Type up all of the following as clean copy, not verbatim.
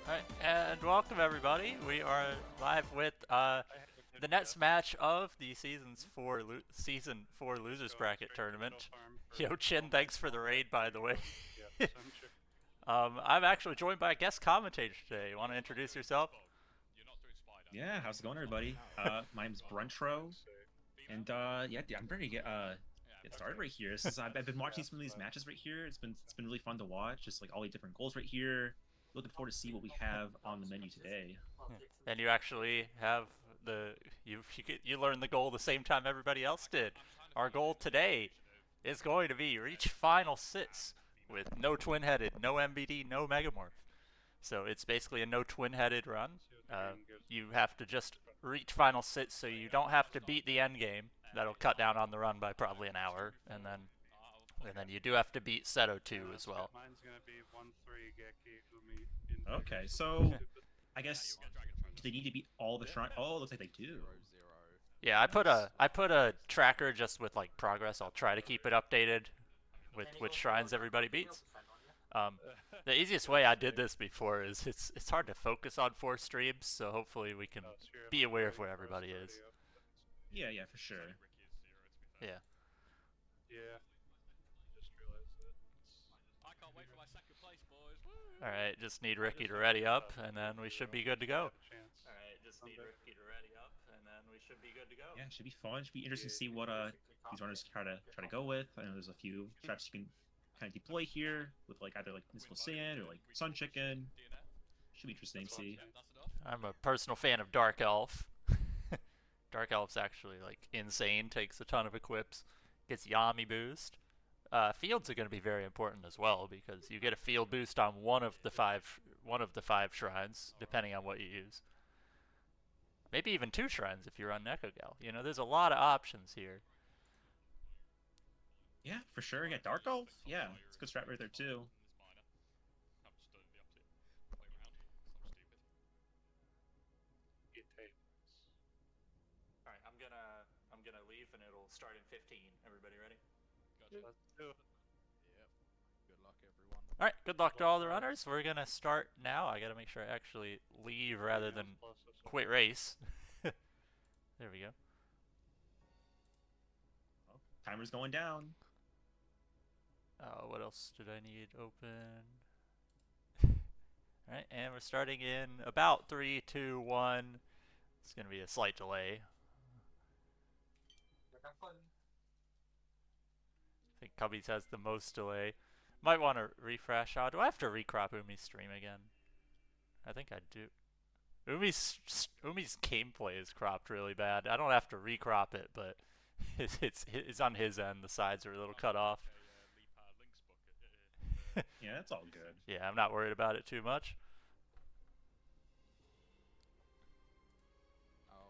Alright, and welcome everybody. We are live with the next match of the season four losers bracket tournament. Yo, Chin, thanks for the raid, by the way. I'm actually joined by a guest commentator today. You want to introduce yourself? Yeah, how's it going, everybody? My name's Bruntro, and yeah, I'm ready to get started right here. I've been watching some of these matches right here. It's been really fun to watch. Just like all the different goals right here. Looking forward to see what we have on the menu today. And you actually have you learned the goal the same time everybody else did. Our goal today is going to be reach final six with no twin-headed, no MBD, no Megamorph. So it's basically a no twin-headed run. You have to just reach final six, so you don't have to beat the end game. That'll cut down on the run by probably an hour, and then you do have to beat Seto 2 as well. Okay, so I guess do they need to beat all the shrine? Oh, it looks like they do. Yeah, I put a tracker just with like progress. I'll try to keep it updated with which shrines everybody beats. Um, the easiest way I did this before is it's hard to focus on four streams, so hopefully we can be aware of where everybody is. Yeah, yeah, for sure. Yeah. All right, just need Ricky to ready up, and then we should be good to go. Yeah, it should be fun. Should be interesting to see what these runners try to go with. I know there's a few straps you can kind of deploy here with like either like mystical sand or like sun chicken. Should be interesting to see. I'm a personal fan of Dark Elf. Dark Elf's actually like insane. Takes a ton of equips. Gets Yami boost. Fields are going to be very important as well because you get a field boost on one of the five shrines, depending on what you use. Maybe even two shrines if you run Nekogal. You know, there's a lot of options here. Yeah, for sure. Yeah, Dark Elf. Yeah, it's a good strat right there too. All right, I'm gonna leave and it'll start in 15. Everybody ready? All right, good luck to all the runners. We're gonna start now. I gotta make sure I actually leave rather than quit race. There we go. Oh, timer's going down. What else did I need open? All right, and we're starting in about 3, 2, 1. It's gonna be a slight delay. I think Cubbies has the most delay. Might want to refresh. Do I have to recrop Umi's stream again? I think I do. Umi's gameplay is cropped really bad. I don't have to recrop it, but it's on his end. The sides are a little cut off. Yeah, that's all good. Yeah, I'm not worried about it too much.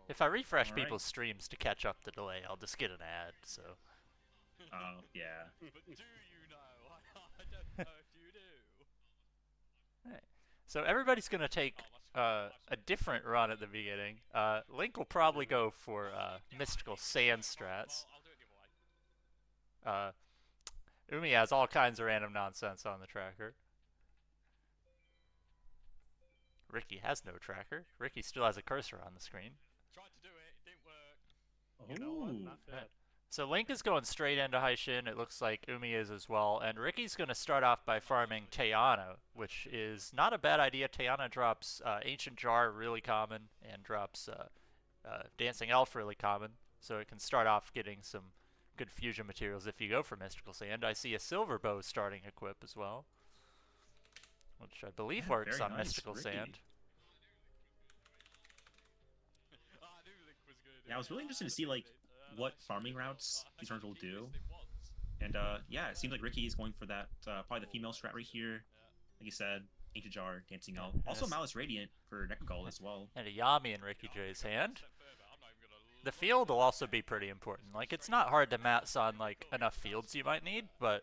If I refresh All right. people's streams to catch up the delay, I'll just get an ad. So. Oh, yeah. Right. So everybody's gonna take a different run at the beginning. Link will probably go for mystical sand strats. Uh, Umi has all kinds of random nonsense on the tracker. Ricky has no tracker. Ricky still has a cursor on the screen. Oh, Right. So Link is going straight into Haishin. It looks like Umi is as well. And Ricky's going to start off by farming Tayana, which is not a bad idea. Tayana drops Ancient Jar really common and drops Dancing Elf really common. So it can start off getting some good fusion materials if you go for Mystical Sand. I see a Silver Bow starting equip as well, which I believe yeah, works very on nice, Mystical Ricky. Sand. Yeah, I was really interested to see like what farming routes these runners will do. And yeah, it seems like Ricky is going for that probably the female strat right here. Like you said, Ancient Jar, Dancing Elf. Also Malice Radiant for Nekogul as well. And a Yami in rickyjay's hand. The field will also be pretty important. Like, it's not hard to mats on like enough fields you might need, but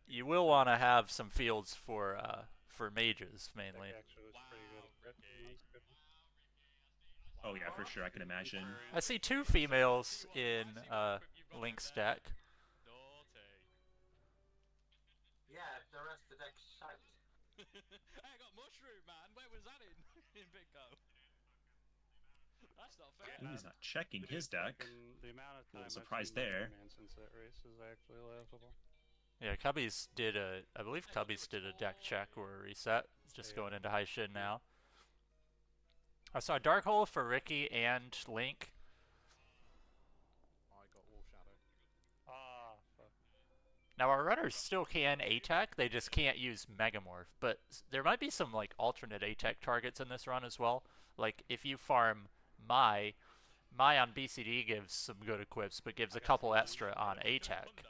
you will want to have some fields for mages mainly. Oh yeah, for sure. I can imagine. I see two females in Link's deck. Ooh, he's not checking his deck. The amount of A little time surprise I've seen there. Man since that race is actually laughable. Yeah, Cubbies did a, I believe Cubbies did a deck check or a reset. It's just going into high shin now. I saw Dark Hole for Ricky and Link. I got Wolf Shadow. Ah, fuck. Now our runners still can A-Tech, they just can't use Megamorph. But there might be some like alternate A-Tech targets in this run as well. Like if you farm Mai on BCD gives some good equips, but gives a couple extra on A-Tech.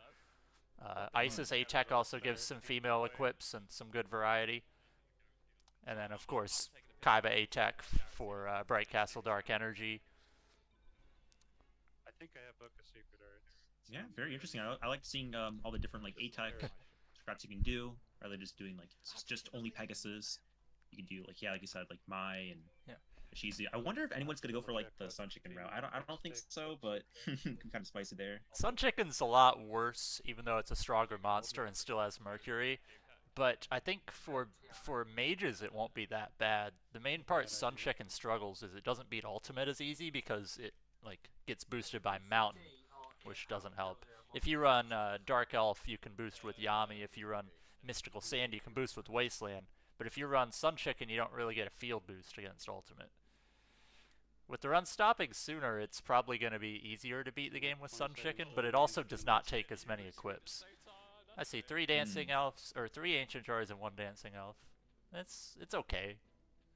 Isis A-Tech also gives some female equips and some good variety. And then of course Kaiba A-Tech for Bright Castle Dark Energy. I think I have Book of Secret Arts. Yeah, very interesting. I like seeing all the different like A-Tech scraps you can do. Rather than just doing like just only Pegasus. You can do like like you said, like Mai and Shizu. I wonder if anyone's gonna go for like the Sun Chicken route. I don't think so, but can kind of spice it there. Sun Chicken's a lot worse, even though it's a stronger monster and still has Mercury. But I think for mages it won't be that bad. The main part Sun Chicken struggles is it doesn't beat ultimate as easy because it like gets boosted by Mountain, which doesn't help. If you run Dark Elf, you can boost with Yami. If you run Mystical Sand, you can boost with Wasteland. But if you run Sun Chicken, you don't really get a field boost against ultimate. With the run stopping sooner, it's probably going to be easier to beat the game with Sun Chicken, but it also does not take as many equips. I see 3 Dancing Elves, or 3 Ancient Jars and 1 Dancing Elf. It's okay,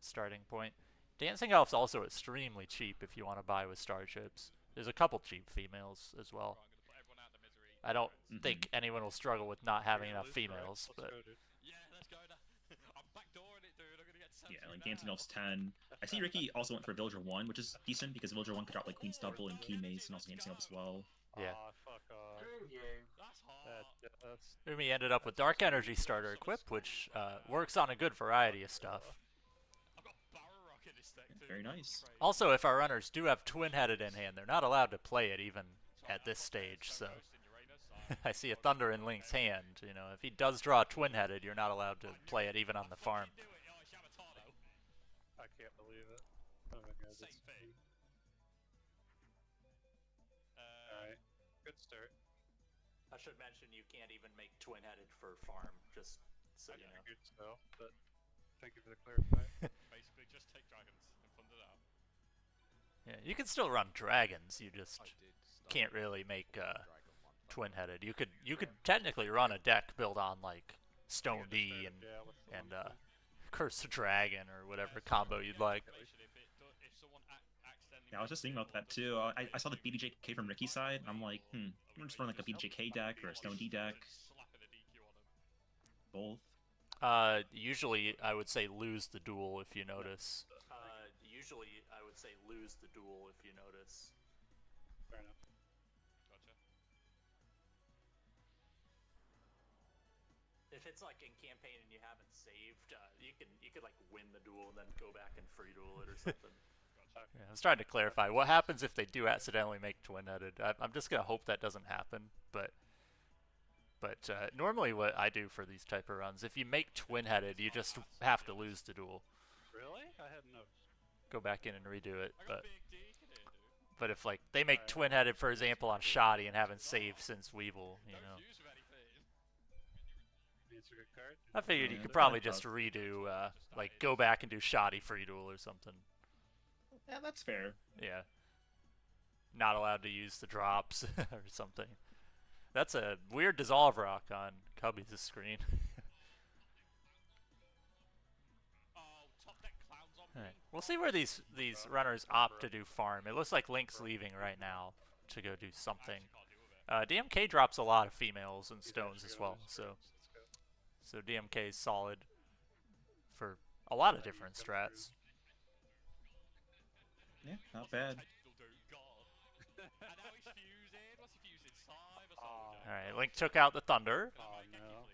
starting point. Dancing Elf's also extremely cheap if you want to buy with Starships. There's a couple cheap females as well. I don't think anyone will struggle with not having enough females, but... Yeah, like Dancing Elf's 10. I see Ricky also went for Villager 1, which is decent because Villager 1 could drop like Queen's Double and Key Mace and also Dancing Elf as well. Yeah. Fuck off. That's Umi ended up with Dark Energy starter equip, which works on a good variety of stuff. Very nice. Also, if our runners do have Twin-Headed in hand, they're not allowed to play it even at this stage, so... I see a Thunder in Link's hand. You know, if he does draw Twin-Headed, you're not allowed to play it even on the farm. I can't believe it. Oh my god, that's Alright, good start. I should mention you can't even make Twin-Headed for farm, just so you know. Good spell, but thank you for the clarifying. Basically, just take dragons and thunder it out. Yeah, you can still run dragons, you just can't really make Twin-Headed. You could technically run a deck built on like Stone D and Curse the Dragon or whatever combo you'd like. Yeah, I was just thinking about that too. I saw the BDJK from Ricky's side, and I'm like, I'm just run like a BDJK deck or a Stone D deck. Both. Usually I would say lose the duel if you notice. Fair enough. Gotcha. If it's like in campaign and you haven't saved, you could like win the duel and then go back and free duel it or something. Yeah, I was trying to clarify what happens if they do accidentally make Twin-Headed. I'm just gonna hope that doesn't happen, but normally what I do for these type of runs, if you make Twin-Headed, you just have to lose the duel. Really? I hadn't noticed. Go back in and redo it, but if like they make Twin-Headed, for example, on Shoddy and haven't saved since Weevil, you know. It's a good card. I figured you could probably just redo, like go back and do Shoddy free duel or something. Yeah, that's fair. Yeah. Not allowed to use the drops or something. That's a weird Dissolve Rock on Cubbies' screen. Alright. We'll see where these runners opt to do farm. It looks like Link's leaving right now to go do something. DMK drops a lot of females and stones as well, so DMK is solid for a lot of different strats. Yeah, not bad. Alright, Link took out the Thunder. Oh no.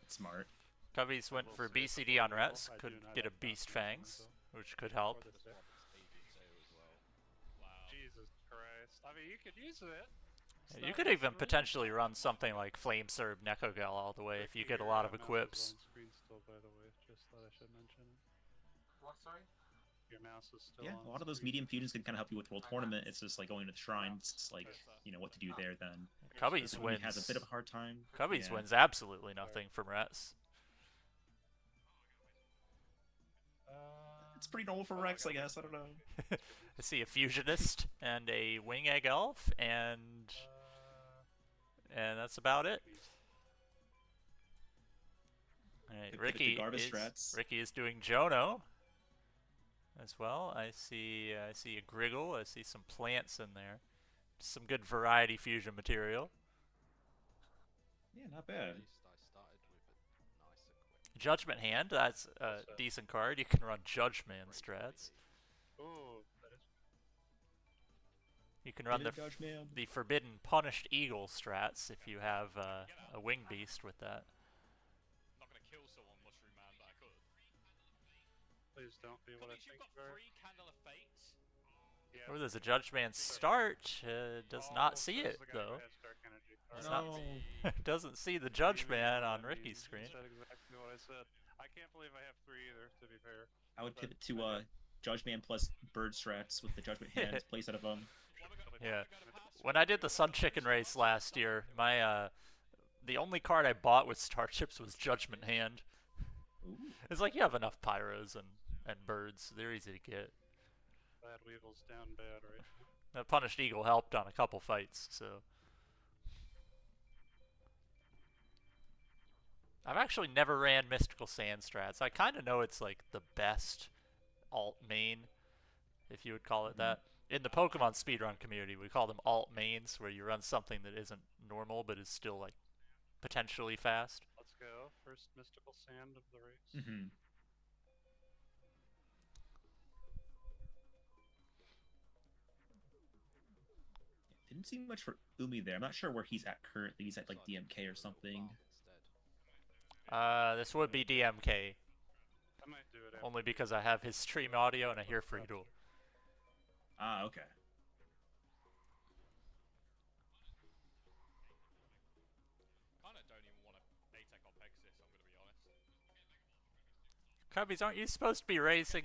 That's smart. Cubbies went for BCD on Rets, could get a Beast Fangs, which could help. Jesus Christ. I mean, you could use it. You could even potentially run something like Flame Serb Nekogal all the way if you get a lot of equips. Screen still, by the way, just thought I should mention it. What, sorry? your mouse is still Yeah, on a lot of those screen. medium fusions can kind of help you with World Tournament. It's just like going to the shrines, it's like, you know, what to do there then. Cubbies When he has a wins. bit of a hard time. Cubbies yeah. wins absolutely nothing from Rex. It's pretty normal for Rex, I guess. I don't know. I see a fusionist and a wing egg elf, and that's about it. Alright, Could pivot to Ricky garbage is strats. Ricky is doing Jono as well. I see a Griggle. I see some plants in there. Some good variety fusion material. Yeah, not bad. At least I started with a nicer quick. Judgment Hand. That's a decent card. You can run Judgment strats. Ooh, that is You can run Judge Man. the Forbidden Punished Eagle strats if you have a Wing Beast with that. Not gonna kill someone, Mushroom Man, but I could. please don't be what I Cubbies, you've think got you are. 3 Candle of Fates. Yeah. Oh, there's a Judgment start. Does not see Almost it as the guy who though. has Dark Energy. Does Alright. not doesn't see the Judgment on Ricky's screen. You said exactly what I said. I can't believe I have 3 either, to be fair. I would pivot to Judge Man plus Bird strats with the Judgment Hand place out of them. Yeah. When I did the Sun Chicken race last year, my the only card I bought with Starships was Judgment Hand. Ooh. It's like you have enough pyros and birds. They're easy to get. Bad Weevil's down bad right now. That Punished Eagle helped on a couple fights, so. I've actually never ran Mystical Sand strats. I kind of know it's like the best alt main, if you would call it that. In the Pokemon speedrun community, we call them alt mains, where you run something that isn't normal but is still like potentially fast. Let's go. First Mystical Sand of the race. Mm-hmm. Didn't see much for Umi there. I'm not sure where he's at currently. He's at like DMK or something. This would be DMK, I might do it after. only because I have his stream audio and I hear Free Duel. Ah, okay. Kinda don't even want to ATEC on Pegasus, I'm gonna be honest. Cubbies, aren't you supposed to be racing?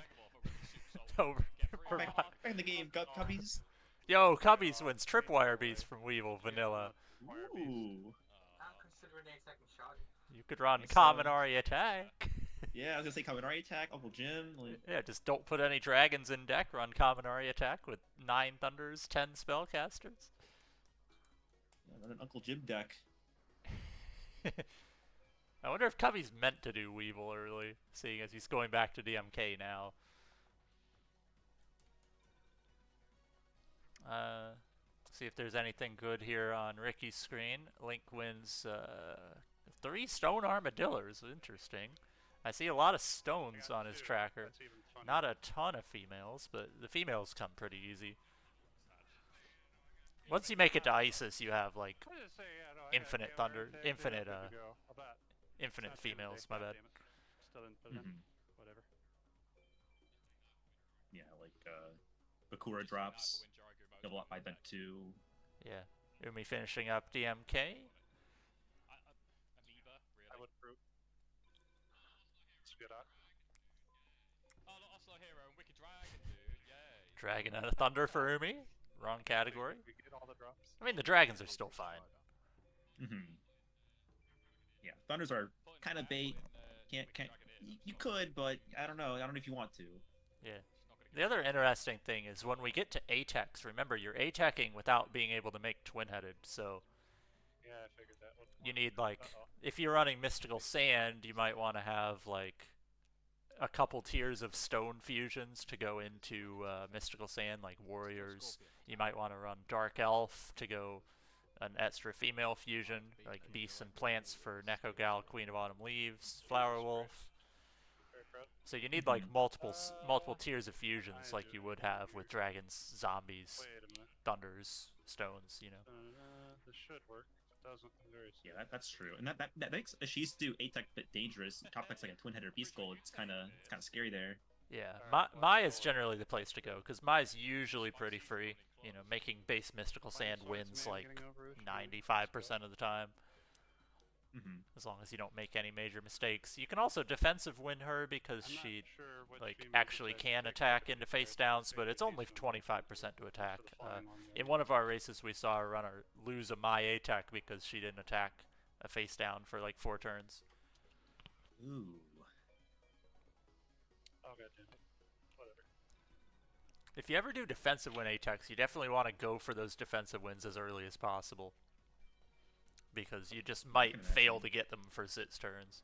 Over. For Back in the game, Cubbies. Yo, Cubbies wins Tripwire Beast from Weevil Vanilla. Ooh. I'm considering a second shot. You could run Nice, Kaminari Attack. Yeah, I was gonna say Kaminari Attack, Uncle Jim. Like, Yeah, just don't put any dragons in deck. Run Kaminari Attack with 9 Thunders, 10 Spellcasters. yeah, run an Uncle Jim deck. I wonder if Cubby's meant to do Weevil early, seeing as he's going back to DMK now. See if there's anything good here on Ricky's screen. Link wins 3 Stone Armadillos. Interesting. I see a lot of stones on his tracker. That's even funnier. Not a ton of females, but the females come pretty easy. Once you make it to Isis, you have like I was gonna say, yeah, no, I got infinite Gamer thunder, Tag, yeah, infinite, good to go. How about- infinite it's not the end of females. the day, My God bad. damn it. Still didn't put it in. Mhm. Whatever. Yeah, like Bakura drops. Double up by that too. Yeah. Umi finishing up DMK. Amoeba, I really. would fruit. It's a good art. Oh, look, Oslo Hero and Wicked Dragon, dude. Yay. Dragon and a Thunder for Umi. Wrong category. We get all the drops. I mean, the dragons are still fine. Mm-hmm. Yeah, Thunders are kind of bait. Can't. You could, but I don't know. I don't know if you want to. Yeah. The other interesting thing is when we get to ATEX, remember you're ATECing without being able to make twin-headed, so Yeah, I figured that would. you need like, Uh-oh. if you're running Mystical Sand, you might want to have like a couple tiers of stone fusions to go into Mystical Sand, like Warriors. You might want to run Dark Elf to go an extra female fusion, like Beasts and Plants for Neko Gal, Queen of Autumn Leaves, Flower Wolf. Very proud. So you need like multiple tiers of fusions, like you would have with dragons, zombies, Wait a minute. thunders, stones. You know. This should work. If it doesn't, I'm very Yeah, that's true. And that makes Ashi's do A-Tech a bit dangerous. Top tech's like a twin-headed beast gold. It's kind of scary there. Yeah, Mai is generally the place to go because Mai's usually pretty free. You know, making base Mystical Sand wins like 95% of the time. as long as you don't make any major mistakes. You can also defensive win her because I'm not she sure which like female actually detective can takes attack the into biggest face hit, downs, but maybe it's only some 25% to attack. flying on the In one of our races, we saw a runner lose a my attack because she didn't attack a face down for like 4 turns. Ooh. Oh god damn it. Whatever. If you ever do defensive win attacks, you definitely want to go for those defensive wins as early as possible, because you just might fail to get them for 6 turns.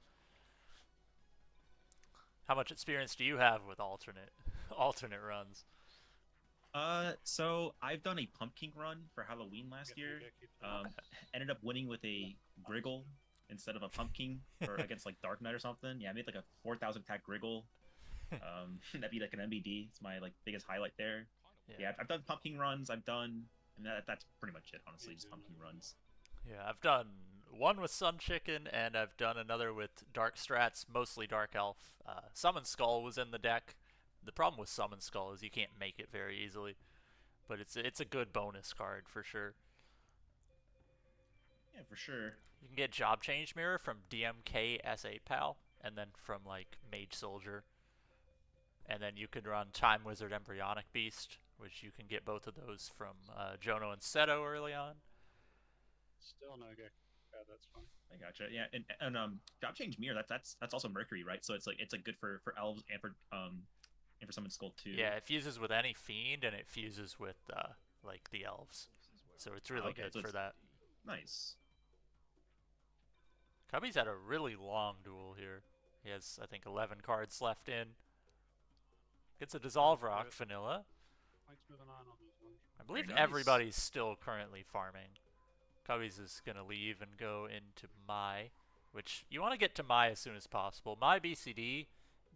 How much experience do you have with alternate runs? So I've done a pumpkin run for Halloween last year. Ended up winning with a Griggle instead of a pumpkin, or against like Dark Knight or something. Yeah, I made like a 4,000 attack Griggle. That'd be like an MBD. It's my like biggest highlight there. Yeah, I've done pumpkin runs. And that's pretty much it, honestly. Just pumpkin runs. Yeah, I've done one with Sun Chicken, and I've done another with Dark Strats, mostly Dark Elf. Summon Skull was in the deck. The problem with Summon Skull is you can't make it very easily, but it's a good bonus card for sure. Yeah, for sure. You can get Job Change Mirror from DMK S8 Pal, and then from like Mage Soldier. And then you could run Time Wizard Embryonic Beast, which you can get both of those from Jono and Seto early on. Still no good. God, that's funny. I gotcha. Yeah, and Job Change Mirror. That's also Mercury, right? So it's like good for elves and for Summon Skull too. Yeah, it fuses with any fiend, and it fuses with like the elves. So it's really good for that. Nice. Cubby's had a really long duel here. He has, I think, 11 cards left in. Gets a Dissolve Rock, vanilla. Mike's moving on these ones. I believe nice. everybody's still currently farming. Cubby's is going to leave and go into Mai, which you want to get to Mai as soon as possible. Mai BCD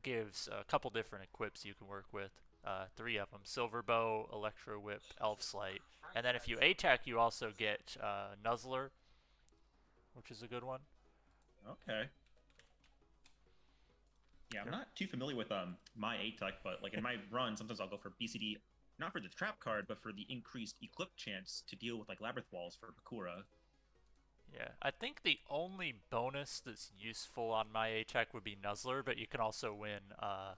gives a couple different equips you can work with. 3 of them: Silver Bow, Electro Whip, Elf Slight. And then if you attack, you also get Nuzzler, which is a good one. Okay. Yeah, I'm not too familiar with my attack, but like in my run, sometimes I'll go for BCD, not for the trap card, but for the increased equip chance to deal with like labyrinth walls for Bakura. Yeah, I think the only bonus that's useful on my attack would be Nuzzler, but you can also win a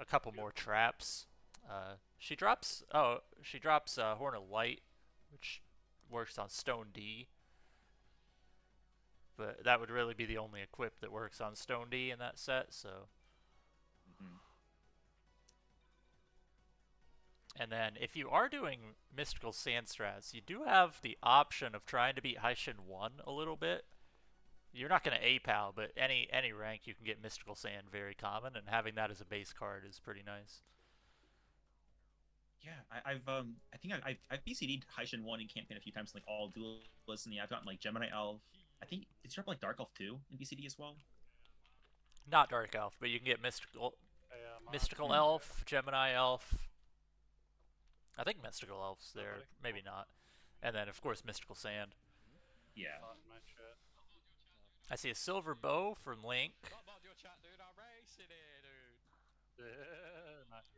couple more traps. She drops Horn of Light, which works on Stone D. But that would really be the only equip that works on Stone D in that set, so. And then if you are doing Mystical Sand strats, you do have the option of trying to beat Haishin 1 a little bit. You're not going to A-Pal, but any rank you can get Mystical Sand very common, and having that as a base card is pretty nice. Yeah, I think I've BCD'd Haishin 1 in campaign a few times, like all duelists, and yeah, I've gotten like Gemini Elf. I think it's drop like Dark Elf 2 in BCD as well. Not Dark Elf, but you can get Mystical Elf, Gemini Elf. I think Mystical Elf's there, maybe not. And then of course Mystical Sand. Yeah. I see a Silver Bow from Link.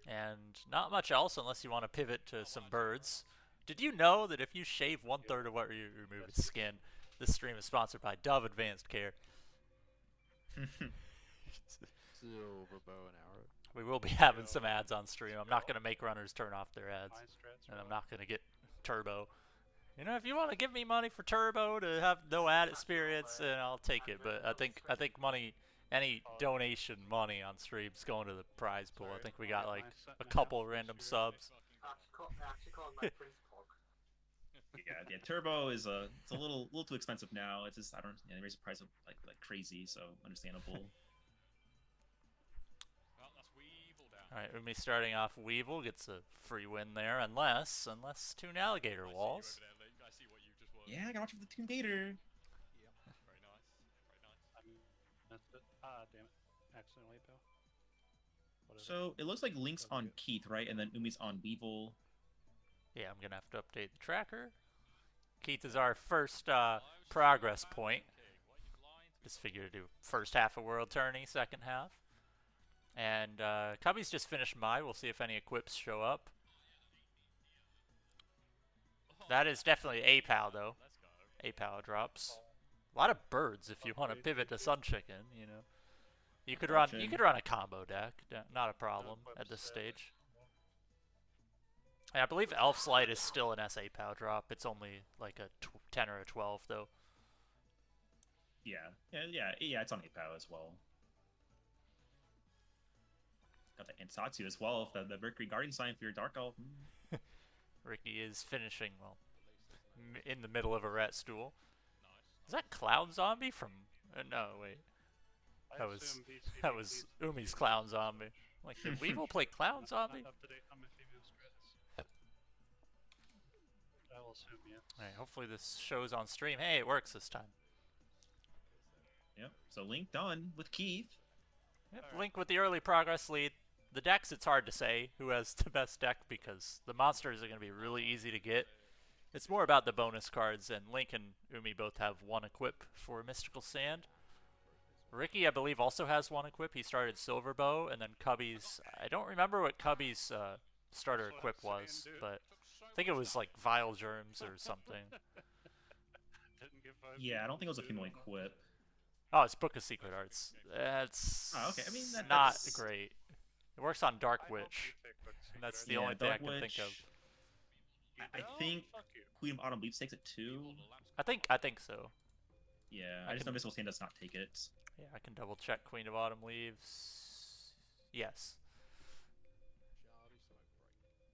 And not much else unless you want to pivot to some birds. Did you know that if you shave 1/3 of what you remove its skin? This stream is sponsored by Dove Advanced Care. Silver bow and arrow. We will be having some ads on stream. I'm not going to make runners turn off their ads. And I'm not going to get Turbo. You know, if you want to give me money for Turbo to have no ad experience, then I'll take it. But I think money, any donation money on streams going to the prize pool. I think we got like a couple random subs. Actually called my Prince Pog. Yeah, Turbo is it's a little too expensive now. It's just they raise the price of like crazy, so understandable. Alright, Umi starting off Weevil gets a free win there, unless Toon Alligator walls. Yeah, I gotta watch for the Toon Gator. Very nice. I missed it. Damn it. Accidentally pal. So it looks like Link's on Keith, right? And then Umi's on Weevil. Yeah, I'm gonna have to update the tracker. Keith is our first progress point. Just figured to do first half of World Tourney, second half. And Cubby's just finished Mai. We'll see if any equips show up. That is definitely A-Pal, though. A-Pal drops. A lot of birds if you want to pivot to Sun Chicken, you know. You could Option. run a combo deck, not a problem at this stage. Yeah, I believe Elf's Light is still an SA POW drop. It's only like a 10 or a 12 though. Yeah, it's on APOW as well. Got the Ansatsu as well, the Mercury Guardian sign for your Dark Elf. Ricky is finishing, well, in the middle of a rat stool. Is that Clown Zombie from... no, wait. That was Umi's Clown Zombie. Like, did Weevil play Clown Zombie? Not up to date on my female scripts. I will assume, yeah. Alright, hopefully this shows on stream. Hey, it works this time. Yep, so Link done with Keith. Yep, Link with the early progress lead. The decks, it's hard to say who has the best deck because the monsters are going to be really easy to get. It's more about the bonus cards, and Link and Umi both have one equip for Mystical Sand. Ricky, I believe, also has one equip. He started Silver Bow, and then Cubbies. I don't remember what Cubbies' starter equip was, but I think it was like Vile Germs or something. Yeah, I don't think it was a female equip. Oh, it's Book of Secret Arts. That's okay. I mean, not that's... great. It works on Dark Witch, and that's the only thing I can think of. I think Queen of Autumn Leaves takes it too. I think so. Yeah, I just know Mystical Sand does not take it. Yeah, I can double check Queen of Autumn Leaves. Yes.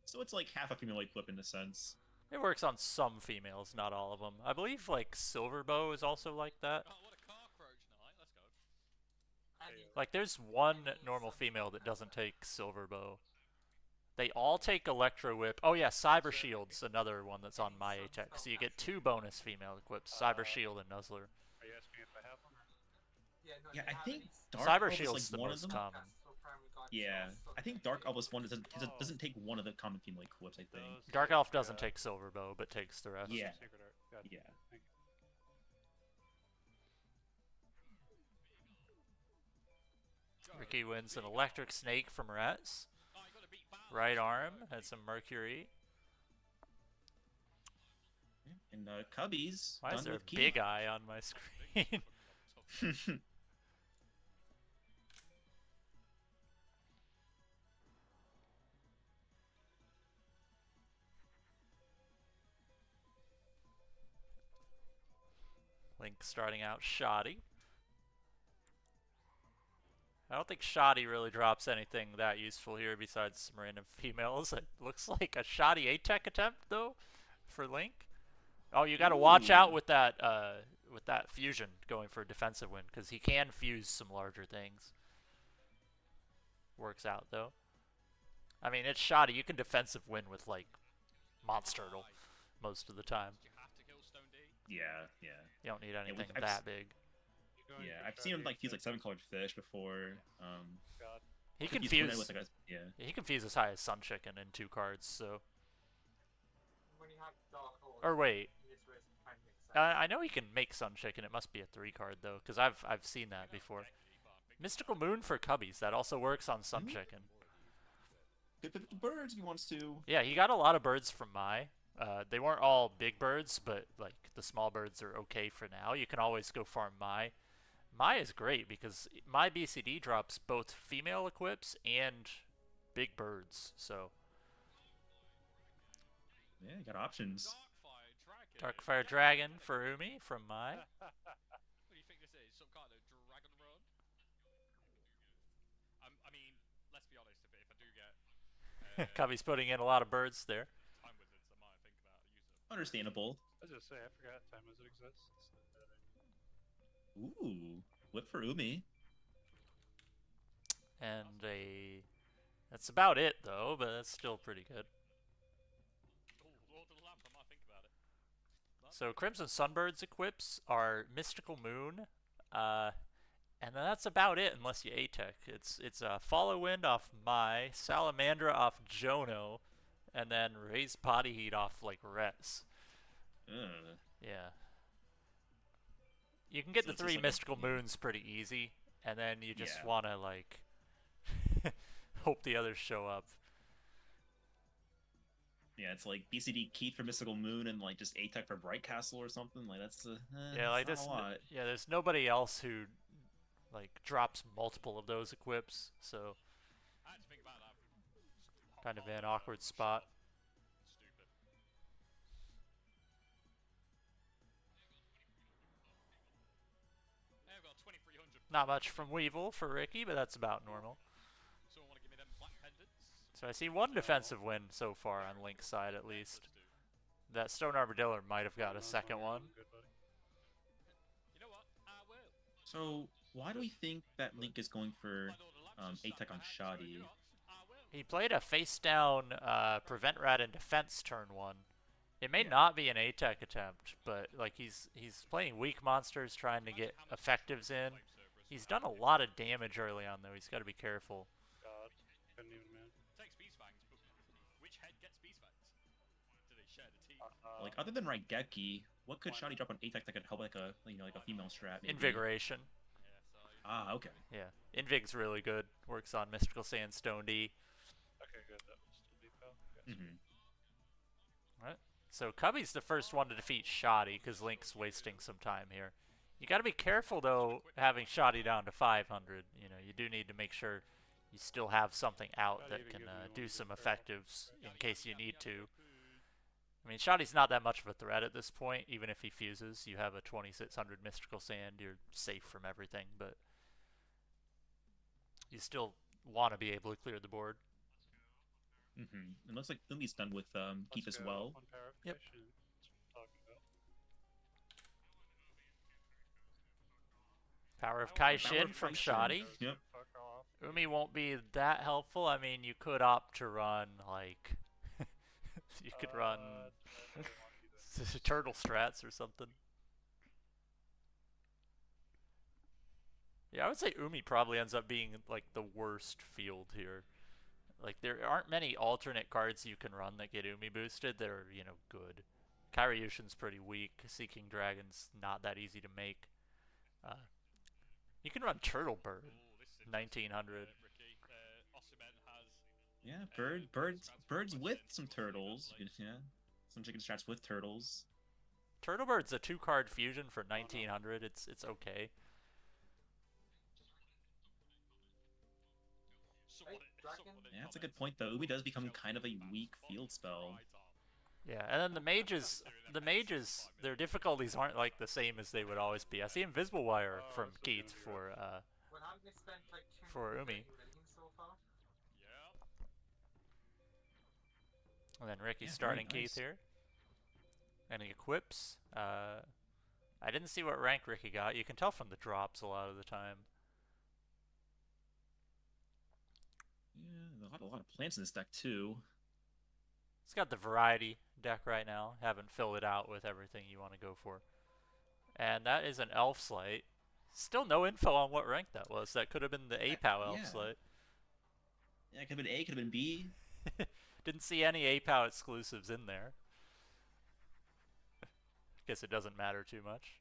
So it's like half a female equip in a sense. It works on some females, not all of them. I believe like Silver Bow is also like that. Oh, what a cockroach night. Let's go. Like there's one normal female that doesn't take Silver Bow. They all take Electro Whip. Oh yeah, Cyber Shield's another one that's on my A-Tech. So you get two bonus female equips, Cyber Shield and Nuzzler. Are you asking if I have one? Yeah, I think Dark Cyber Elf is Shield's like the one most of them. common. Yeah, I think Dark Elf is one doesn't take one of the common female equips. I think. Dark Elf doesn't take Silver Bow, but takes the rest. Yeah. Gotcha. Yeah. Thank you. Ricky wins an Electric Snake from Rats. Right arm had some Mercury. And Cubbies. Why done is there a with Keith. big eye on my screen? Link starting out shoddy. I don't think shoddy really drops anything that useful here besides some random females. It looks like a shoddy A-Tech attempt though for Link. Oh, you got to watch out with that fusion going for a defensive win because he can fuse some larger things. Works out though. I mean, it's shoddy. You can defensive win with like Monstertle most of the time. Yeah. You don't need anything I've that big. Yeah, I've seen him like fuse like 7-colored fish before. He can he's fuse. with, like, He can fuse as high as Sun Chicken in 2 cards. So. When you have Dark Horse, Or wait. you just raise and find mix I know he can make Sun Chicken. It must be a 3 card though, because I've seen that before. Mystical Moon for Cubbies. That also works on Sun Chicken. Good for the birds if he wants to. Yeah, he got a lot of birds from Mai. They weren't all big birds, but like the small birds are okay for now. You can always go farm Mai. Mai is great because my BCD drops both female equips and big birds. So Yeah, you got options. Darkfire Dragon for Umi from Mai. What do you think this is? Some kind of dragon run? I mean, let's be honest. If I do get Cubby's putting in a lot of birds there. time wizards, I might think about using. Understandable. I was just say I forgot Time Wizard exists. Ooh, whip for Umi. And that's about it though, but that's still pretty good. Oh, Lord of the Lamp, I might think about it. So Crimson Sunbird's equips are Mystical Moon, and then that's about it unless you A-Tech. It's Follow Wind off Mai, Salamandra off Jono, and then Raise Body Heat off like Res. Yeah. You can get So the it's 3 just like Mystical Moons pretty easy, and then you just Yeah. want to like hope the others show up. Yeah, it's like BCD Keith for Mystical Moon and like just A-Tech for Bright Castle or something. Like that's Yeah, like that's not a lot. Yeah, there's nobody else who like drops multiple of those equips, so I had to think about that. kind of an awkward spot. Stupid. Hey, I've got 2300. Not much from Weevil for Ricky, but that's about normal. Someone want to give me them black pendants? So I see one defensive win so far on Link's side at least. That Stone Armadillo might have got a second one. Good, buddy. You know what? I will. So why do we think that Link is going for Find all the lamps and A-Tech on stuff, man, so Shoddy? you know what? I will. He played a face down Prevent Rat in defense turn 1. It may Yeah. not be an A-Tech attempt, but like he's playing weak monsters trying to get effectives in. He's done a lot of damage early on though. He's got to be careful. God. Couldn't even man. Takes beast fangs, but which head gets beast fangs? Do they share the teeth? Like other than Raigeki, what could Shoddy drop on A-Tech that could help like a like a female strat? Maybe? Invigoration. Yeah, so Ah, okay. Yeah. Invig's really good. Works on Mystical Sandstone D. Okay, good. That will still be pal. Yes. Hmm. So Cubby's the first one to defeat Shoddy because Link's wasting some time here. You got to be careful though, having Shoddy down to 500. You know, you do need to make sure you still have something out that can do some effectives in case you need to. I mean, Shoddy's not that much of a threat at this point. Even if he fuses, you have a 2600 Mystical Sand. You're safe from everything, but you still want to be able to clear the board. Hmm. It looks like Umi's done with Keith Let's as go. well. One Yep. purification. That's what I'm talking about. Power of Power Kaishin of from Kaishin. Shoddy. Yep. Fuck off. Umi won't be that helpful. I mean, you could opt to run, like... you could run I don't want to do turtle strats or something. Yeah, I would say Umi probably ends up being, like, the worst field here. Like, there aren't many alternate cards you can run that get Umi boosted that are, you know, good. Karyushin's pretty weak. Seeking Dragon's not that easy to make. You can run Turtle Bird. ooh, this is 1900. Ricky. Ossiman has Yeah, birds with some turtles. Yeah, some chicken strats with turtles. Turtle Bird's a 2-card fusion for 1900. It's okay. someone. Dragon? Yeah, that's a good point though. Umi does become kind of a weak field spell. Yeah, and then the mages, their difficulties aren't like the same as they would always be. I see Invisible Wire from so Keith good. for Well, haven't they spent like For 230 Umi. million so far? Yeah. and then Ricky's Yeah, starting very Keith nice. here. And he equips. I didn't see what rank Ricky got. You can tell from the drops a lot of the time. Yeah, a lot of plants in this deck too. It's got the variety deck right now. Haven't filled it out with everything you want to go for. And that is an Elf Slight. Still no info on what rank that was. That could have been the APOW Elf yeah. Slight. Yeah, it could have been A, could have been B. Didn't see any APOW exclusives in there. Guess it doesn't matter too much.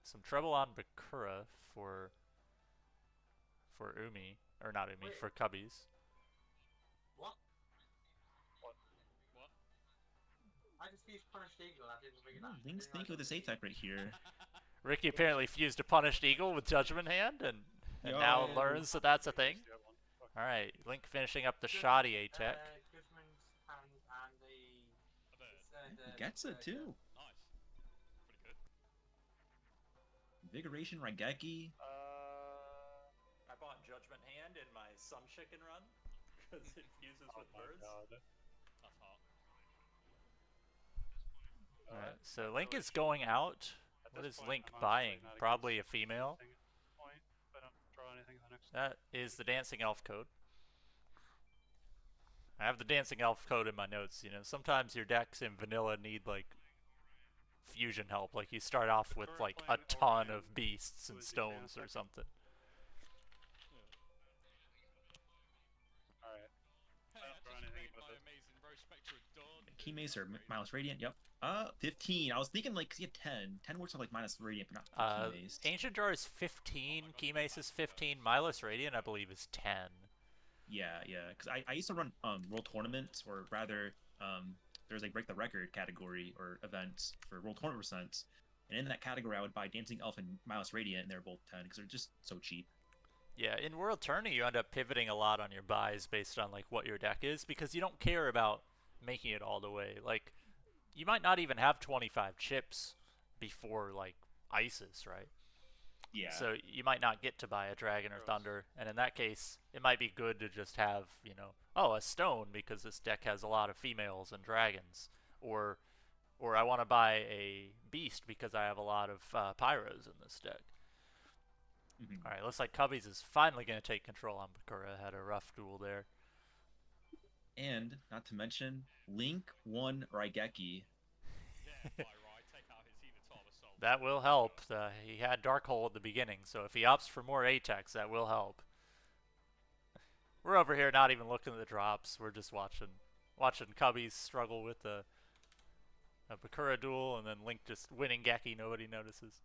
Some trouble on Bakura for Umi. Or not Umi, Wait. for Cubbies. What? What? I just used Punished Eagle. I didn't bring it up. Link's thinking with this A-Tech right here. Ricky apparently fused a Punished Eagle with Judgment Hand and now Yo. learns that that's a thing. Yeah, one. Fuck. Alright, Link finishing up the shoddy A-Tech. Judgment and the... He gets it too. Nice. Pretty good. Invigoration, Raigeki. I bought Judgment Hand in my Sun Chicken run because it fuses Oh my god. That's hot. Alright, so Link is going out. At What this is point, Link I'm honestly buying? not against Probably a female. anything at this point, if I don't draw anything in the next That is the Dancing Elf code. I have the Dancing Elf code in my notes. You know, sometimes your decks in vanilla need like fusion help. Like you start off with like a ton of beasts and stones or something. Alright. Hey, I I don't draw just anything made with my it. amazing Rose Spectre Dawn. Key Mace or Miles Radiant, yep. 15. I was thinking like, 'cause he had 10. 10 works off like minus Radiant, but not for Key Mace. Ancient Drawer is 15. Key Mace is 15. Milos Radiant, I believe, is 10. Yeah, yeah. Because I used to run world tournaments, or rather, there's a break the record category or events for world tournament percents, and in that category, I would buy Dancing Elf and Miles Radiant, and they're both 10 because they're just so cheap. Yeah, in World Tourney, you end up pivoting a lot on your buys based on like what your deck is because you don't care about making it all the way. Like, you might not even have 25 chips before like Isis, right? Yeah. So you might not get to buy a Dragon or Thunder, and in that case, it might be good to just have, a stone because this deck has a lot of females and dragons, or I want to buy a beast because I have a lot of pyros in this deck. Mhm. All right, looks like Cubbies is finally going to take control on Bakura. Had a rough duel there. And not to mention, Link won Raigeki. Yeah, by right. Take out his Hematoma Soul. That will help. He had Dark Hole at the beginning, so if he opts for more Atex, that will help. We're over here not even looking at the drops. We're just watching Cubbies struggle with a Bakura duel, and then Link just winning Geki. Nobody notices.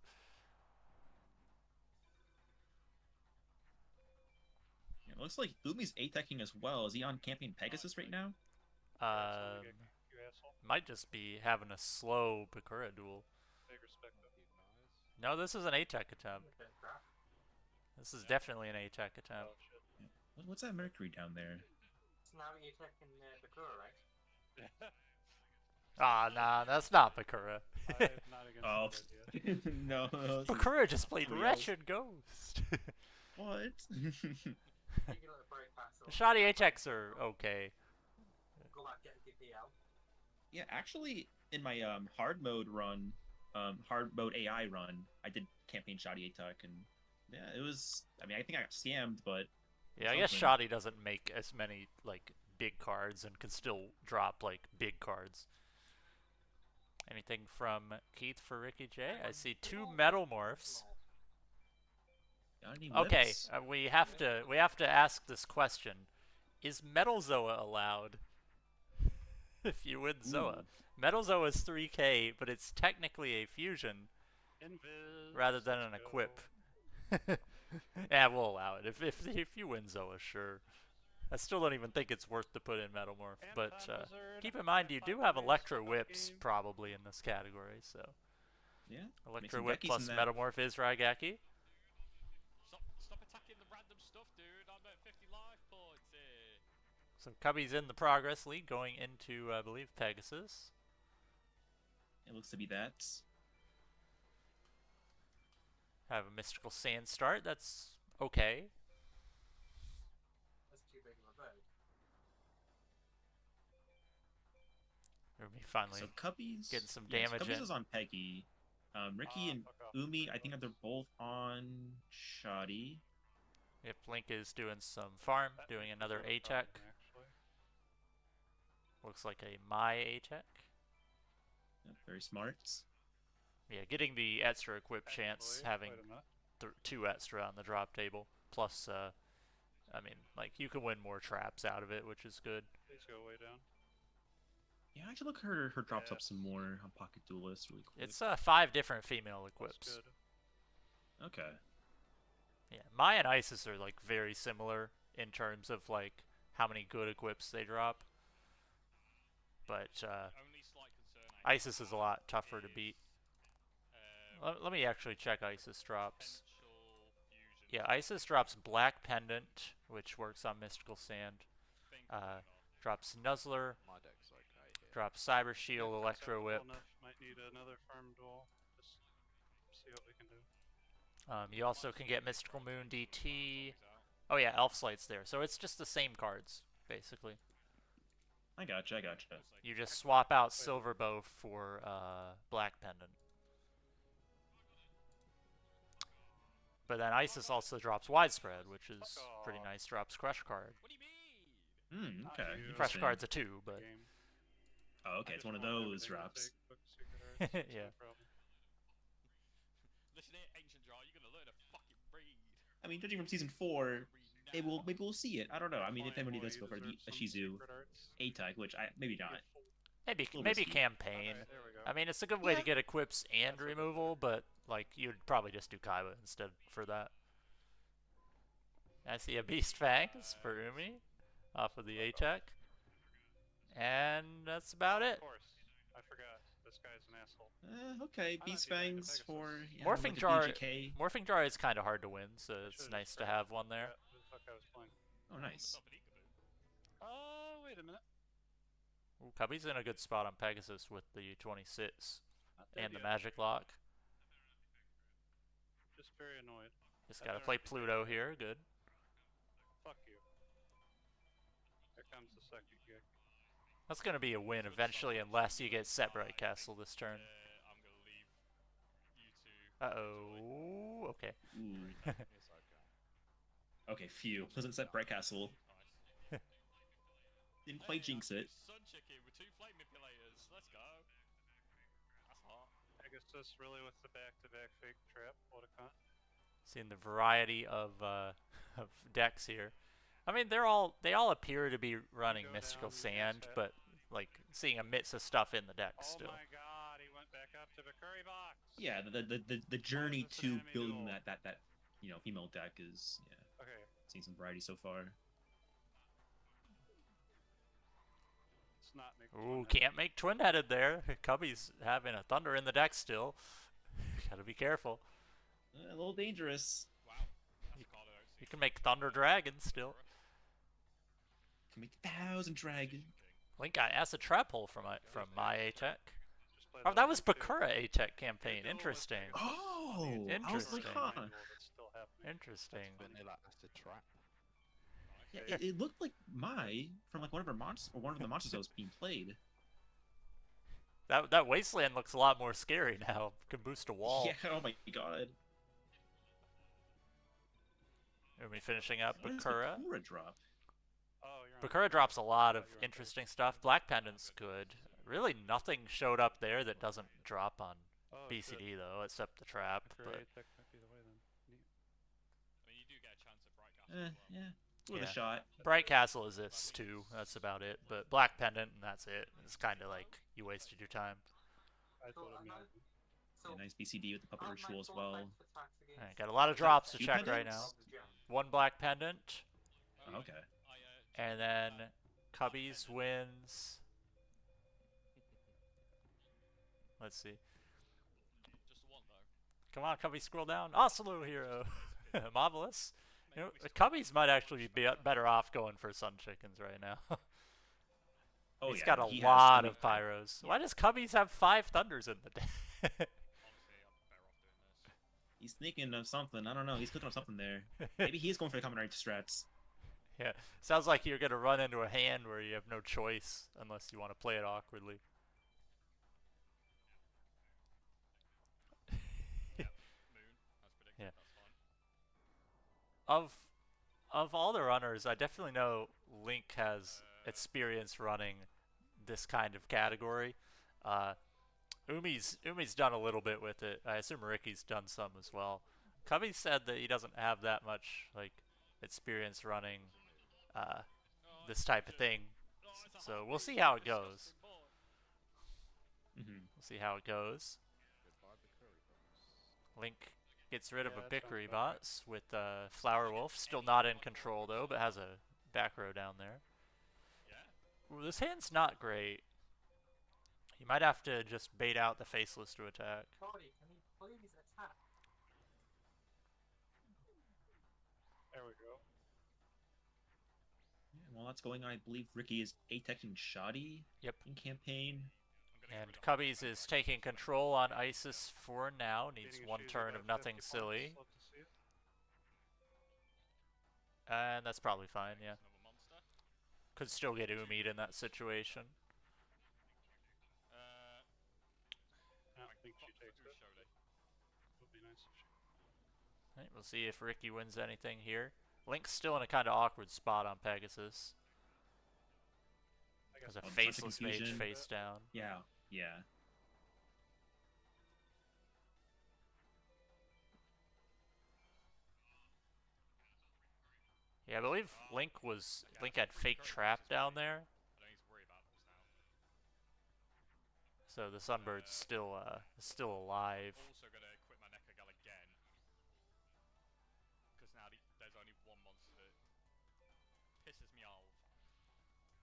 It looks like Umi's A-teching as well. Is he on Camping Pegasus right now? You asshole. Might just be having a slow Bakura duel. Big respect though. No, this is an A-Tech attempt. Bit crap. This is definitely an A-Tech Oh attempt. shit. What's that Mercury down there? So now you're taking Bakura, right? Ah, nah, that's not Bakura. I'm not against Oh, that idea. no. Bakura just played Somebody else. Wretched Ghost. What? You can let the break pass The or shoddy A-Techs are okay. go back get the PL. Yeah, actually, in my hard mode run, hard mode AI run, I did campaign shoddy A-tech, and yeah, it was. I mean, I think I got scammed, but Yeah, I guess something. Shoddy doesn't make as many like big cards and can still drop like big cards. Anything from Keith for Ricky J? I see 2 Metal Morphs. Got any Okay, whips? we have to ask this question: is Metal Zoa allowed? If you win Zoa, Ooh. Metal Zoa is 3K, but it's technically a fusion Invis. rather than an let's go. equip. Yeah, we'll allow it if you win Zoa, sure. I still don't even think it's worth to put in Metamorph, And but Time Wizard, keep in mind you do five have players, Electro step up Whips game. probably in this category, so Yeah. Electro some Whip Gekis plus in that. Metamorph is Raigeki. Stop attacking the random stuff, dude. I'm at 50 life points here. So Cubby's in the Progress League going into, I believe, Pegasus. It looks to be that. Have a Mystical Sand start, that's okay. That's too big of a bird. Ruby finally So Cubbies getting some yeah, so damage Cubbies in. is on Peggy. Ricky and Fuck off. Umi, I think they're both on Shoddy. If Link is doing some farm, That doing makes a another little A-Tech. problem, actually. Looks like a My A-Tech. Yeah, very smart. Yeah, getting the extra equip chance, Actually, having wait a minute. 2 extra on the drop table. Plus, I mean, like, you can win more traps out of it, which is good. Please go way down. Yeah, I should look her drops up Yes. some more on Pocket Duelist really quick. It's 5 different female That's equips. good. Okay. Yeah, Maya and Isis are, like, very similar in terms of, like, how many good equips they drop. But, Only slight concern I Isis is a lot tougher to beat. Let me actually check Isis drops. Yeah, Isis drops Black Pendant, which works on Mystical Sand. Drops Nuzzler, My deck's okay here. drops Cyber Shield, Yeah, Electro acceptable Whip. enough. Might need another farm duel. Just see what we can do. You also can get Mystical Moon DT. Oh yeah, Elf Slight's there. So it's just the same cards, basically. I gotcha. You just swap out Silver Bow for Black Pendant. But then Isis also drops Widespread, which is pretty nice. Drops Crush Card. What do you mean? Not Okay. you. Crush interesting. Card's a 2, but Game. Oh, okay, I it's just one of want those everything to drops. take Book of Secret Arts, Yeah. no problem. Listen here, Ancient Draw, you're gonna learn to fucking read. I mean, judging from season 4, Read now. maybe we'll see it. I don't know. I mean, if Fine anybody boy, does you go for the deserve some Shizu Secret Arts. A-Tech, which maybe not. maybe little maybe risky. campaign. Alright, there we go. I mean, it's a good way to Yeah. get equips and That's what removal, but like you'd probably just do Kaiba instead for that. I see a Beast Fangs for Umi. off of the A-Tech. And that's about Of it. course. I forgot. This guy's an asshole. Okay, I'm Beast not dealing with Fangs Pegasus. for Morphing like jar, BGK. Morphing jar is kind of hard to win, so it's Should've nice just to started. have one there. Yeah, who the fuck I was playing. Oh, nice. Wait a minute. Ooh, Cubby's in a good spot on Pegasus with the 26 Not dead and the yet. magic lock. Just very annoyed. Just That gotta better play not be Pluto Pegasus. here, good. Fuck you. Here comes the second gig. That's gonna be a win eventually, unless you get set Bright Castle this turn. I'm gonna leave you two. Uh-oh, okay. Ooh. It's okay. Okay, phew. Doesn't set Bright Castle. Nice. Didn't quite jinx it. Sun chicken with 2 flame manipulators. Let's go. That's hot. Pegasus really with the back-to-back fake trap. What a cunt. Seeing the variety of of decks here. I mean, they all appear to be running Go Mystical down, Sand, yes, but like seeing a mix of stuff in the deck Oh still. my god, he went back up to the curry box. Yeah, the journey this an to enemy building duel? that female deck is Okay. seeing some variety so far. Let's not make Ooh, one can't make twin-headed there. Cubby's having a Thunder in the deck still. Gotta be careful. A little dangerous. Wow. That's a card I don't see. You can make Thunder Dragon still. Can make 1,000 dragon. Link got Acid Trap Hole from my A-Tech. Just play Oh, that one was too. Bakura A-Tech campaign. They duel with Interesting. Pegasus. Oh, I was like, Interesting. huh. That's still happening. Interesting. Vanilla acid trap. Yeah, it looked like from like one of the monsters that was being played. That Wasteland looks a lot more scary now. Can boost a wall. Yeah. Oh my god. Are we finishing up What is Bakura? Bakura drop? Oh, you're on. Bakura drops a lot of Oh, you're on interesting stuff. Black Pendant's good. Really, nothing showed up there that doesn't drop on Oh, BCD though, except the trap. Bakura But A-Tech might be the way then. Neat. I mean, you do get a chance at Bright Castle as well. Yeah. With Yeah. a shot. Bright Castle is this too. That's about it. But Black Pendant, and that's it. It's kind of like you wasted your time. I So, thought it another- meant. so Yeah, nice BCD with the puppet on my ritual as four well. types of attacks against Alright, got a lot of drops to Two check right now. pendants? the gem. One Black Pendant, Oh, okay. and then Cubbies wins. Let's see. Just the one though. Come on, Cubbies, scroll down. Oslo Hero. Marvelous. You know, the Cubbies might actually be better off going for Sun Chickens right now. Oh, He's yeah, got a he has lot three of pyros. Why does Cubbies have 5 Thunders in the deck? Honestly, I'm better off doing this. He's thinking of something. I don't know. He's clicking on something there. Maybe he's going for the common right strats. Yeah, sounds like you're gonna run into a hand where you have no choice unless you want to play it awkwardly. Moon, as predicted. Yeah. That's fine. Of all the runners, I definitely know Link has experience running this kind of category. Umi's done a little bit with it. I assume Ricky's done some as well. Cubby said that he doesn't have that much like experience running this type of thing. So we'll see how it goes. Mm-hmm. We'll see how it goes. Goodbye, the curry box. Link gets rid of Yeah, a that sounds Bickery about right. bots with Flower Wolf. Still not in control though, but has a back row down there. Yeah. Ooh, this hand's not great. You might have to just bait out the Faceless to attack. Cody, can you please attack? There we go. Yeah, while that's going on, I believe Ricky is A-teching Shoddy Yep. in campaign. And Cubbies is taking control on Isis for now. Needs Beating one issues turn about of nothing 50 silly. points. Love to see it. And that's probably fine, yeah. Another monster. Could still get Umid in that situation. I don't think she takes it. Showed it. Would be nice if she. Right, we'll see if Ricky wins anything here. Link's still in a kind of awkward spot on Pegasus. I guess There's a Oh, such a Faceless Mage confusion. face down. Yeah, yeah. Yeah, I believe Link had Fake Trap down there. I don't need to worry about this now. So the Sunbird's still alive. Also gonna quit my Nekagal again. Because now there's only one monster that pisses me off.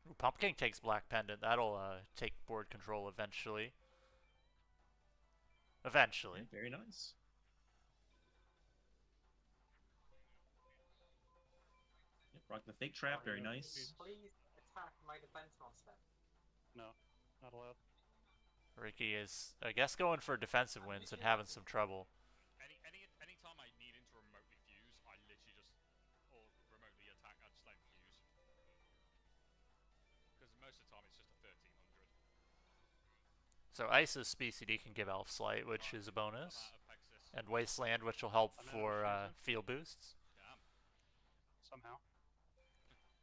Ooh, Pumpkin takes Black Pendant. That'll take board control eventually. Eventually. Yeah, very nice. Yep, rock the fake trap, very nice. Please attack my defense monster. No, not allowed. Ricky is, I guess, going for defensive wins and having some trouble. Any time I need him to remotely fuse, I literally just or remotely attack. I just let him fuse. Because most of the time it's just a 1300. So Ice's BCD can give Elf Slight, which is a bonus, and Wasteland, which will help for field boosts. Damn. Somehow.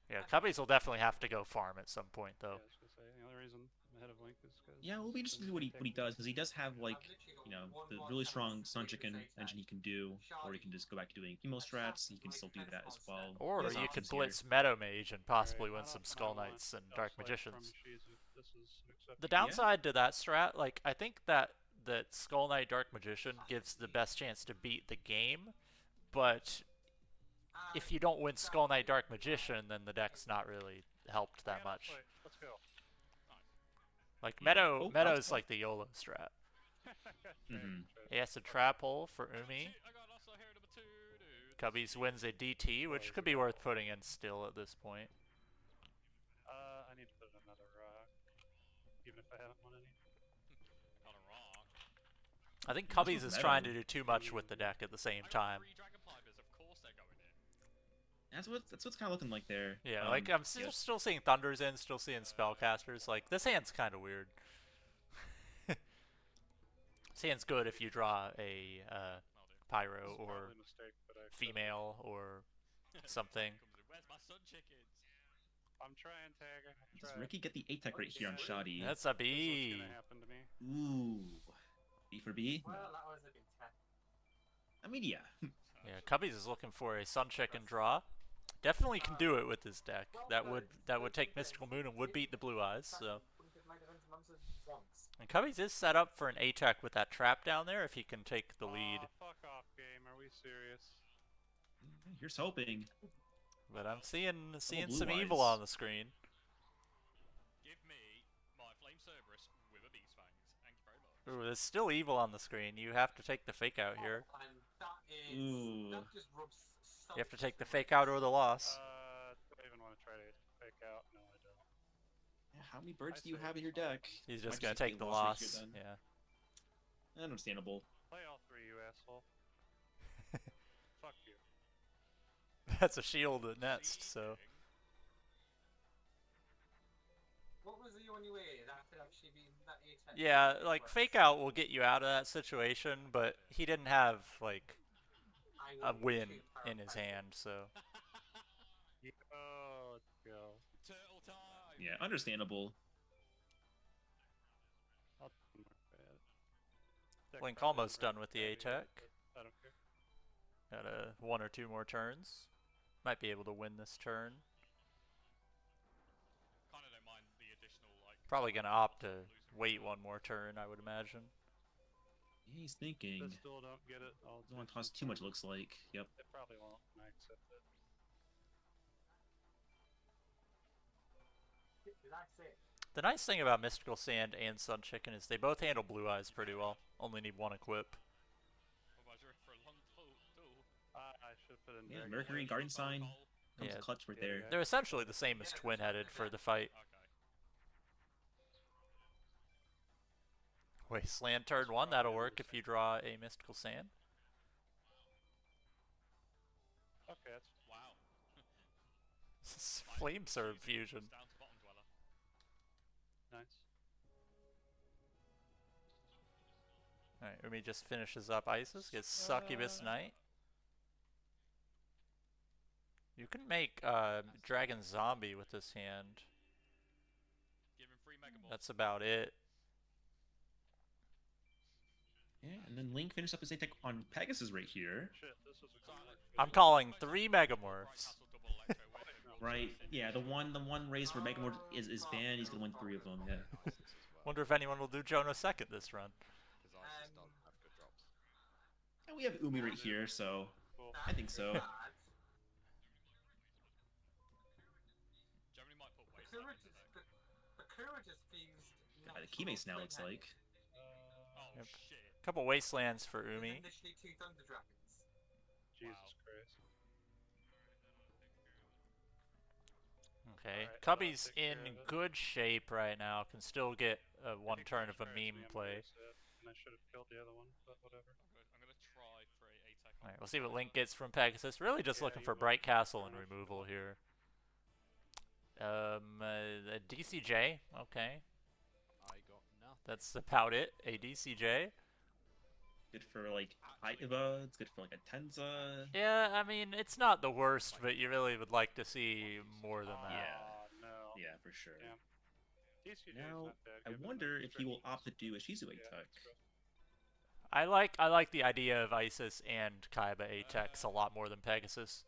Yeah, Cubbies will definitely have to go farm at some point, Yeah, though. I was gonna say the only reason I'm ahead of Link is because. Yeah, we'll be interested to see what he does, because he does have, like, you know, the really strong Sun Chicken engine he can do, or he can just go back to doing chemo strats. He can still do that as well. Or There's you could options here. blitz Meadow Mage and possibly Alright, win I some don't- I Skull don't want Knights and Elf Dark Slight Magicians. from Shizu if this is acceptable. The downside to that strat, like, I think that Skull Knight Dark Magician gives the best chance to beat the game, but if you don't win Skull Knight Dark Magician, then the deck's not really helped that Yeah, much. Let's go. Like, Yeah. Meadow, Oh, Meadow's Elf like the YOLO strat. Mhm. He has a trap hole for Umi. I got also here number 2, dude. Cubbies wins a DT, which could be worth putting in still at this point. I need to put in another rock, even if I haven't won any. On a rock. I think What's Cubbies with is Meadow? trying to do too much with the deck at the same I got time. 3 Dragon Pipers, of course they're going in. That's what's kind of looking like there. Yeah, like I'm yeah. still seeing Thunders in, still seeing Spellcasters. Like, this hand's kind of weird. This hand's good if you draw a Pyro This is or probably a mistake, but I accept it. female or something. Where's my sun chickens? I'm trying, Tagger. Does Ricky get the A-Tech right here on Shoddy? That's a This is B. what's gonna happen to me. Ooh. B for B? Well, that was a big tech. I mean, yeah. Yeah, Cubbies is looking for a Sun Chicken draw. Definitely can do it with this deck. That would take Mystical Moon and would beat the Blue Eyes. So, My defense monster once. and Cubbies is set up for an A-Tech with that trap down there if he can take the lead. Aw, fuck off, game. Are we serious? Here's hoping. But I'm seeing Blue some evil Eyes. on the screen. Give me my Flame Cerberus with a Beast Fangs. Thank you very much. Ooh, there's still evil on the screen. You have to take the fake out here. And that is. Ooh. That just rubs so You have to take the much fake out or the loss. Do I even want to try to fake out? No, I don't. Yeah, how many birds do you have in your deck? He's Might just gonna take take the loss right loss. here then. Yeah. Understandable. Play all 3, you asshole. Fuck you. That's a shield at next, so. What was the only way that could actually be that A10? Yeah, like, fake out will get you out of that situation, but he didn't have, like, a win in his hand, so. Oh, let's go. Turtle time! Yeah, understandable. I'll do more bad. Deck Link probably almost isn't done with the very A-Tech. good, but I don't care. Got 1 or 2 more turns. Might be able to win this turn. Kinda don't mind the additional, like. Probably gonna opt to wait 1 more turn, I would imagine. Yeah, he's thinking. If I still don't get it, I'll Doesn't want to toss too much, looks like. Yep. It probably won't, and I accept it. That's it. The nice thing about Mystical Sand and Sun Chicken is they both handle Blue Eyes pretty well. Only need 1 equip. Otherwise you're in for a long tool. I should put in Yeah, Dragon Mercury, Punch. Guardian Sign. Comes Yeah. clutch right Yeah, there. yeah. They're essentially the same as Twin-Headed for the fight. Okay. Wasteland turn 1, that'll work if you draw a Mystical Sand. Okay, that's Wow. Flame Serve fusion. Down to Bottom Dweller. nice. Alright, Umi just finishes up Isis, gets Succubus Knight. You can make Dragon Zombie with this hand. Give him 3 Mega Morphs. That's about it. Yeah, and then Link finished up his A-Tech on Pegasus right here. Shit, this is a I'm calling 3 Megamorphs. Right, yeah, the one race where Megamorph is banned, he's gonna win 3 of them, yeah. Wonder if anyone will do Jonah second this run. Because I just don't have good drops. And we have Umi right here, so cool. I think so. Bad. Germany might put The Wasteland current in Bakura just fused. By the Keymates now, looks like. Oh Yep. shit. Couple wastelands for There's Umi. initially 2 Thunder Dragons. Jesus Christ. Okay, Alright, Cubby's take care in of it. good shape right now. Can still get one He turn of a crashed meme me, I'm play. really sad, and I should have killed the other one, but whatever. I'm gonna try for a attack. Alright, we'll see what Link gets from Pegasus. Really just Yeah, looking you for will. Bright Castle and Fair enough. removal here. A DCJ. Okay, I got nothing. that's about it. A DCJ. Good for like Aiva. It's good for like a Tenza. Yeah, I mean, it's not the worst, but you really would like to see more than that. Aw, no. Yeah, for sure. Damn. DCJ is Now, not bad, I given wonder the if he will restrictions. opt to do a Shizue Yeah, tech. it's rough. I like the idea of Isis and Kaiba Atex a lot more than Pegasus,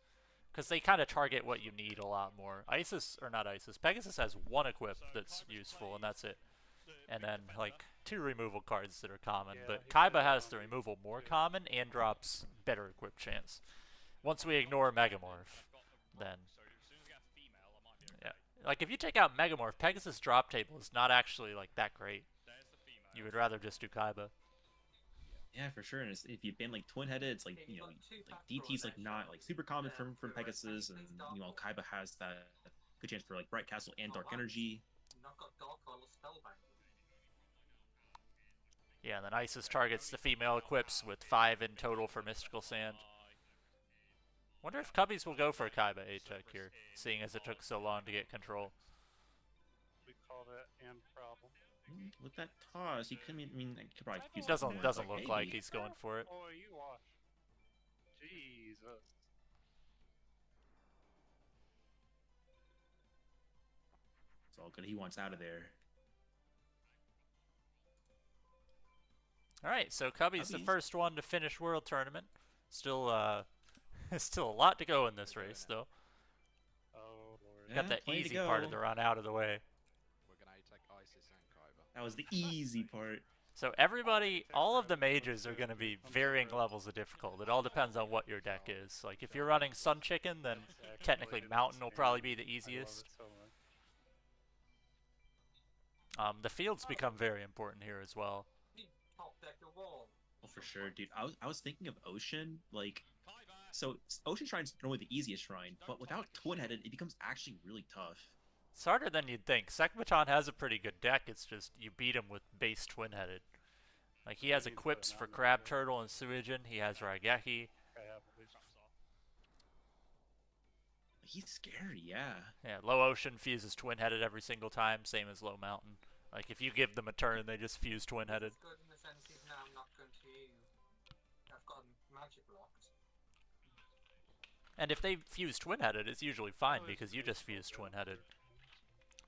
because they kind of target what you need a lot more. Isis, or not Isis, Pegasus has one equip that's useful, and that's it. And then, like, 2 removal cards that are common. Yeah, But he Kaiba could, has the removal more common and drops better equip chance. Once we ignore Megamorph, then, So as soon as I get a female, I might be okay. yeah. Like, if you take out Megamorph, Pegasus drop table is not actually, like, that great. There's the female. You would rather just do Kaiba. Yeah, for sure. And if you ban like twin-headed, it's like Yeah, you got 2 like factor DT's on like that not shot. like super common Yeah, from Bakura, Pegasus, and please don't. Kaiba has that good chance for like Bright Castle and Dark Oh, wow. Energy. Not got Dark or Spellbinding. Yeah, and then Isis targets the female equips with 5 in total for Mystical Sand. Wonder if Cubbies will go for Kaiba Atek here, seeing as it took so long to get control. We call that and problem. With that toss, he could. I mean, I could probably use It doesn't more, doesn't but look like maybe. he's going for it. Oh, you watch. Jesus. It's all good. He wants out of there. Alright, so Cubby's the Cubbies. first one to finish World Tournament. Still, still a lot to go in this race, though. Oh, Lord. Yeah, Got the plenty to easy part of go. the run out of the way. We're gonna attack Isis and Kaiba. That was the easy part. So everybody, all of the mages are going to be varying levels of difficult. It all depends on what your deck is. Like, if you're running Sun Chicken, then technically Mountain will probably be the easiest. I love it so much. The fields become very important here as well. Top deck the wall. Oh, for sure, dude. I was thinking of Ocean. Like, so Ocean Shrine's normally the easiest shrine, but without twin-headed, it becomes actually really tough. It's harder than you'd think. Sekbaton has a pretty good deck, it's just you beat him with base twin-headed. Like, he has equips for Crab Turtle and Suijin, he has Raigeki. I have at least. He's scary, yeah. Yeah, Low Ocean fuses twin-headed every single time, same as Low Mountain. Like, if you give them a turn, they just fuse twin-headed. It's good in the sense he's now not going to. I've got magic locked. And if they fuse twin-headed, it's usually fine because you just fuse twin-headed.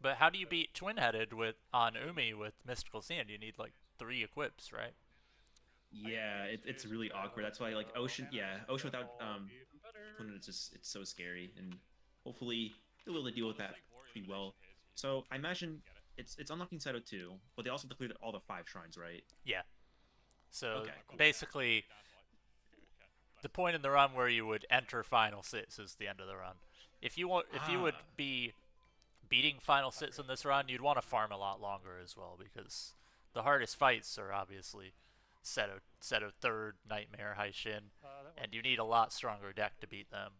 But how do you beat twin-headed on Umi with Mystical Sand? You need like 3 equips, right? Yeah, it's really awkward. That's why like Ocean, yeah, Ocean without Even better. it's so scary, and hopefully they'll be able to deal with that pretty well. So I imagine it's unlocking Seto 2, but they also have to clear all the 5 shrines, right? Yeah. So Okay, cool. basically, the point in the run where you would enter Final Sits is the end of the run. If you would be beating Final Sits in this run, you'd want to farm a lot longer as well, because the hardest fights are obviously Seto 3rd, Nightmare, Haishin, and you need a lot stronger deck to beat them.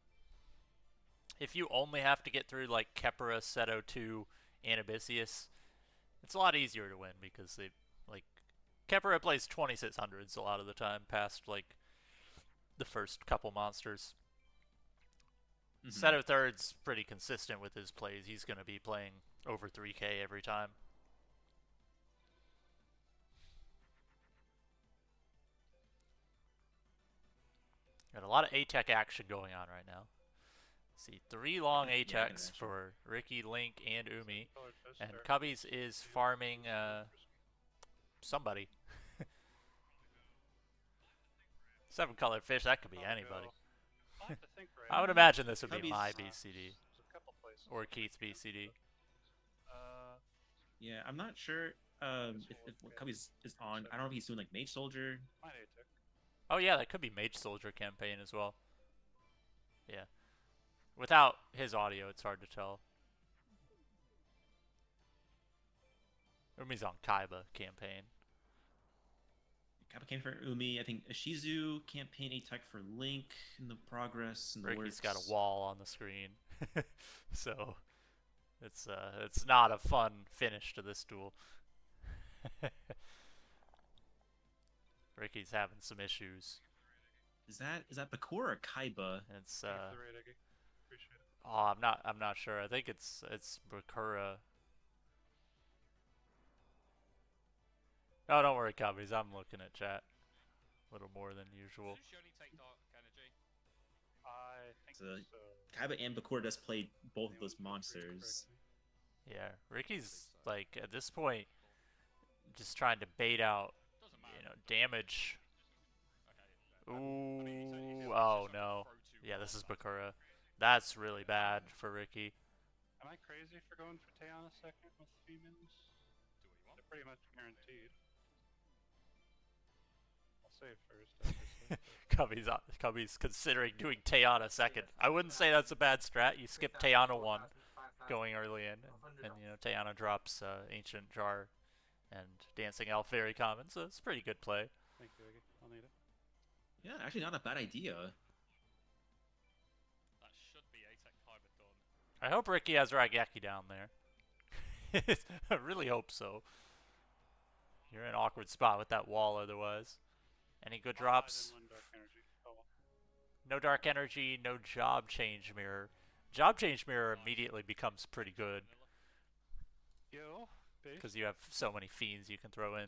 If you only have to get through like Kepura, Seto 2, and Abyssius, it's a lot easier to win because they like Kepura plays 2600s a lot of the time past like the first couple monsters. Seto 3rd's pretty consistent with his plays. He's going to be playing over 3k every time. Got a lot of A-Tech action going on right now. See, 3 long Yeah, A-Techs imagine. for Ricky, Link, and Umi. Oh, it does And start. Cubbies is farming somebody. 7-colored fish, that could be I'll anybody. go. I'll have to think right I would now. imagine this would be Cubbies- my BCD. There's a couple places. Or Keith's BCD. Yeah, I'm not sure if Cubby's is on. I don't know if he's doing like Mage Soldier. Might A-Tech. Oh yeah, that could be Mage Soldier campaign as well. Yeah. Without his audio, it's hard to tell. Umi's on Kaiba campaign. Kappa came for Umi. I think Ishizu campaign a tech for Link in the progress and the Ricky's works. got a wall on the screen, so it's not a fun finish to this duel. Ricky's having some issues. Is that Bakura or Kaiba? It's Thank you for the raid, Iggy. Appreciate it. oh, I'm not sure. I think it's Bakura. Oh, don't worry, Cubbies. I'm looking at chat a little more than usual. Does she only take Dark Energy? I think So, so. Kaiba and Bakura does play both of Anyone those can read monsters. correctly. Yeah, Ricky's like at this point just trying to bait out, Doesn't matter. you know, damage. Okay. Ooh, oh no. Yeah, this is Bakura. That's really bad for Ricky. Am I crazy for going for Taeana second with females? Do what you want. They're pretty much guaranteed. I'll save first, obviously. Cubby's considering doing Taeana second. I wouldn't say that's a bad strat. You skip Taeana 1 going early in, and you know Taeana drops Ancient Jar and Dancing Elf very common, so it's a pretty good play. Thank you, Iggy. I'll need it. Yeah, actually not a bad idea. That should be ATEC Kaiba done. I hope Ricky has Raigeki down there. I really hope so. You're in an awkward spot with that wall otherwise. Any good drops? I didn't learn Dark Energy. Oh well. No Dark Energy, no Job Change Mirror. Job Change Mirror immediately becomes pretty good Yo, base. because you have so many fiends you can throw in.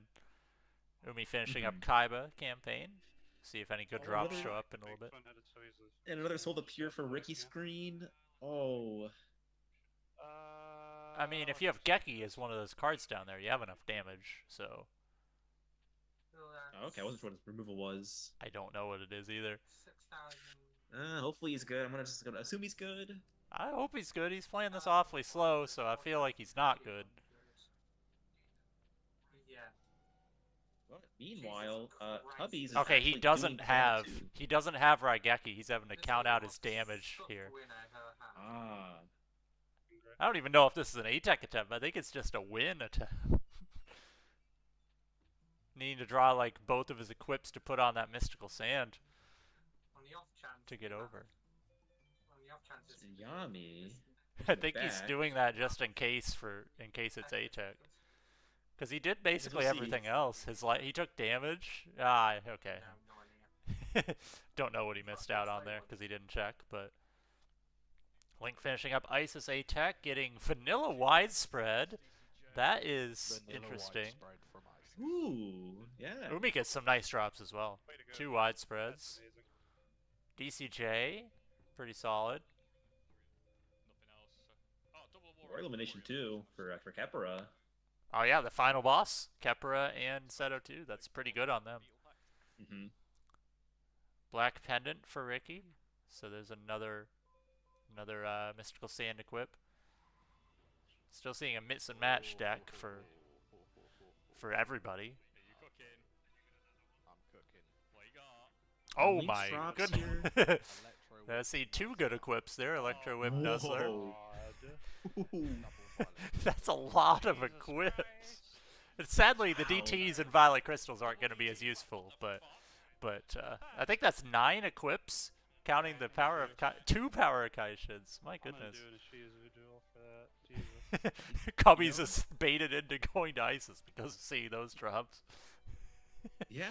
Umi finishing up Mhm. Kaiba campaign. See if any good Oh, drops another- show up in a little bit. Twin-headed so easily. And another soul appear for Ricky screen. Oh, I mean, if you have Geki as one of those cards down there, you have enough damage, so okay. I wasn't sure what his removal was. I don't know what it is either. 6,000. Hopefully he's good. I'm just gonna assume he's good. I hope he's good. He's playing this awfully slow, so I feel like he's not good. Yeah. Well, meanwhile, Jesus Christ. Cubbies is Okay, actually he doesn't doing have well, too. Raigeki. He's having to This count is out the his most damage suck here. win I've ever had. Ah, I don't even know if this is an ATEC attempt. I think it's just a win attempt. Needing to draw like both of his equips to put on that mystical sand On the off chance. to get over. On the off chance it's Yami. I think he's back. doing that just in case it's ATEC. Because he did basically we'll see. everything else. He took damage. Ah, okay. No, no idea. Don't know what he missed out on there because he didn't check, but Link finishing up Isis ATEC, getting Vanilla Widespread. That is Vanilla interesting. widespread from Ice. Ooh, yeah. Umi gets some nice drops as well. Way to go. 2 That's widespreads. amazing. DCJ, pretty solid. Nothing else. Oh, double Or warrior. elimination too for Kepura. Oh yeah, the final boss, Kepura and Seto 2. That's pretty good on them. Mm-hmm. Black Pendant for Ricky. So there's another Mystical Sand equip. Still seeing a mix and match deck for everybody. Are you cooking? I'm cooking. What you got? Oh Link's my drops goodness. Electro I see 2 good equips there. Electro Whip Nuzzler. Whoa. double violet. That's a lot of Jesus equips. Christ. And sadly, the Wow. DTs and Violet Crystals aren't going to be as useful, but I think that's 9 equips, counting the power of 2 power Kaishins. My I'm gonna goodness. do an Ishizu duel for that. Jesus. Cubbies is baited into going to ISIS because of seeing those drops. Yeah.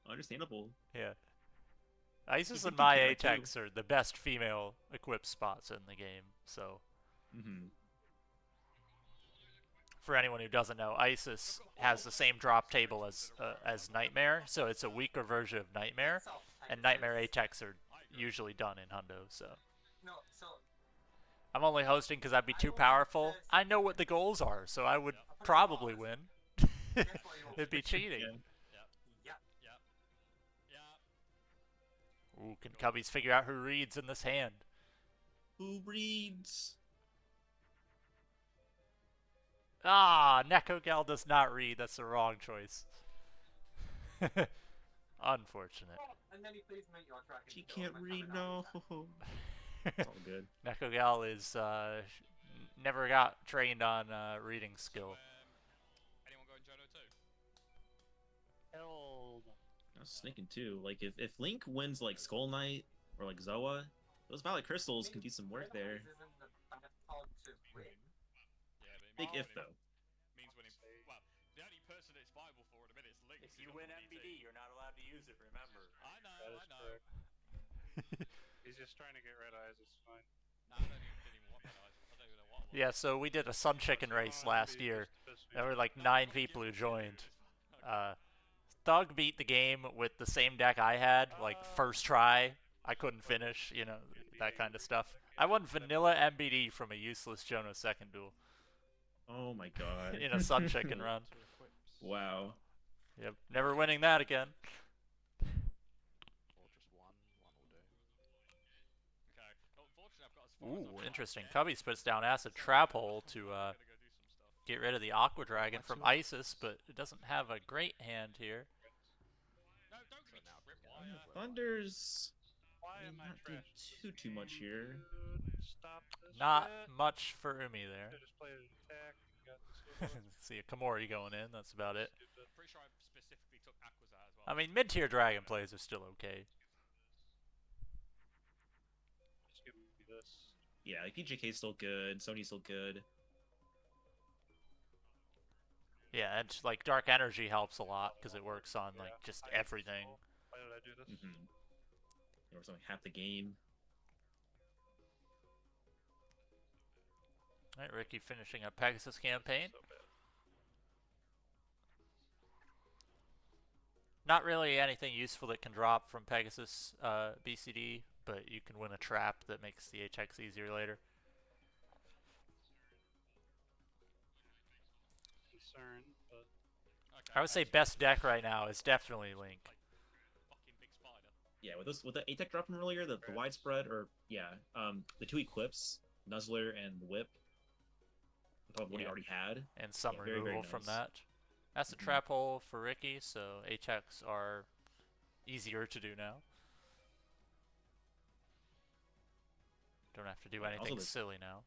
Understandable. Yeah. ISIS You and can my keep that too. ATEX are the best female equip spots in the game, so Mm-hmm. for anyone who doesn't know, ISIS has the same drop table as Nightmare, so it's a weaker version of Nightmare, and Nightmare ATEX are usually done in Hundo, so No, so I'm only hosting because I'd be too powerful. I know what the goals are, so I would probably win. guess what you It'd be cheating. Yeah. Yeah. Yeah. Ooh, can Cubbies figure out who reads in this hand? Who reads? Ah, Nekogal does not read. That's the wrong choice. Unfortunate. And then he plays Make Your Dragon. She Kill can't him and read. have an No. answer. It's all good. Nekogal is never got trained on reading skill. I was thinking too, like if Link wins like Skull Knight or like Zoa, those Violet Crystals can do some work there. Isn't the bad pod to win. Yeah, but it Big means if winning- though. means winning. Well, the only person it's viable for at the minute is Link. If who you doesn't win have MBD, DT. you're not allowed to use it. Remember. I know, That I is know. correct. He's just trying to get red eyes. It's fine. No, I didn't even want that. I don't even know what. Yeah, so we did a Sun Chicken race last year. There were like 9 people who joined. Thug beat the game with the same deck I had, like first try. I couldn't finish, you know, that kind of stuff. I won vanilla MBD from a useless Jono second duel Oh my god. in a Sun Chicken run. Two equips. Wow. Yep, never winning that again. Or just one. One will do. Okay. Unfortunately, I've got as far as Ooh, I've interesting. got. Cubbies puts down Acid Trap Hole to I'm gonna go do some stuff. get rid of the Aqua Dragon from Isis, but it doesn't have a great hand here. No, don't give me now tripwire. Thunders. Why I mean, am I not do trash? too much here. Stop this Not shit. much for Umi there. I just played an attack. Got this one. See a Komori going in, that's about it. Stupid. Pretty sure I specifically took Aquas out as well. I mean, mid-tier Dragon plays are still okay. Just give me this. Yeah, like PJK's still good, Sony's still good. Yeah, and like Dark Energy helps a lot because it works on like Yeah. just I hate everything. this wall. Why did I do this? Or something half the game. Alright, Ricky finishing up Pegasus campaign. So bad. Not really anything useful that can drop from Pegasus BCD, but you can win a trap that makes the HX easier later. Concern, but Okay, I would say best deck right now is definitely Link. fucking big spider. Yeah, with the A-Tech drop from earlier, the widespread, or yeah, the two equips, Nuzzler and the Whip, on top of what he Yeah. already had. And some Yeah, very, very removal from nice. that. That's a Mhm. trap hole for Ricky, so HX are easier to do now. Don't have to do Yeah, also anything the- silly now.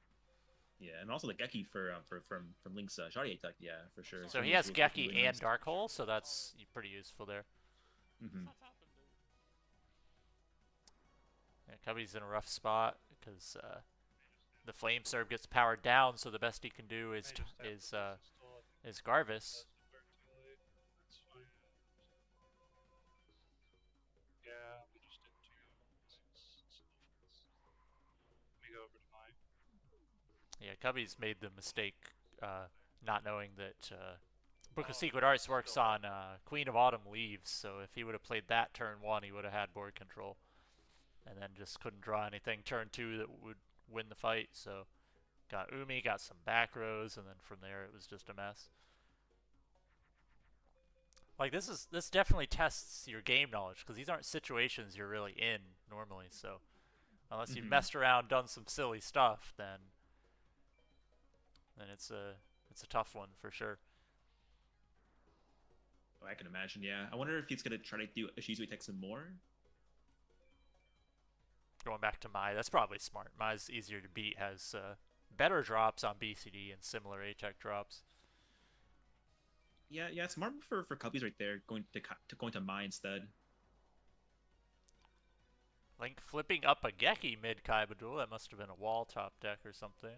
Yeah, and also the Geki from Link's Shoddy A-Tech, yeah, for sure. So he has Geki really and nice. Dark Hole, so that's pretty useful there. Mhm. What's happened, dude? Yeah, Cubby's in a rough spot because the Flame Serve gets powered down, so the best he can do I is just have to is install it. is Garvis. Doesn't work too late. That's fine. Yeah, we just did two. Let me go over to mine. Yeah, Cubby's made the mistake not knowing that Book Oh, of Secret Arts works still on Queen of Autumn Leaves, so if he would have played that turn 1, he would have had board control. And then just couldn't draw anything turn 2 that would win the fight, so got Umi, got some back rows, and then from there it was just a mess. Like this definitely tests your game knowledge, because these aren't situations you're really in normally, so unless you've Mhm. messed around, done some silly stuff, then it's a tough one for sure. Oh, I can imagine, yeah. I wonder if he's gonna try to do Shizui Tech some more. Going back to Mai, that's probably smart. Mai's easier to beat, has better drops on BCD and similar HX drops. Yeah, it's smart for Cubbies right there, going to Mai instead. Link flipping up a Geki mid Kaiba duel. That must have been a wall top deck or something.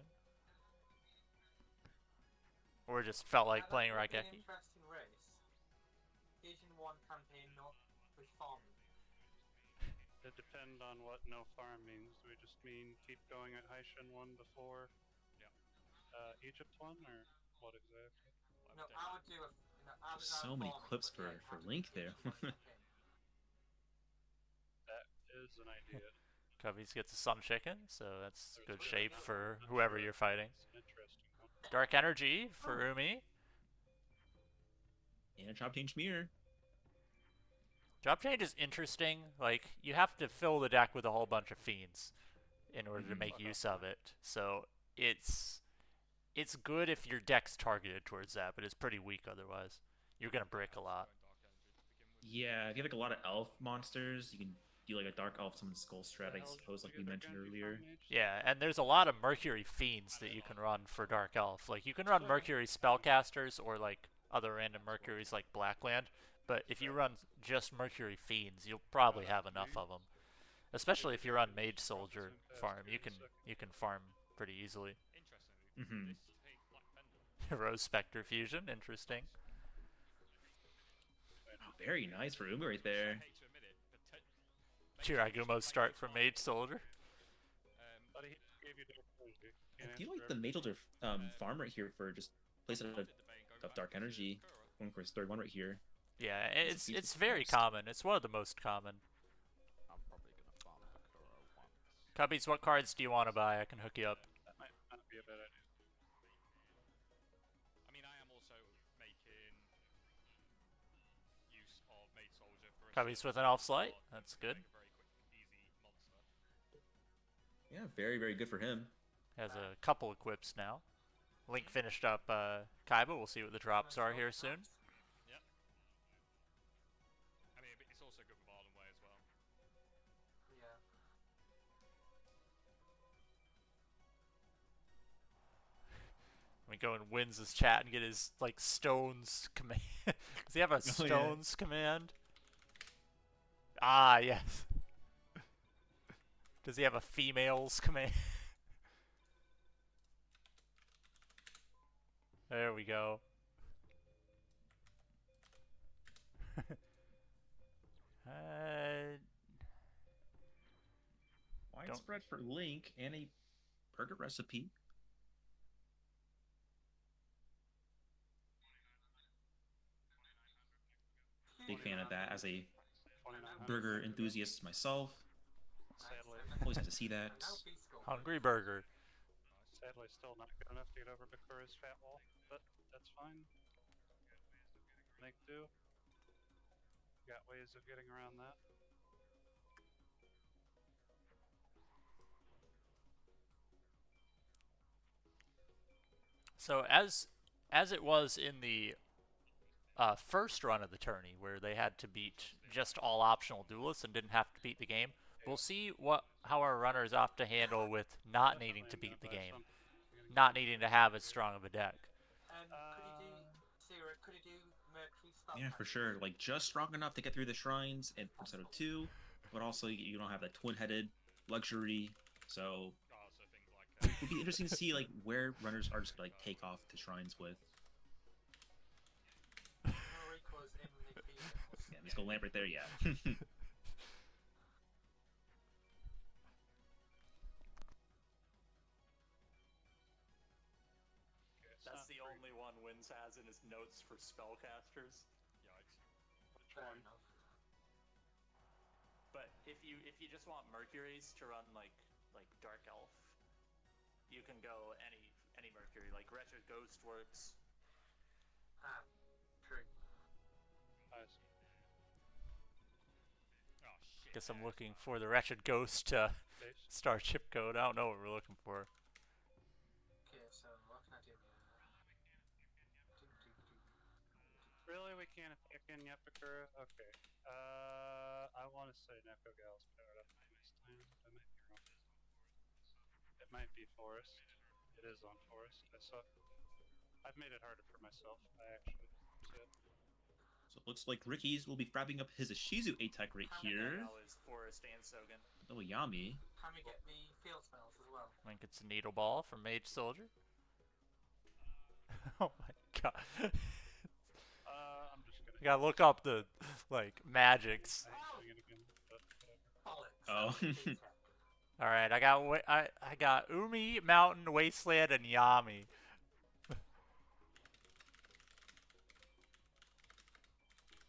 Or just felt like That playing would be an Raigeki. interesting race. Division 1 campaign not with farming. It depends on what no farm means. Do we just mean keep going at Haishan 1 before Egypt 1, or what exactly? No, I would do a. No, I would So have many farming, clips but yeah, for it had to be Link there. Division 1 campaign. That is an idea. Cubbies gets a Sun Chicken, so that's There's good really shape not for one. whoever you're fighting. It's an interesting one. Dark Energy for Umi. And a Chop Change Mirror. Drop change is interesting. Like, you have to fill the deck with a whole bunch of fiends in order to Mhm. make use of it. So it's good if your deck's targeted towards that, but it's pretty weak otherwise. You're gonna brick a lot. Yeah, if you have like a lot of elf monsters, you can do like a Dark Elf Summon Skull strat, I The hell suppose, like should we we get mentioned Dark Energy earlier. Farm Mage? Yeah, and there's a lot of Mercury fiends that you can run for Dark Elf. Like, you can run Mercury spellcasters or like other random Mercuries like Blackland, But if you run just Mercury Fiends, you'll probably have enough of them. Especially if you run Mage Soldier farm, you can farm pretty easily. Interestingly, Mhm. this take Black Pendant. Rose Spectre Fusion, interesting. Oh, very nice for Umi right there. I hate to admit it, but Chiragumo start from Mage Soldier. But he gave you Dark Energy. I do like the Mage Elder farm right here for just place of Dark Energy. Going for his third one right here. Yeah, It's a it's decent very cost. common. It's one of the most common. I'm probably gonna farm Bakura once. Cubbies, what cards do you want to buy? I can hook you up. That might not be a bad idea. I mean, I am also making use of Maid Soldier for a Cubbies certain with an Elf Slight. spot That's to good. make a very quick, easy monster. Yeah, very, very good for him. Has a couple equips now. Link finished up Kaiba. We'll see what the drops are here soon. I mean, it's also good with Arden Way as well. Yeah. We go and wins his chat and get his like stones command. Does he have a stones command? Ah, yes. Does he have a females command? There we go. Widespread for Link and a burger recipe. Big fan of that as a 2900. burger enthusiast myself. Sadly, Always have to see that. Now Beast Gold. Hungry burger. sadly, still not good enough to get over Bakura's fat wall, but that's fine. Make do. Got ways of getting around that. So as it was in the first run of the tourney, where they had to beat just all optional duelists and didn't have to beat the game, we'll see how our runners opt to handle with not needing to beat the game, not needing to have as strong of a deck. Could he do Mercury spell? Yeah, for sure. Like just strong enough to get through the shrines and instead of 2, but also you don't have that twin-headed luxury. So Also things like it would be interesting to see like where runners are just gonna like take off to shrines with. Noriko's in the females. Yeah, let's go lamp right there. Yeah. Okay, it's That's not the free. only one Wins has in his notes for spellcasters. yikes. Which Fair one? enough. But if you just want Mercuries to run like Dark Elf, you can go any Mercury. Like Wretched Ghost works. True. I see. Oh shit. Guess I'm yeah, looking it's for the Wretched Ghost Base. star chip code. I don't know what we're looking for. Okay, so what can I do here? Really, we can't attack in yet, Bakura? Okay. I want to say Neko Gal's powered up this time. I might be wrong. It might be Forest. It is on Forest. I've made it harder for myself. I actually said. So it looks like Ricky's will be wrapping up his Ishizu attack right here. Now is Forest and Sogen. Oh, Yami. Can we get the field spells as well? I think it's a Needle Ball from Mage Soldier. Oh my god. I'm just gonna. You gotta look up the magics. I hate doing it again, but whatever. Bollocks. Oh. that was a big tech. All right, I got Umi, Mountain, Wasteland, and Yami.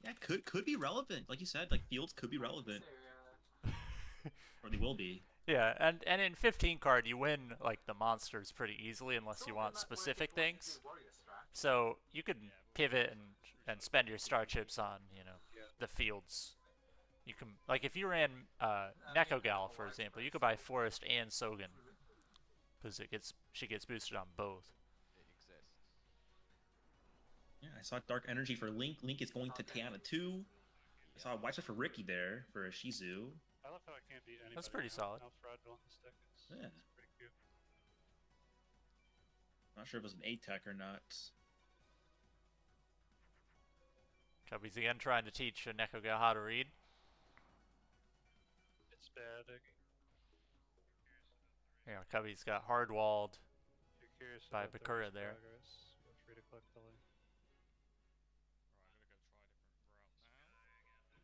Yeah, could be relevant. Like you said, like fields could be relevant, So, or they will be. Yeah, and in 15 card you win like the monsters pretty easily unless you Something want like specific where people things. do warrior strat. So you could pivot and spend your star chips on Yeah. the fields. You can like if you ran Nekogal for example, you could buy Forest and Sogen because she gets boosted on both. It exists. Yeah, I saw Dark Energy for Link. Link is going to Tiana 2. I saw White for Ricky there for Shizu. I love how I can't beat anybody. That's pretty solid. How fraudulent this deck is. Yeah. It's pretty cute. Not sure if it was an A-Tech or not. Cubbies again trying to teach a Nekoga how to read. It's bad. Yeah, Cubbies got hard walled. If you're curious By about Bakura There's there. progress, feel free to click the link. Right, I'm gonna go try a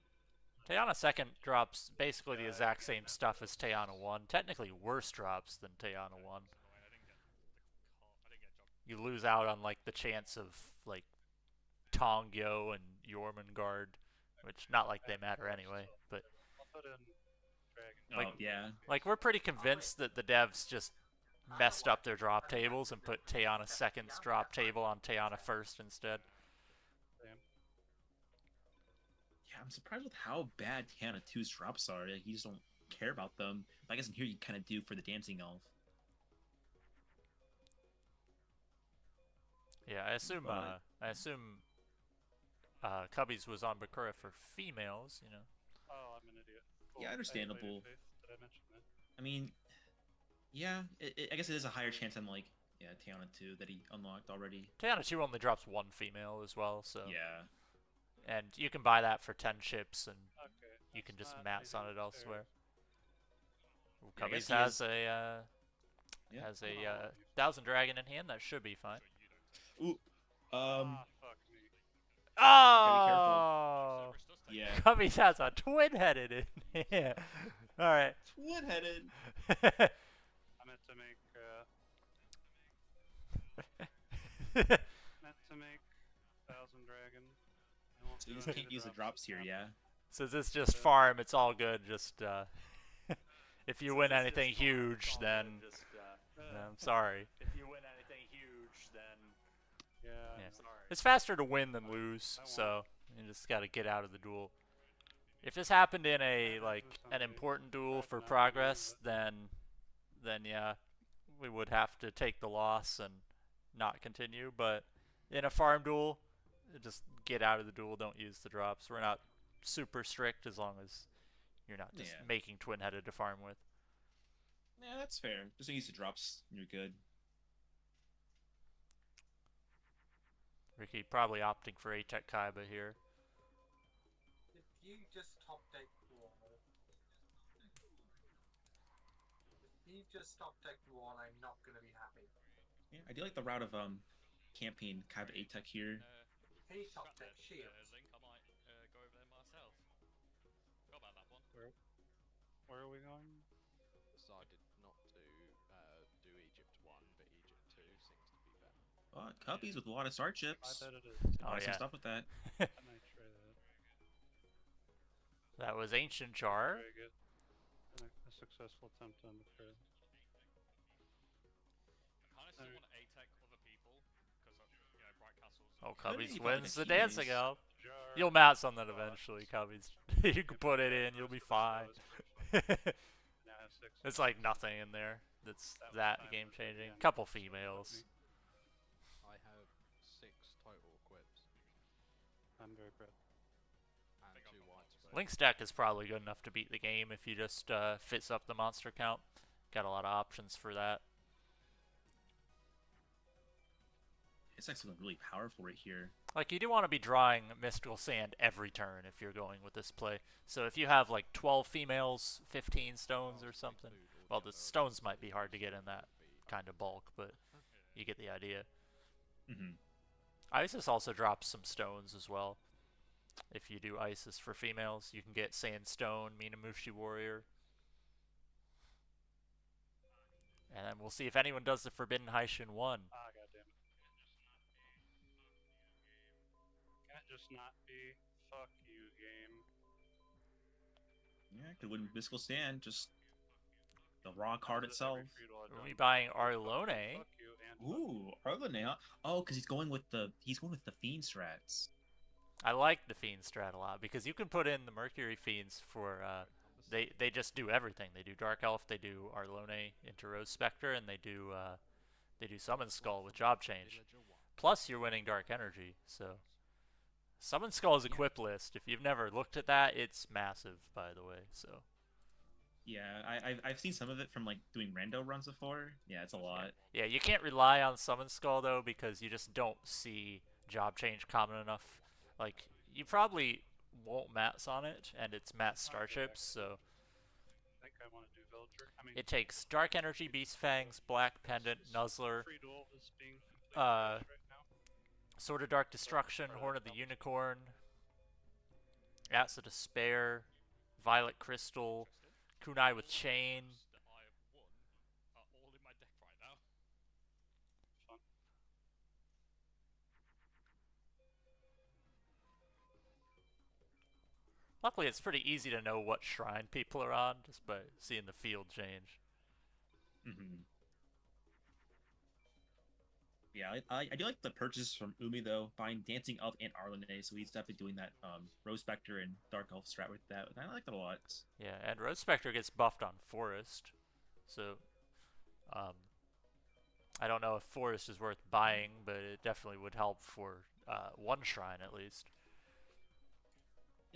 different route now. Tayana second drops basically the exact same stuff as Tayana 1. Technically worse drops than Tayana 1. I didn't get job. You lose out on like the chance of like Tongyo and Jormungand, which not like they matter anyway, but I'll put in Dragon. Like- Oh, yeah. like we're pretty convinced that the devs just messed up their drop tables and put Tayana second's drop table on Tayana first instead. Same. Yeah, I'm surprised with how bad Tiana 2's drops are. Like, you just don't care about them. But I guess in here you kind of do for the dancing elf. Yeah, I assume Cubbies was on Bakura for females, you know. Oh, I'm an idiot. Yeah, understandable. Did I mention that? I mean, yeah, I guess it is a higher chance than, like, yeah, Tiana 2 that he unlocked already. Tayana 2 only drops one female as well, so Yeah. and you can buy that for 10 chips and Okay. you can that's just not mats on anything it elsewhere. Yeah, I Cubbies guess he has is- a Yeah. has a 1,000 dragon in hand. That should be fine. Ooh. Fuck me. Oh, Cerberus does take Yeah. Cubbies has a twin-headed in here. All right. Twin-headed. I meant to make, meant to make 1,000 dragon. I won't So do you just any of can't the use the drops here, now. yeah? So this just farm. It's all good. Just if you win anything huge, then I'm sorry. If you win anything huge, then Yeah, Yeah. I'm sorry. it's faster to win than lose. So you just got to get out of the duel. If this happened in a like an important duel for progress, then yeah, we would have to take the loss and not continue. But in a farm duel, just get out of the duel. Don't use the drops. We're not super strict as long as you're not just Yeah. making twin-headed to farm with. Yeah, that's fair. Just don't use the drops, and you're good. Ricky probably opting for A-Tech Kaiba here. If you just top deck wall, I'm not gonna be happy. Yeah, I do like the route of campaign Kaiba A-Tech here. He top scrap deck that, shields. Link, I might go over there myself. Forgot about that one. Where are we going? Decided not to do Egypt 1, but Egypt 2 seems to be better. But Cubbies with a lot of star I chips. bet it is. Oh, Buy some yeah. stuff with that. I might try that. That was Ancient Char. Very good. And a successful attempt on the curve. I kind of still want to A-tech other people because Bright Castle's. Oh, Could Cubbies be, but wins like the a dancing tease. elf. Jar. You'll mats on that eventually, Cubbies. You can put it in, you'll be fine. Now I have 6. It's like nothing in there that's That was that time game for changing. the end. Couple Just let females. me- I have 6 total equips I'm very proud. and 2 widespread. Link's deck is probably good enough to beat the game if you just fits up the monster count. Got a lot of options for that. It's like something really powerful right here. Like, you do want to be drawing Mystical Sand every turn if you're going with this play. So if you have like 12 females, 15 stones or something, well, the stones might be hard to get in that kind of bulk, but you get the idea. Mm-hmm. Isis also drops some stones as well. If you do Isis for females, you can get Sandstone, Minamushi Warrior. And then we'll see if anyone does the Forbidden Haishin 1. Ah, goddammit. Can't just not be. Fuck you, game. Yeah, could win Mystical Stand, just the raw card This every itself. feudal I've We'll done. be buying Arlone. Fuck you and fuck Ooh, Arlene. Oh, because he's going with the Fiend strats. I like the Fiend strat a lot because you can put in the Mercury Fiends for they just do everything. They do Dark Elf, they do Arlone into Rose Spectre, and they do Summon Skull with Job Change. Plus, you're winning Dark Energy. So, Summon Skull's equip list. If you've never looked at that, it's massive, by the way. So, Yeah, I've seen some of it from like doing rando runs before. Yeah, it's a lot. yeah, you can't rely on Summon Skull though because you just don't see Job Change common enough. Like, you probably won't mats on it, and it's mat starships, so I think I want to do Villager. I mean, it takes Dark Energy, Beast Fangs, Black Pendant, Nuzzler, free duel is being completely uh, rushed right now. Sword of Dark Destruction, Horn of the Unicorn, Axe of Despair, Violet Crystal, Kunai with Chain. That I have won are all in my deck right now. Fun. Luckily, it's pretty easy to know what shrine people are on just by seeing the field change. Yeah, I do like the purchases from Umi though, buying Dancing Elf and Arlene, so he's definitely doing that Rose Spectre and Dark Elf strat with that. I like that a lot. Yeah, and Rose Spectre gets buffed on Forest, so I don't know if Forest is worth buying, but it definitely would help for one shrine at least.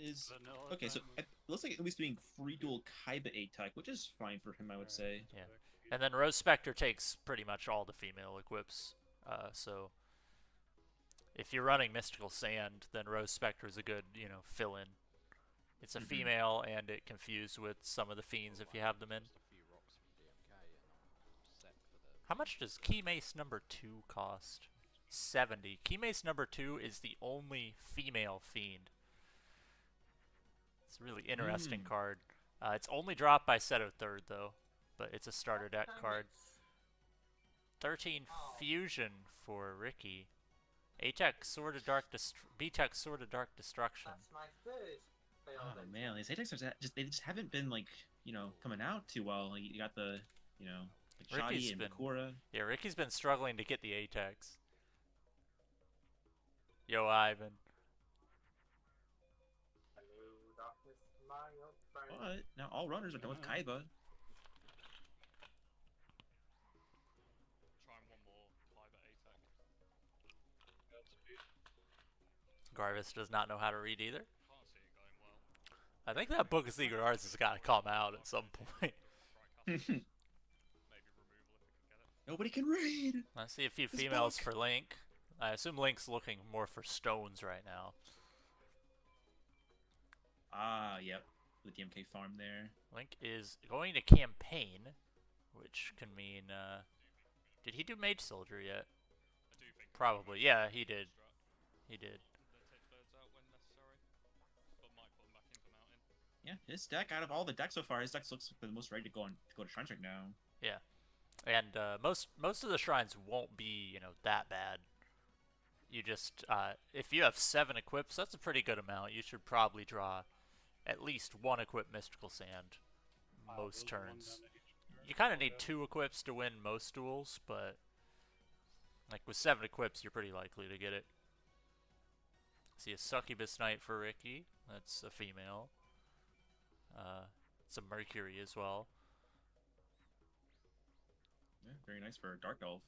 Is Vanilla okay, so Diamond. it looks like Umi's doing free dual Kaiba A-Tech, which is fine for him, I would say. Yeah. And then Rose Spectre takes pretty much all the female equips, so if you're running Mystical Sand, then Rose Spectre is a good, fill-in. It's a female, and it confused with some of the fiends if you have them in. Just a few rocks from DMK and I'm set for the. How much does Key Mace number 2 cost? 70. Key Mace number 2 is the only female fiend. It's a really interesting card. It's only dropped by Seto Third, though, but it's a starter deck card. 13 Fusion for Ricky. A-Tech Sword of Dark B-Tech Sword of Dark Destruction. That's my third. Oh man, these A-Techs are they just haven't been like, coming out too well. Like, you got the, like Ricky's Shadi and been- Makura. Yeah, Ricky's been struggling to get the A-Techs. Yo, Ivan. Hello, darkness, my old friend. But now all runners are done with Kaiba. Trying one more Kaiba A-Tech. Godspeed. Garvis does not know how to read either. Can't see it going well. I think that Book of Secret Arts has got to come out at some point. Maybe removal if we can get it. Nobody can read. I see a few This females book. for Link. I assume Link's looking more for stones right now. Ah, yep. The DMK farm there. Link is going to campaign, which can mean, did he do Mage Soldier yet? I do think Probably, yeah, he did. He did. Let's take birds out when necessary, but might put them back into mountain. Yeah, his deck out of all the decks so far, his deck looks like the most ready to go to shrines right now. Yeah. And most of the shrines won't be, that bad. You just, if you have 7 equips, that's a pretty good amount. You should probably draw at least 1 equipped Mystical Sand most Those are one turns. down to each turn. You kind of need 2 equips to win most duels, but like with 7 equips, you're pretty likely to get it. See a Succubus Knight for Ricky. That's a female. It's a Mercury as well. Yeah, very nice for Dark Elf.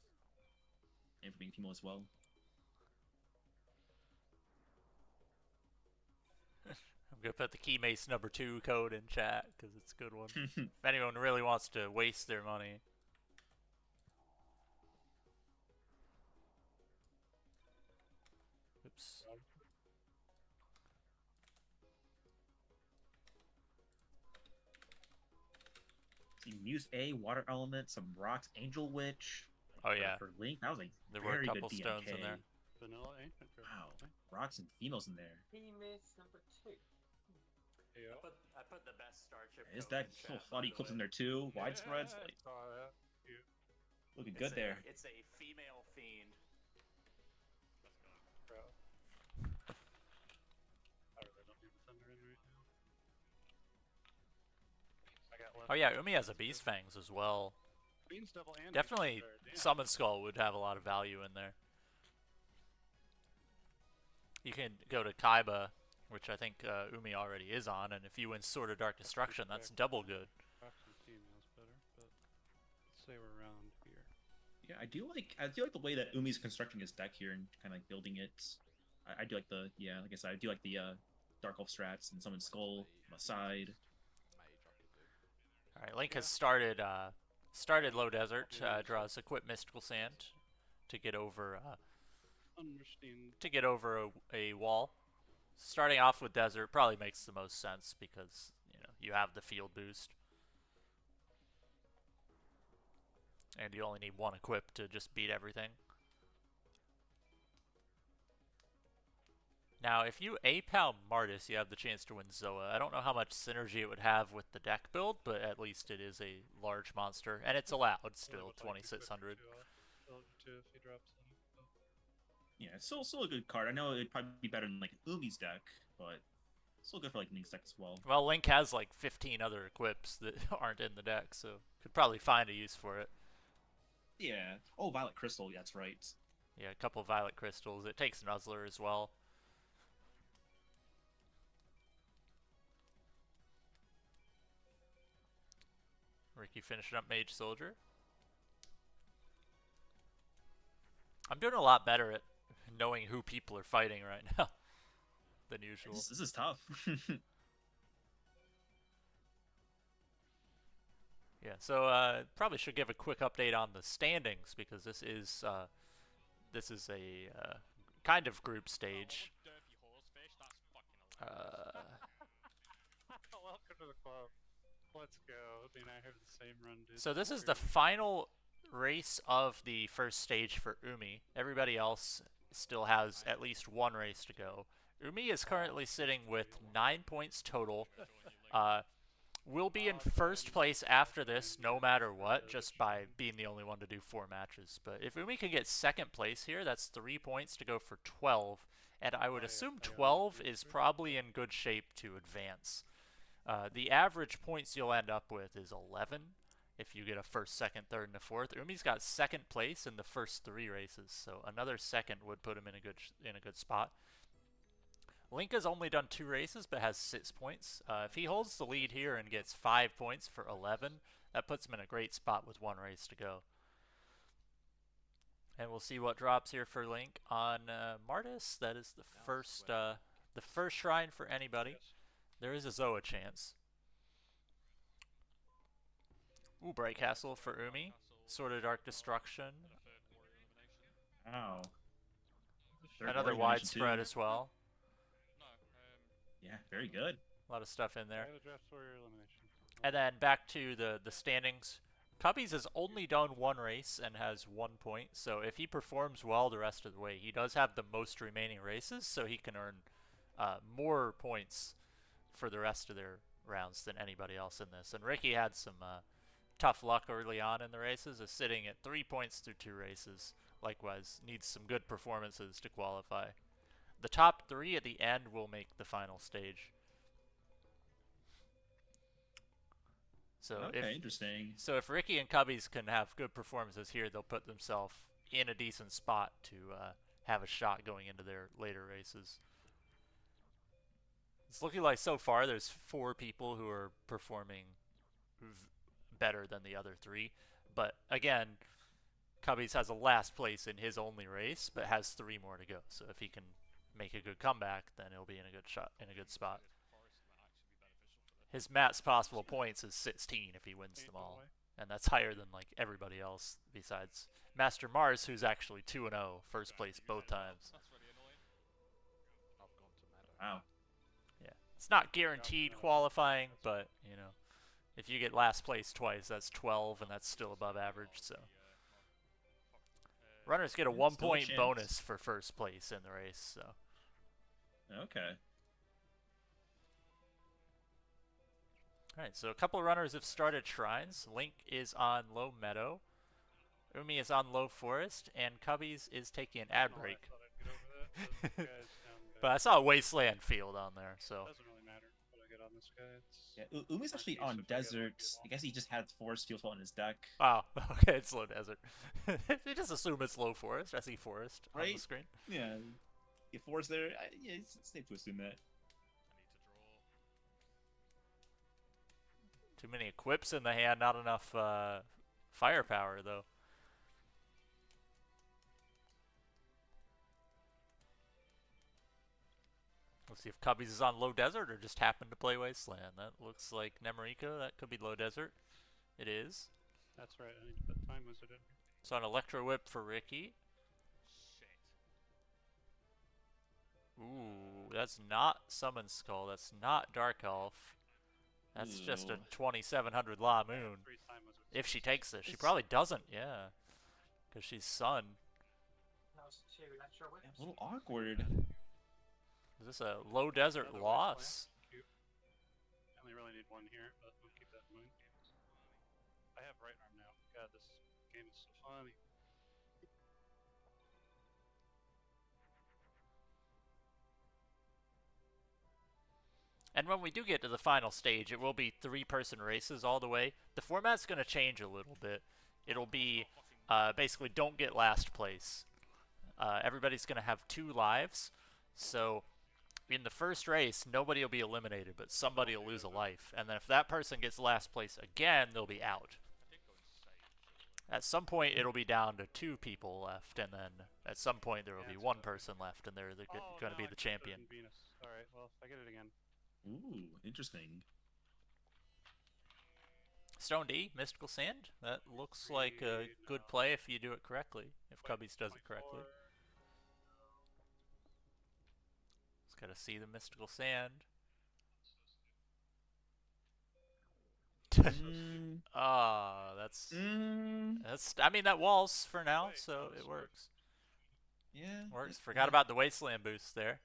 And for being female as well. I'm gonna put the Key Mace number 2 code in chat because it's a good one. If anyone really wants to waste their money. Oops. See Muse A, Water Element, some rocks, Angel Witch. Oh yeah, For Link, that was like there were a very couple good stones DMK. in there. Vanilla Ancient. Wow, rocks and females in there. He missed number 2. Yeah. I put the best Starship. His deck, a lot of eclipse in there too. Widespreads, like Saw that. looking good there. It's a female fiend. Let's go. Bro. I really don't need the thunder in right now. I got left. Oh yeah, Umi has a Beast Fangs as well. Queen's double and Definitely, Ancient Third, yeah. Summon Skull would have a lot of value in there. You can go to Kaiba, which I think Umi already is on, and if you win Sword of Dark Destruction, that's double good. Actually, females better, but let's say we're around here. Yeah, I do like the way that Umi's constructing his deck here and kind of like building it. I do like like I said, I do like the Dark Elf strats and Summon Skull on the side. Mage I can do. All right, Link has started Low Desert. Draws Equip Mystical Sand to get over Understand. a wall. starting off with Desert probably makes the most sense because, you have the field boost. And you only need one equip to just beat everything. Now, if you A-Pow Martis, you have the chance to win Zoa. I don't know how much synergy it would have with the deck build, but at least it is a large monster. And it's allowed still, 2600. If he drops in. Yeah, it's still a good card. I know it'd probably be better than like Umi's deck, but still good for like Link's deck as well. Well, Link has like 15 other equips that aren't in the deck, so could probably find a use for it. Yeah. Oh, Violet Crystal. That's right. Yeah, a couple Violet Crystals. It takes Nuzzler as well. Ricky finishing up Mage Soldier. I'm doing a lot better at knowing who people are fighting right now than usual. This is tough. Yeah, so probably should give a quick update on the standings because this is a kind of group stage. Welcome to the club. Let's go. Me and I have the same run, dude. So this is the final race of the first stage for Umi. Everybody else still has at least one race to go. Umi is currently sitting with 9 points total. Will be in first place after this, no matter what, just by being the only one to do 4 matches. But if Umi can get second place here, that's 3 points to go for 12. And I would assume 12 is probably in good shape to advance. The average points you'll end up with is 11 if you get a first, second, third, and a fourth. Umi's got second place in the first 3 races, so another second would put him in a good spot. Link has only done 2 races, but has 6 points. If he holds the lead here and gets 5 points for 11, that puts him in a great spot with 1 race to go. And we'll see what drops here for Link on Martis. That is the first shrine for anybody. There is a Zoa chance. Ooh, Bright Castle for Umi. Sword of Dark Destruction. Wow. Another widespread as well. Yeah, very good. A lot of stuff in there. Draft Warrior elimination. And then back to the standings. Cubbies has only done 1 race and has 1 point, so if he performs well the rest of the way, he does have the most remaining races, so he can earn more points for the rest of their rounds than anybody else in this. And Ricky had some tough luck early on in the races, is sitting at 3 points through 2 races. Likewise, needs some good performances to qualify. The top 3 at the end will make the final stage. So okay, interesting. So if Ricky and Cubbies can have good performances here, they'll put themselves in a decent spot to have a shot going into their later races. It's looking like so far there's 4 people who are performing better than the other 3. But again, Cubbies has a last place in his only race, but has 3 more to go. So if he can make a good comeback, then he'll be in a good spot. His max possible points is 16 if he wins them all, and that's higher than like everybody else besides Master Mars, who's actually 2-0, first place both times. Wow. Yeah, it's not guaranteed qualifying, but if you get last place twice, that's 12, and that's still above average. So runners get a 1-point bonus for first place in the race. So. Okay. Alright, so a couple of runners have started shrines. Link is on low meadow. Umi is on low forest, and Cubbies is taking an ad break. But I saw a wasteland field on there, so. Doesn't really matter what I get on this guy. Yeah, Umi's actually on desert. I guess he just had forest field spell in his deck. Wow, okay, it's low desert. You just assume it's low forest. I see forest on the screen. Yeah. If forest there, yeah, it's safe to assume that. Too many equips in the hand, not enough firepower, though. Let's see if Cubbies is on low desert or just happened to play wasteland. That looks like Nemerico. That could be low desert. It is. That's right. I need to put Time Wizard in. So an Electro Whip for Ricky. Ooh, that's not Summon Skull. That's not Dark Elf. That's just a Ooh. 2700 La Yeah, Moon. freeze time was If she takes this, she It's- probably doesn't. Yeah, because she's Sun. That was 2 electro whips. Yeah, a little awkward. Is this a low desert Another loss? Cute. I only really need one here, but we'll keep that in mind. I have right arm now. God, this game is so funny. And when we do get to the final stage, it will be 3-person races all the way. The format's going to change a little bit. It'll be basically don't get last place. Everybody's going to have 2 lives. So in the first race, nobody will be eliminated, but somebody will lose a life. And then if that person gets last place again, they'll be out. At some point, it'll be down to 2 people left, and then at some point, there will be 1 person left, and they're going to be the champion. Alright, well, if I get it again. Ooh, interesting. Stone D, Mystical Sand. That looks like a good play if you do it correctly. If Cubbies does it correctly. Just gotta see the Mystical Sand. Mm, That's. mm, I mean, that walls for now, so it works. yeah. Works. yeah, Forgot about the Wasteland boost there.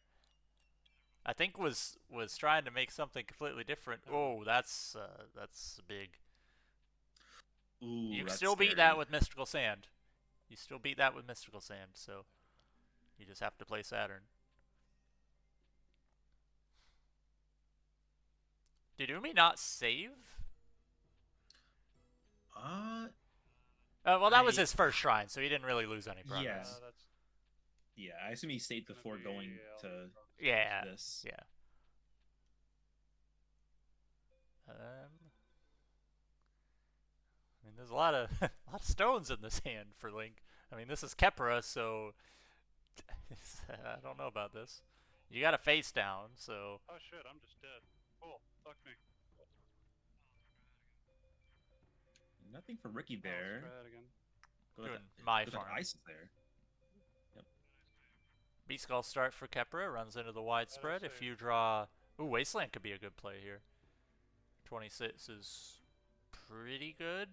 I think was trying to make something completely different. Oh, that's big. Ooh, You can that's still beat scary. that with Mystical Sand. You still beat that with Mystical Sand, so you just have to play Saturn. Did Umi not save? Well, that was his first shrine, so he didn't really lose any progress. That's Yeah, I assume he stayed gonna before be, going to Yeah. this. Yeah. I mean, there's a lot of a lot of stones in this hand for Link. I mean, this is Kepra, so I don't know about this. You got a face down, so Oh shit, I'm just dead. Cool. Fuck me. Nothing for Ricky Oh, let's there. try that again. doing my Good farm. ice there. Beast Skull start for Kepra, runs into the widespread. If you draw... Ooh, Wasteland could be a good play here. 26 is pretty good.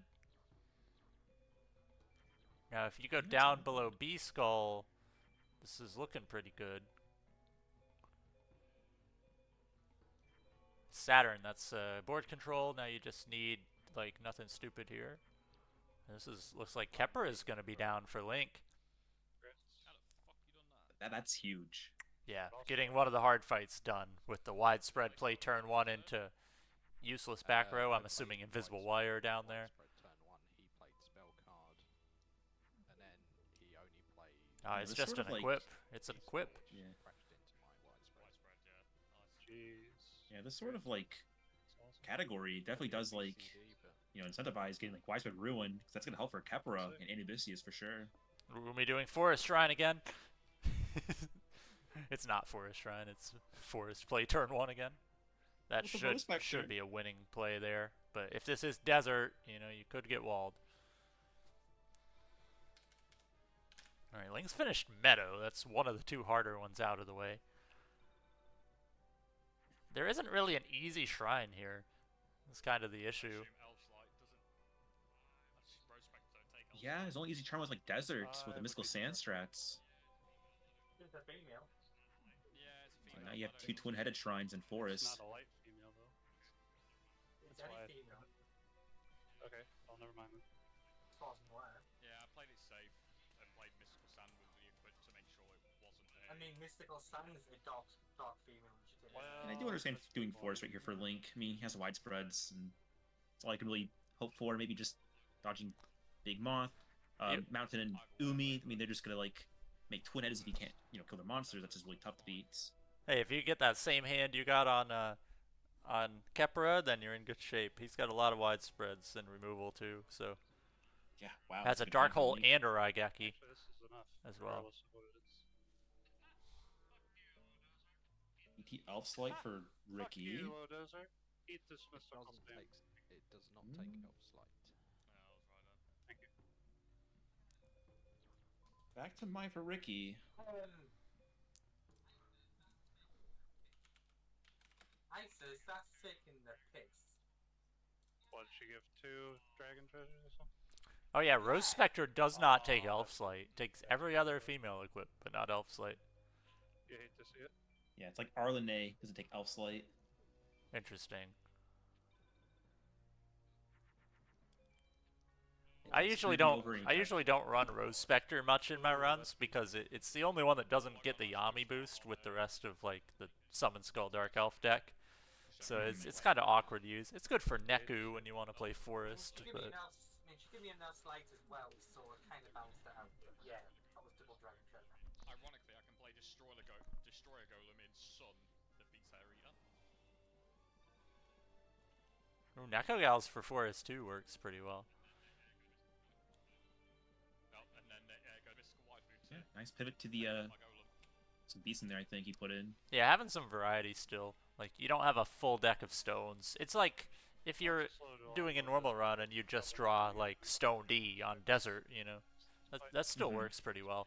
Now, if you go down below Beast Skull, this is looking pretty good. Saturn, that's board control. Now you just need, like, nothing stupid here. This is looks like Kepra is going to be down for Link. That's huge. Yeah, getting one of the hard fights done with the widespread play turn 1 into useless back row. I'm assuming invisible wire down there. Turn 1, he played spell card, and then he only played. It's this just sort an of, like, equip. It's an equip. Yeah. Crashed into my widespread. Jeez. Yeah, this sort of like That's awesome. category definitely does like CD, but incentivize getting like widespread ruin because that's gonna help for Kepra and Anubisius for sure. We're we doing Forest Shrine again? It's not Forest Shrine. It's Forest play turn 1 again. That With the Rose Spectre. should be a winning play there. But if this is Desert, you know, you could get walled. Alright, Link's finished Meadow. That's one of the 2 harder ones out of the way. There isn't really an easy shrine here. That's kind of the issue. Yeah, his only easy charm was like desert with the it mystical would be sand desert. strats. It's a female. So now you have 2 twin-headed shrines in It's forest. not a light female though. It's That's why any female. Okay, I'll never mind then. As far as I'm aware. Yeah, I played it safe and played Mystical Sand with the equip to make sure it wasn't a... I mean, Mystical Sun is a dark female. Which is And I do understand doing forest right here for Link. I mean, he has widespreads, and that's all I can really hope for. Maybe just dodging Big Moth, Mountain, and Umi. I mean, they're just gonna like make twin heads if you can't, kill their monsters. That's just really tough to beat. Hey, if you get that same hand you got on Kepra, then you're in good shape. He's got a lot of widespreads and removal too, so Yeah, wow. has a good Dark hand for Hole Link. and a Raigeki Actually, this is enough. as well. regardless of what it is. ET Elf Slight for Fuck Ricky. you, Lodozer. Eat this mystical doesn't spam. take, it does not take Elf Slight. Thank you. Back to my for Ricky. Isis, that's taking the piss. What did she give 2 dragon treasures or something? Oh yeah, Rose Yeah. Spectre does not take Oh, Elf Slight. Takes every other female equip, but not Elf Slight. You hate to see it. Yeah, it's like Arlenay doesn't take Elf Slight. Interesting. Yeah, I usually don't run Rose Spectre much in my runs because it's the only one that doesn't get the Yami boost with the rest of like the Summon Skull Dark Elf deck. So it's kind of awkward to use. It's good for Neku when you want to play Forest, She but gave me enough slight as well, so it kind of balanced it out. But yeah, that was double dragon treasure. Ironically, I can play Destroyer Golem in Sun that beats Air Eater. ooh, Neko Gals for Forest too works pretty well. Well, and then go Mystical Waifu too. Yeah, nice pivot to the My Golem. some beasts in there. I think he put in. Yeah, having some variety still. Like you don't have a full deck of stones. It's like if you're doing a normal run and you just draw like Stone D on Desert, you know, that still works pretty well.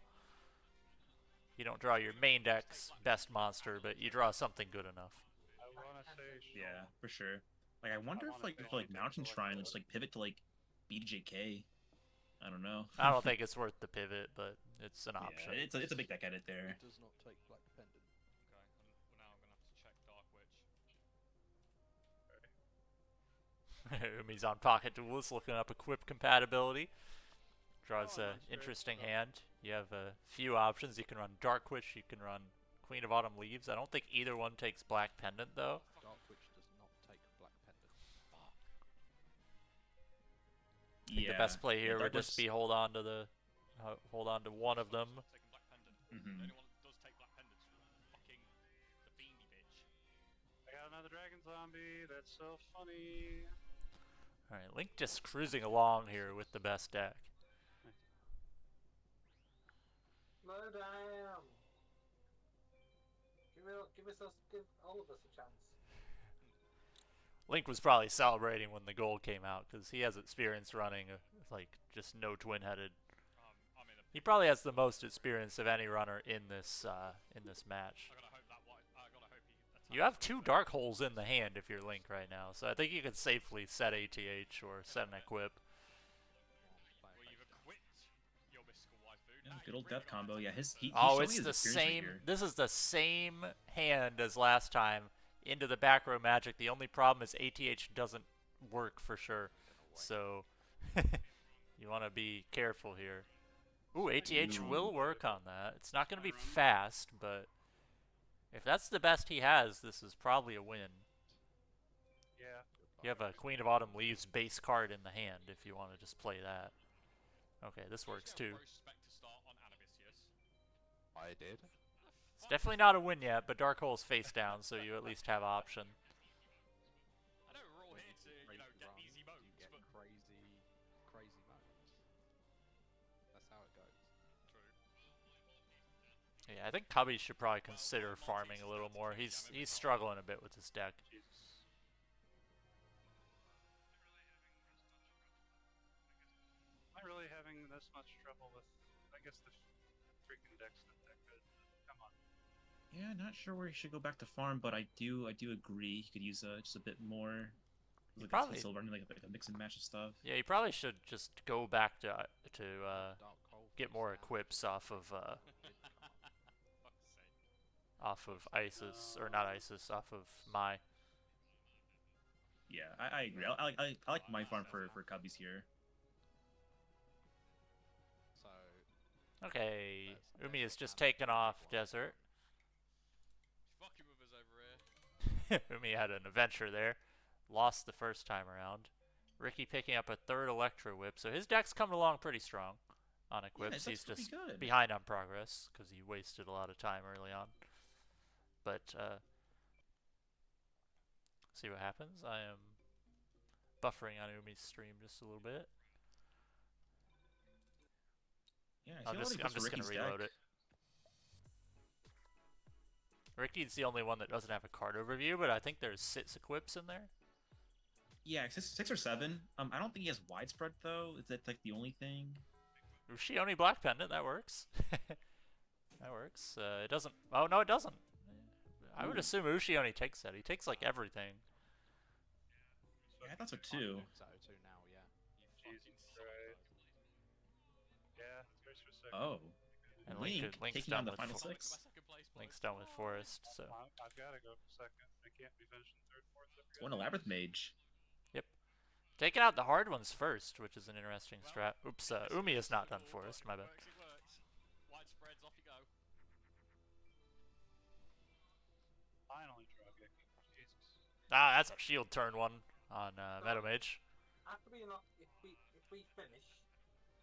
You don't draw your main deck's best monster, but you draw something good enough. I want to say. Yeah, for sure. Like I wonder if Mountain Shrine just like pivot to like BJK. I don't know. I don't think it's worth the pivot, but it's an option. Yeah, it's a big deck edit there. It does not take Black Pendant. Okay, and now I'm gonna have to check Dark Witch. Umi's on Pocket Duelist looking up equip compatibility. Draws an interesting hand. You have a few options. You can run Dark Witch, you can run Queen of Autumn Leaves. I don't think either one takes Black Pendant though. Dark Witch does not take Black Pendant. I think the best play here would just be hold on to one of them. Taking Black Pendant. Mhm. The only one that does take Black Pendant is fucking the Beanie Bitch. I got another dragon zombie. That's so funny. All right, Link just cruising along here with the best deck. No damn. Give all of us a chance. Link was probably celebrating when the gold came out because he has experience running like just no twin-headed. I'm in a. He probably has the most experience of any runner in this match. I gotta hope that white. I gotta hope he. Attacks. You have 2 dark holes in the hand if you're Link right now, so I think you can safely set ATH or set an equip. Well, you've equipped your Mystical Waifu. Yeah, Now good you're old really death combo. gonna Yeah, have to- he's Oh, showing it's his the experience right same. here. This is the same hand as last time. Into the back row magic. The only problem is ATH doesn't work for sure. So you want to be careful here. Ooh, ATH will work on that. It's not going to be fast, but if that's the best he has, this is probably a win. Yeah. You have a Queen of Autumn Leaves base card in the hand if you want to just play that. Okay, this works too. Rose Spectre start on Anubis, I did. It's definitely not a win yet, but Dark Hole's face down, so you at least have option. I know we're all here to, Crazy get runs, easy you modes, get but crazy moments. That's how it goes. true. Yeah, I think Cubby should probably consider farming a little more. He's struggling a bit with his deck. Jesus. Am I really having this much trouble with? I guess the freaking deck's not that good. Come on. Yeah, not sure where he should go back to farm, but I do agree. He could use just a bit more. Like probably- a silver, like a mix and match of stuff. Yeah, you probably should just go back to Dark Hole get more equips off of Fuck's sake. Isis, or not Isis, off of Mai. Yeah, I agree. I like my farm for cubbies here. So Okay, That's Umi is amazing. just taken off Desert. Fucking with us over here. Umi had an adventure there. Lost the first time around. Ricky picking up a 3rd Electro Whip, so his deck's coming along pretty strong on equips. Yeah, He's that's just pretty good. behind on progress because he wasted a lot of time early on. But see what happens. I am buffering on Umi's stream just a little bit. Yeah, I see I'm a lot of just equips for gonna Ricky's reload deck. it. Ricky's the only one that doesn't have a card overview, but I think there's 6 equips in there. Yeah, 6 or 7. I don't think he has widespread though. Is that like the only thing? Ushioni Black Pendant, that works. That works. It doesn't. Oh no, it doesn't. I would assume Ushi only takes that. He takes like everything. Yeah, I thought so too. So now, yeah. Jesus Christ. Yeah, it's very specific. Oh, And Link Link's taking done on the with final fo- six. Link's done with Forest, so. I've got to go for second. I can't be finishing third, fourth. I forgot. One a Labyrinth Mage. Taking out the hard ones first, which is an interesting strat. Oops, Umi is not done Forest, my bad. It works. Wide spreads, off you go. Finally, draw Geki. Jesus. Ah, that's a shield turn one on Meadow Mage. After we unlock, if we finish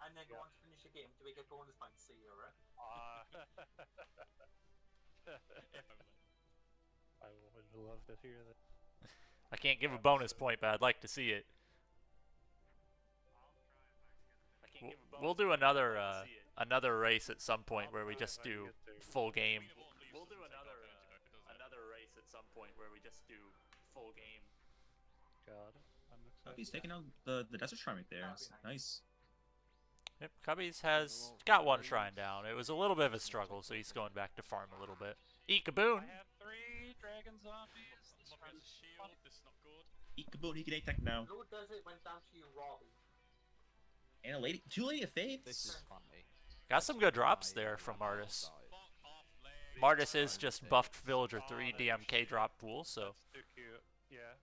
and then go on to finish a game, do we get bonus points, Sierra? If only. I would love to hear that. I can't give a bonus point, but I'd like to see it. We'll do another race at some point where we just do full game. We'll do another race at some point where we just do full game. God, I'm excited. He's taking out the Desert Shrine right there. It's nice. Yep, Cubbies has got one shrine down. It was a little bit of a struggle, so he's going back to farm a little bit. Eat Kaboon! I have 3 dragon zombies. This Look at runs the shield. This is not good. Eat Kaboom, he can attack now. Blue Desert went down to you, Robbie. And a lady, 2 Lady of Faiths. This is funny. Got some good drops there from Martis. Fuck off, Lane. Martis is just buffed Villager 3 DMK drop pool, so. That's too cute. Yeah,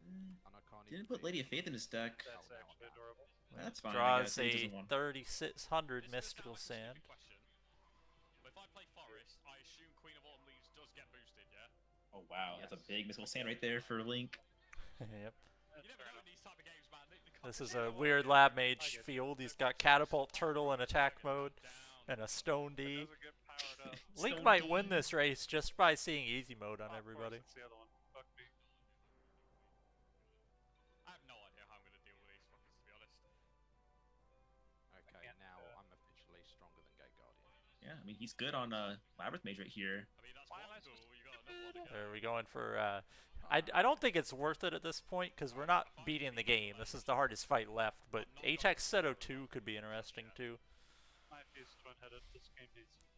And I can't Didn't even put beat Lady of Faith in his deck. that's actually adorable. That's fine. I Draws guess. He a doesn't want- 3600 This Mystical is now a Sand. stupid question. But if I play Forest, I assume Queen of Autumn Leaves does get boosted, yeah? Oh wow, that's a big Mystical Sand right there for Link. Yep. You never know in these type of games, man. This is a weird Lab Mage field. He's got Catapult, Turtle in attack mode, and a Stone It D. doesn't get powered up. Link Stone might D. win this race just by seeing easy mode on Oh, of course, everybody. it's the other one. Fuck me. I have no idea how I'm going to deal with these fuckers, to be honest. Okay, now I'm officially stronger than Gate Guardian. Yeah, I mean he's good on Labyrinth Mage right here. I mean, that's Why am one I goal. supposed You got another one. Are we going for? I don't think it's worth it at this point because we're not beating the game. This is the hardest fight left. But HX Seto 2 could be interesting too. My piece twin-headed. This game needs.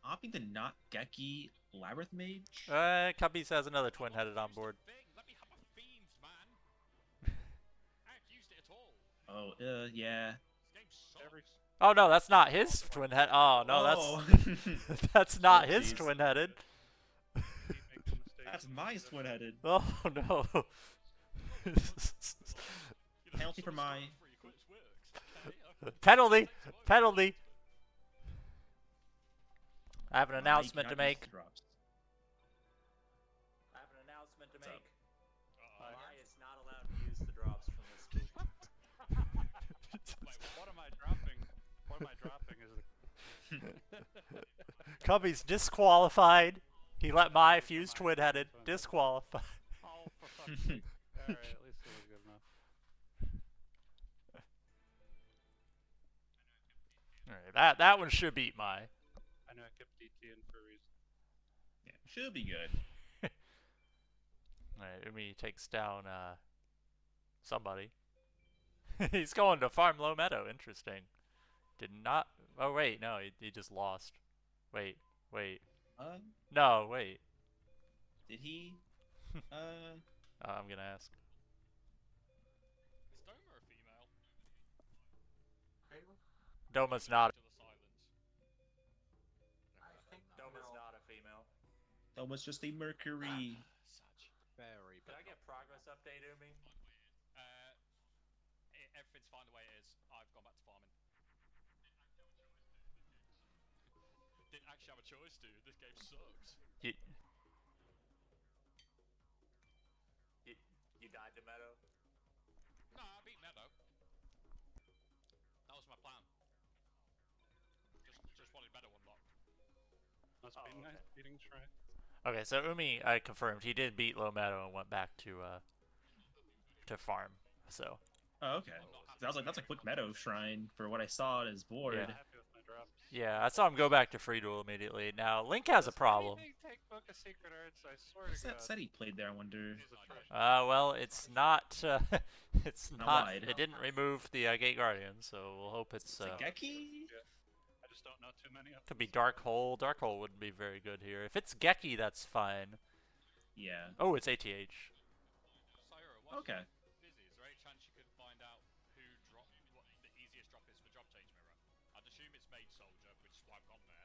Opting to not Geki Labyrinth Mage. Cubbies has another twin-headed on board. Let me have my fiends, man. I haven't used it at all. Oh, yeah. This game sucks. Every Oh no, that's not his twin-head. Oh no, that's that's not his Oopsies. twin-headed. keep making mistakes. That's my twin-headed. Oh no. You know, Penalty for some my- stuff for you quits works. Okay, Penalty! Penalty! I have an You announcement to cannot use make. the drops. I have an announcement to What's up? Uh-oh. I is not allowed to use the drops from this group. Wait, what am I dropping? What am I dropping? Is it? Cubby's disqualified. He let my fuse twin-headed. Disqualified. Oh, for fuck's sake! All right, at least it was good enough. Alright, that one should beat my. I know I kept DT in for a reason. Yeah, should be good. Alright, Umi takes down somebody. He's going to farm low meadow. Interesting. Did not. Oh wait, no, he just lost. Wait. No, wait. Did he? I'm gonna ask. Is Doma a female? Doma's not. To the silence. I think Doma's no. not a female. That was just a Mercury. Such. Very, Can but I get progress update, Umi? Everything's fine the way it is. I've gone back to farming. Didn't actually have a choice, dude. This game sucks. You died to meadow? No, I beat Meadow. That was my plan. Just wanted Meadow unlocked. Must Oh, be okay. nice beating Shrine. Okay, so Umi, I confirmed he did beat low meadow and went back to farm. So Oh, okay. That was like that's a quick Meadow Shrine for what I saw on his board. Yeah. I'm happy with my drops. yeah, I saw him go back to free duel immediately. Now Link has a problem. Anything take Book of Secret Arts, I swear to God. Said he played there. I wonder. He's a trash. Well, it's not. It's Not not. wide. It didn't remove the Gate Guardian, so we'll hope it's. It's a Geki. just don't know too many of them. Could be Dark Hole. Dark Hole wouldn't be very good here. If it's Geki, that's fine. Yeah. Oh, it's ATH. Sayura, while Okay. she's busy, is there any chance you could find out what the easiest drop is for Job Change Mirror? I'd assume it's Maid Soldier, which is why I've gone there.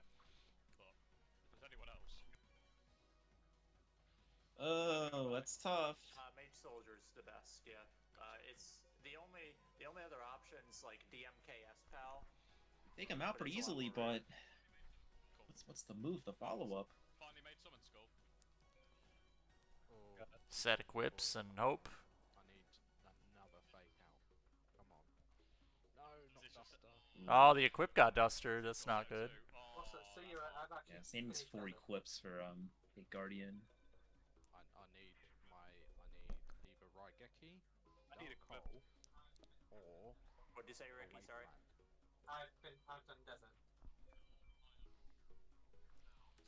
But if there's anyone else, Oh, that's tough. Mage Soldier's the best, yeah. It's the only other options like DMKS Pal. Take him out But pretty it's a lot easily, more rare. but what's the move? The follow up. finally made Summon Skull. Oh, Set equips and hope. I need another fake out. Come on. No, not this just Duster. Oh, the equip got Duster. That's not good. Also, so you're, I've actually Yeah, same as finished 4 Desert. equips for a Guardian. I need either Raigeki, I need Dark equip. Hole, or What did you say, Ricky? Sorry. Wasteland. I've done Desert.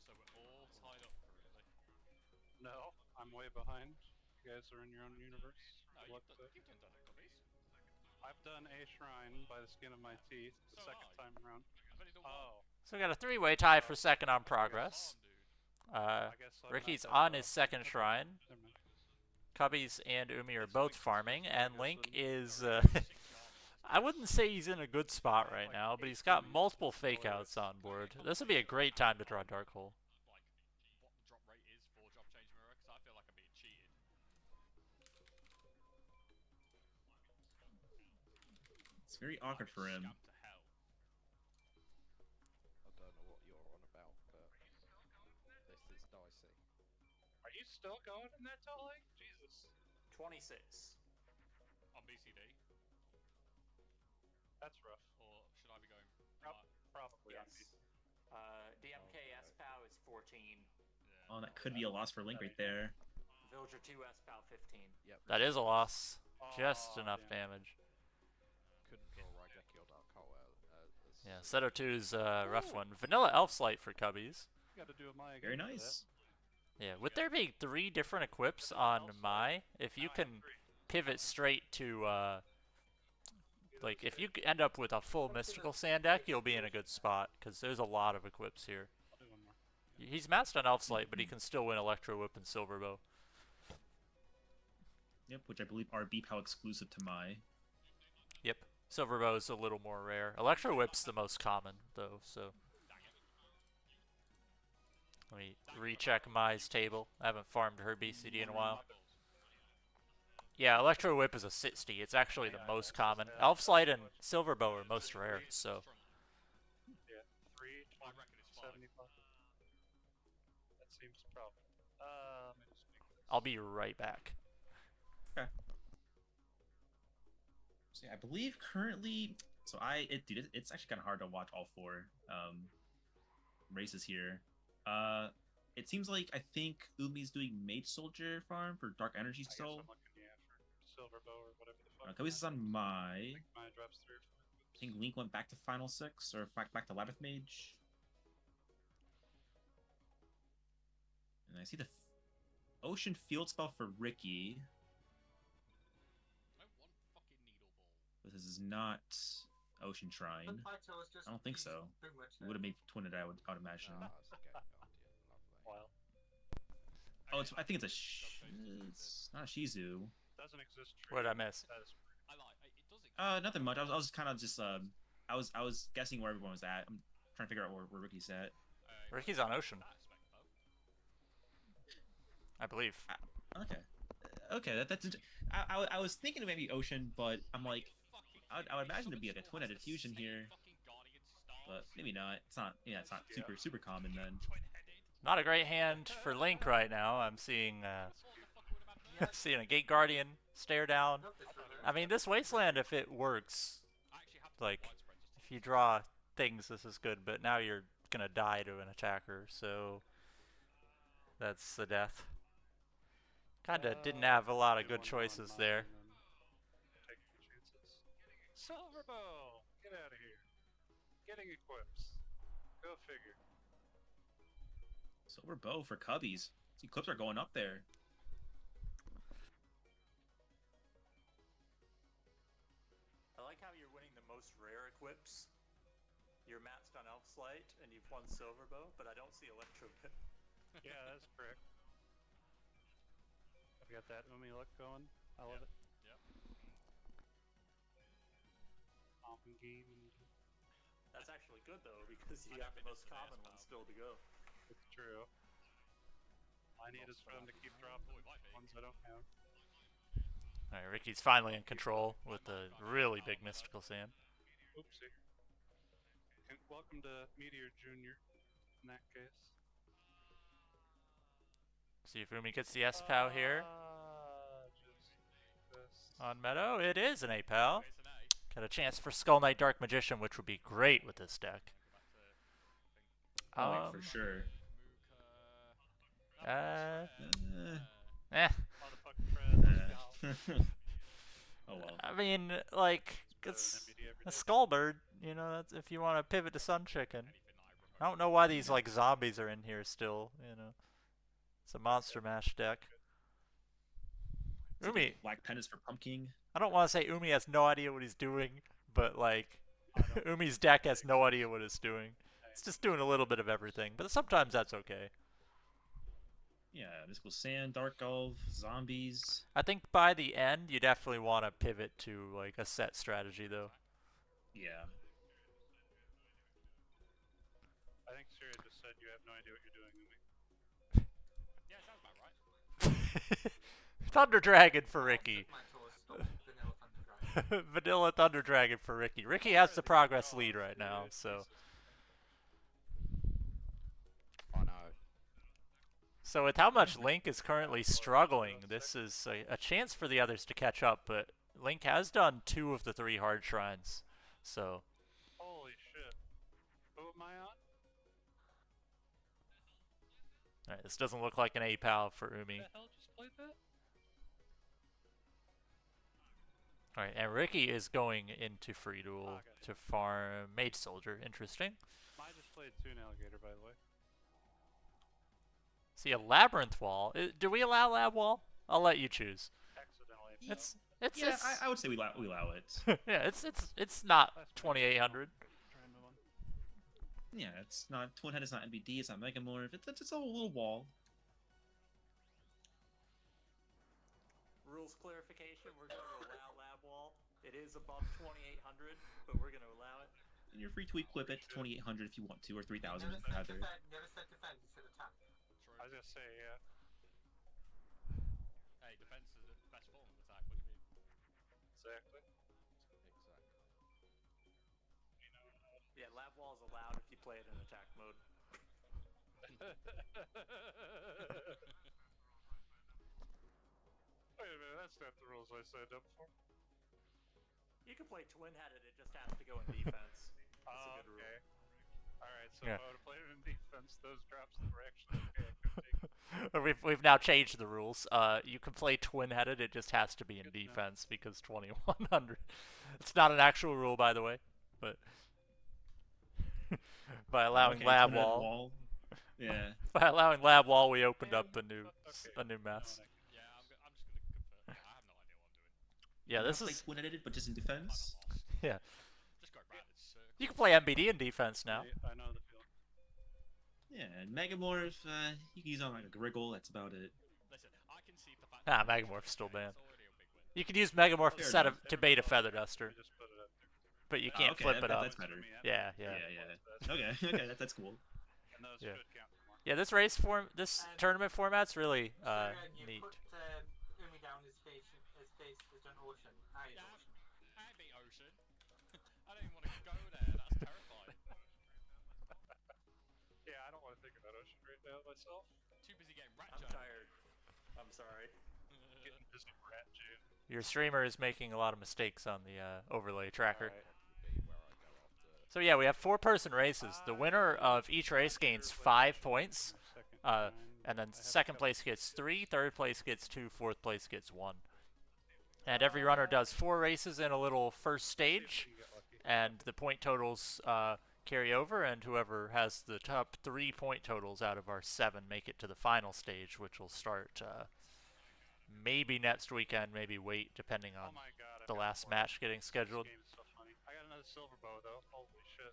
So we're all tied up for really. No, I'm way behind. You guys are in your own universe. No, What you've done it, Cubbies. I've done a shrine by the skin of my teeth the So second have I. time around. I've only done one. Oh, So we got a three-way tie for second on progress. Darn, dude. I guess I'm Ricky's not on that his far. second Okay, shrine. never mind. Cubbies and Umi are It's both like farming, six and years Link and- is. 6 shards. I wouldn't say he's in a good spot right Like now, but 8 he's got million multiple followers. fake outs on board. This would be a great time to draw Dark Hole. Like, what the drop rate is for Job Change Mirror, because I feel like I'm being cheated. It's very awkward for him. Scammed to hell. I don't know what you're on about, but this is dicey. Are you still going in that tall lake? Jesus. 26. On BCD, That's rough. or should I be going? Probably on Yes. PC. DMKS POW is 14. Yeah. Oh, that could be a loss for Link right there. Villager 2S POW 15. Yep. That is a loss. Just Aw, enough damn. damage. Couldn't draw Raigeki or Dark Hole as Yeah, Seto 2's a rough one. Vanilla Elf's Light for Cubbies. Got to do a Maya Very game for that. nice. Yeah, with there being 3 different equips on Mai, if you can pivot straight to, like, if you end up with a full Mystical Sand deck, you'll be in a good spot, because there's a lot of equips here. I'll do one more. He's masked on Elf's Light, but he can still win Electro Whip and Silver Bow. Yep, which I believe are BPAL exclusive to Mai. Yep. Silver Bow is a little more rare. Electro Whip's the most common, though, so. Let me recheck Mai's table. I haven't farmed her BCD in a while. Yeah, Electro Whip is a 60. It's actually the most common. Elf's Light and Silver Bow are most rare, so. Yeah, 3, I 20, reckon it's 5. 75. That seems probable. Let me just make this. I'll be right back. So yeah, I believe currently, dude, it's actually kind of hard to watch all 4 races here. It seems like I think Umi's doing Mage Soldier farm for Dark Energy I guess still. I'm looking, yeah, for Silver Bow or whatever the fuck. Cubbies is on Mai. I think Maya drops 3 or 4. I think Link went back to Final 6 or back to Labyrinth Mage. And I see the Ocean Field spell for Ricky. I want fucking Needle Ball. But this is not Ocean Shrine. Plateau is just I don't think using so. too much It would have made twin it, I would imagine. Ah, it's a good Guardian. Lovely. Wow. Oh, it's, I think it's a it's not a Shizu. Doesn't exist. What did I miss? That is I like it does exist. Nothing much. I was kind of just I was guessing where everyone was at. I'm trying to figure out where Ricky's at. Ricky's on Ocean, That aspect, though. I believe. Okay. Okay, that's. I was thinking maybe Ocean, but I'm like, I would imagine it'd be like a twin-headed fusion here, but maybe not. It's not. Yeah, it's not super common then. Not a great hand for Link right now. I'm seeing seeing a Gate Guardian stare down. I mean, this Wasteland, if it works, like, if you draw things, this is good, but now you're gonna die to an attacker, so that's the death. Kinda didn't have a lot of good choices there. Taking chances. Silver Bow! Get out of here. Getting equips. Go figure. Silver Bow for Cubbies. See, clips are going up there. I like how you're winning the most rare equips. You're maxed on Elf Slight, and you've won Silverbow, but I don't see Electro Pit. Yeah, that's correct. I've got that Umi look going. I love it. Yep. Game and That's actually good though, because you I got don't the think most it's an common AS one pal. still to go. it's true. All I need is for them to keep dropping Oh, it might be. ones I don't have. Alright, Ricky's finally in control with the really big Mystical Sand. Oopsie. Welcome to Meteor Junior. In that case. See if Umi gets the S-Pow here Just on Meadow. It is an A-Pow. Okay, it's an A. Got a chance for Skull Knight Dark Magician, which would be great with this deck. Go back to Oh, for sure. Eh. Oh, the fucking Fred. Oh well. I mean, like, it's a Skullbird, you know, that's if you want to pivot to Sun Chicken. I don't know why these, like, zombies are in here still, you know. It's a Monster Mash deck. Umi, Black Penance for Pumpkin. I don't want to say Umi has no idea what he's doing, but, like, Umi's deck has no idea what it's doing. It's just doing a little bit of everything, but sometimes that's okay. Yeah, Mystical Sand, Dark Elf, Zombies. I think by the end, you definitely want to pivot to, like, a set strategy, though. Yeah. I think Syria just said you have no idea what you're doing, Umi. Yeah, sounds about right. Thunder Dragon for Ricky. My toes stop Vanilla Thunder Dragon. Vanilla Thunder Dragon for Ricky. Ricky has the progress lead right now, so. I know. So with how much Link is currently struggling, this is a chance for the others to catch up, but Link has done 2 of the 3 hard shrines, so. Holy shit. Who am I on? Alright, this doesn't look like an A-Pal for Umi. Who the hell just played that? Alright, and Ricky is going into Free Duel to farm Mage Soldier. Interesting. I just played Toon Alligator, by the way. See, a Labyrinth Wall. Do we allow Lab Wall? I'll let you choose. Accidentally. It's Yeah, I would say we allow it. yeah, it's not 2800. Try and move on. Yeah, it's not Twin Head. It's not NBD. It's not Megamorph. It's a little wall. Rules clarification: we're going to allow Lab Wall. It is above 2800, but we're going to allow it. And you're free to equip it to 2800 if you want to, or 3000 Never said rather. defend, never said defend, you said attack. True. I was gonna say, yeah. Hey, defense is the best form of attack. What do you mean? Exactly. Yeah, Lab Wall is allowed if you play it in attack mode. Wait a minute, that's not the rules I signed up for. You can play twin-headed, it just has to go in defense. That's a good Okay. Alright, so Yeah. if I would have played it in defense, those drops that were actually okay, I could take. We've now changed the rules. You can play twin-headed, it just has to be in Good to know. defense because 2100. It's not an actual rule, by the way, but by allowing Okay, Lab Twin Head Wall, Yeah. by allowing Lab Wall, we opened up a Okay. new mess. Yeah, I'm just gonna confirm. I have no idea what I'm doing. Yeah, this Play is Twin Headed, but just in defense. yeah. Just go around in circles. You can play MBD in defense now. I know the feeling. Yeah, and Megamorph, you can use on like a Griggle. That's about it. Listen, I can see the fact. Ah, that Megamorph's still it's banned. already a big win. You can use Megamorph Fair instead enough. of to bait a Feather Duster, We just put it up there. but you Oh, can't okay, flip it up. That's better. Yeah, Yeah, yeah. yeah. Okay, okay, that's cool. And those Yeah. should count for more. Yeah, this race form, this tournament format's really Syria, you neat. put Umi down his face is an ocean. I is Yeah. ocean. I'd be ocean. I don't even want to go there. That's terrifying. Yeah, I don't want to think about ocean right now myself. Too busy getting rat I'm jumped. tired. I'm sorry. Getting busy rat June. Your streamer is making a lot of mistakes on the overlay tracker. Alright. Be where I go after. So yeah, we have 4-person races. The winner of each race gains 5 points, Second and time. then I have second a place gets 3, third place gets 2, fourth place gets 1. And every runner does 4 races in a little first stage, You get lucky. and the point totals carry over, and whoever has the top 3 point totals out of our 7 make it to the final stage, which will start maybe next weekend, maybe wait, depending Oh on my god. I've the got last more. match getting This scheduled. game is so funny. I got another silver bow though. Holy shit.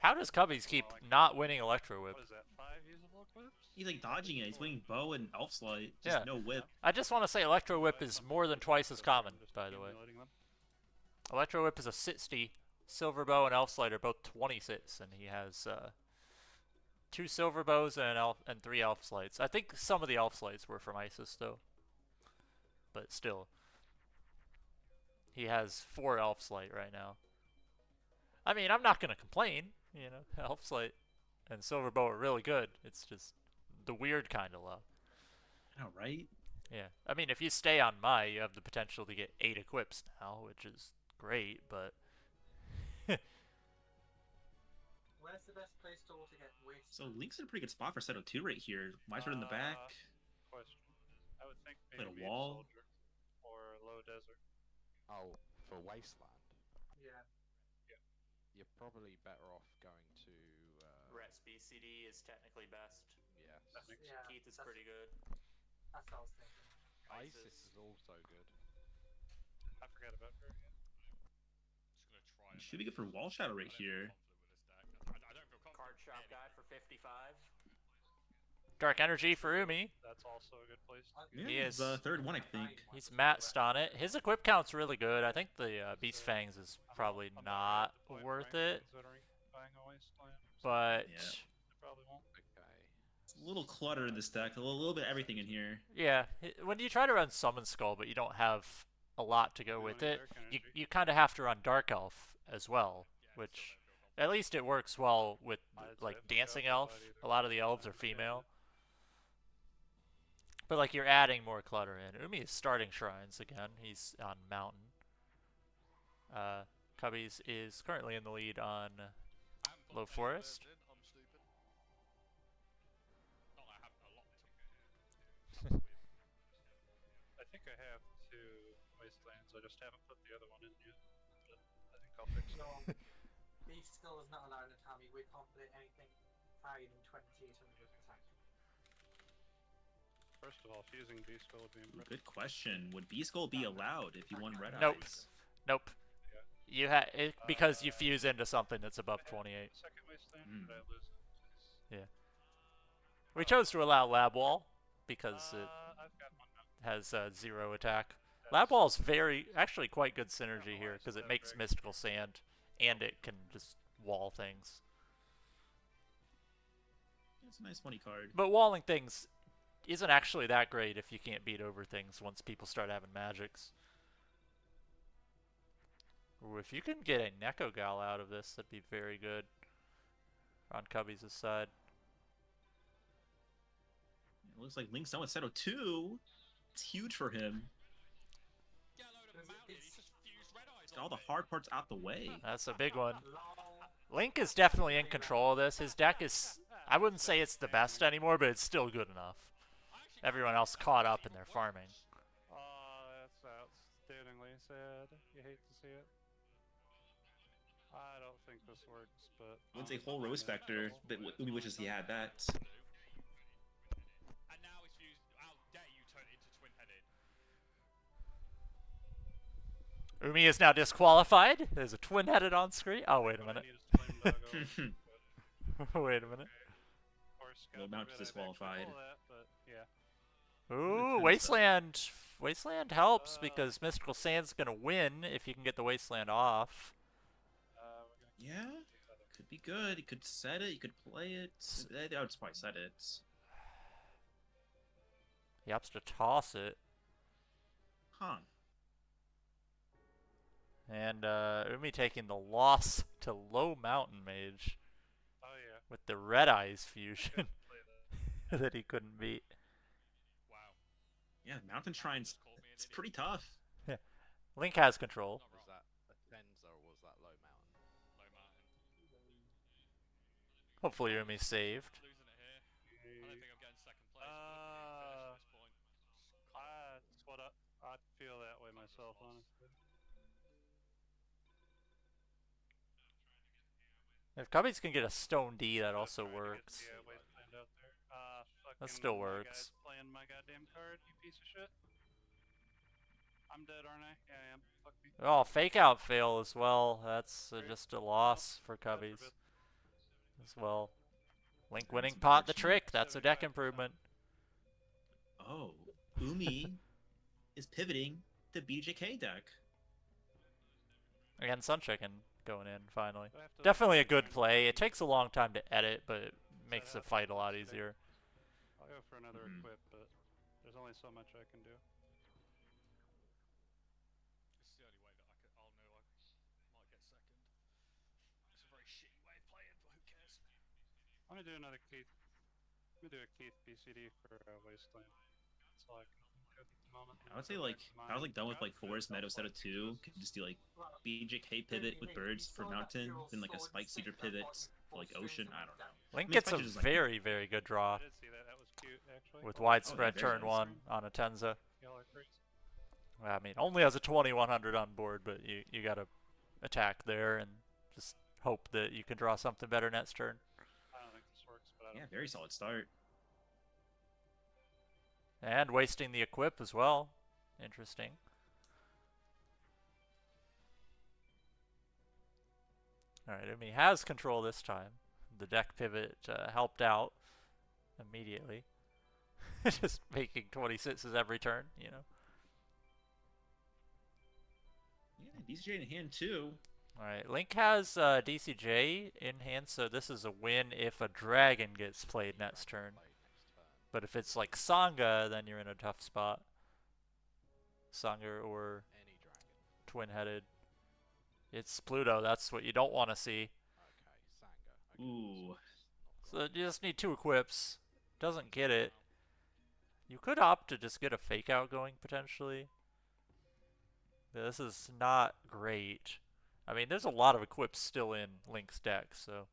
How does Cubbies keep not winning Electro Whip? What is that? 5 usable equips? He's like dodging it. He's winning bow and elf slight. Just Yeah. no whip. I just want to say Electro Whip is more than twice as common, Just by the way. accumulating them. Electro Whip is a 60. Silver Bow and Elf Slight are both 26, and he has 2 Silver Bows and 3 Elf Slights. I think some of the Elf Slights were from Isis, though. But still. He has 4 Elf Slight right now. I mean, I'm not going to complain. You know, Elf Slight and Silver Bow are really good. It's just the weird kind of luck. All right. Yeah. I mean, if you stay on Mai, you have the potential to get 8 equips now, which is great, but... Where's the best place to get waste? So Link's in a pretty good spot for Seto 2 right here. Miser in the back. Question. I would think Played a maybe wall. Soldier or Low Desert. Oh, for Wasteland, Yeah. you're probably better off going to. Rets BCD is technically best. Yes. Yeah. Keith is that's- pretty good. That's what I was thinking. ISIS is also good. I forgot about her. Yeah. Just gonna try. He should be good for wall shadow right here. I don't feel confident. Card shop guy for 55. Dark Energy for Umi. That's also a good place. Yeah, He it's is- the third one, I think. He's maxed on it. His equip count's really good. I think the Beast Fangs is probably I'm not at the point worth where I'm it, considering buying a Wasteland. but Yeah. I probably won't. Okay. It's a little clutter in this deck. A little bit of everything in here. yeah, when you try to run Summon Skull, but you don't have a lot to go Yeah, with like it, Dark you Energy. you kind of have to run Dark Elf as well, which at least it works well with I'd say like if Dancing I Elf. got either. A lot of the elves are female. But like you're adding more clutter in. Umi is starting shrines again. He's on Mountain. Cubbies is currently in the lead on Low Forest. I'm stupid. Not that I have a lot to. I think I have 2 Wastelands. I just haven't put the other one in yet. But I think I'll fix it. So, Beast Skull is not allowed in a army. We're confident anything higher than 2800 attack. First of all, fusing Beast Skull would be Ooh, impressive. good question. Would B-Skull be allowed if you won Red Nope. Eyes? Nope. You because you fuse into something that's above 28. Second Wasteland, Hmm. did I lose it? We chose to allow Lab Wall because it I've got one now. has 0 attack. Lab Wall is actually quite good synergy here because it makes Mystical Sand and it can just wall things. It's a nice money card. But walling things isn't actually that great if you can't beat over things once people start having magics. Ooh, if you can get a Neko Gal out of this, that'd be very good on Cubbies' side. It looks like Link's done with Seto 2. It's huge for him. Get a load of mounted. He just fused red eyes. Got all the hard parts out the way. That's a big one. Lol. Link is definitely in control of this. His deck is, I wouldn't say it's the best anymore, but it's still good enough. Everyone else caught up in their farming. Oh, that's outstandingly sad. You hate to see it. I don't think this works, but... Wins a whole Rose Spectre, but Umi wishes he had that. And now it's fused. How dare you turn it into twin-headed? Umi is now disqualified. There's a twin-headed on screen. Oh, wait a What I minute. need is Flame Doggo, but, Wait a minute. of course, Well, God Mount forbid is I'd actually disqualified. pull that, but yeah. Ooh, Wasteland. Wasteland helps because Mystical Sand's gonna win if you can get the Wasteland off. We're gonna Yeah, could be good. He could set it. He could play it. I would just probably set it. He opts to toss it. Huh. And Umi taking the loss to Low Mountain Mage Oh yeah. with the Red Eyes fusion Play that. that he couldn't beat. Wow. Yeah, Mountain Shrine's Called me an it's idiot. pretty tough. Link has control. Not Was wrong. that a Tenza or was that Low Mountain? Low mountain. Hopefully Umi's saved. Losing it here. I don't think I'm getting second place. But at this point. That's what I'd feel that way myself, honestly. If Cubbies can get a Stone D, that I'm also trying to get works. the, Wasteland out there. That still Fucking my works. guy's playing my goddamn card, you piece of shit. I'm dead, aren't I? Yeah, I am. Fuck me. Oh, fake out fail as well. That's just a loss for God Cubbies. forbid. as well. Link Yeah, winning some pot the action. trick. That's a deck improvement. Oh, Umi is pivoting the BJK deck. Again, Sun Chicken going in finally. Do I have to Definitely a good return play. the- It takes a long time to edit, but it Set makes the up fight a lot today? easier. I'll go for another Mhm. equip, but there's only so much I can do. This is the only way that I could. Oh no, I might get second. It's a very shitty way of playing, but who cares? I'm gonna do another Keith. I'm gonna do a Keith BCD for Wasteland. That's all I can think of at the moment. I would say like if I was like done with like Forest Meadow set of 2, could just do like Well, BJK pivot with birds for mountain, then like a spike cedar pivot for like ocean. I don't know. Link mean, gets a Spectre's just like- very, very good draw I did see that. That was cute, actually. with Oh, widespread yeah, very turn nice. 1 on a Tenza. Y'all are crazy. I mean, only has a 2100 on board, but you gotta attack there and just hope that you can draw something better next turn. I don't think this works, but I don't. Yeah, very solid start. And wasting the equip as well. Interesting. Alright, Umi has control this time. The deck pivot helped out immediately. Just making 26s every turn, you know. Yeah, DCJ in hand too. Alright, Link has DCJ in hand, so this is a win if a dragon gets played next turn. Played next turn. But if it's like Sangha, then you're in a tough spot. Sangha or Any dragon. twin-headed. It's Pluto, that's what you don't want to see. Okay, Sangha. Okay, Ooh. So you just need 2 equips. Doesn't get it. You could opt to just get a fake out going potentially. But this is not great. I mean, there's a lot of equips still in Link's deck, so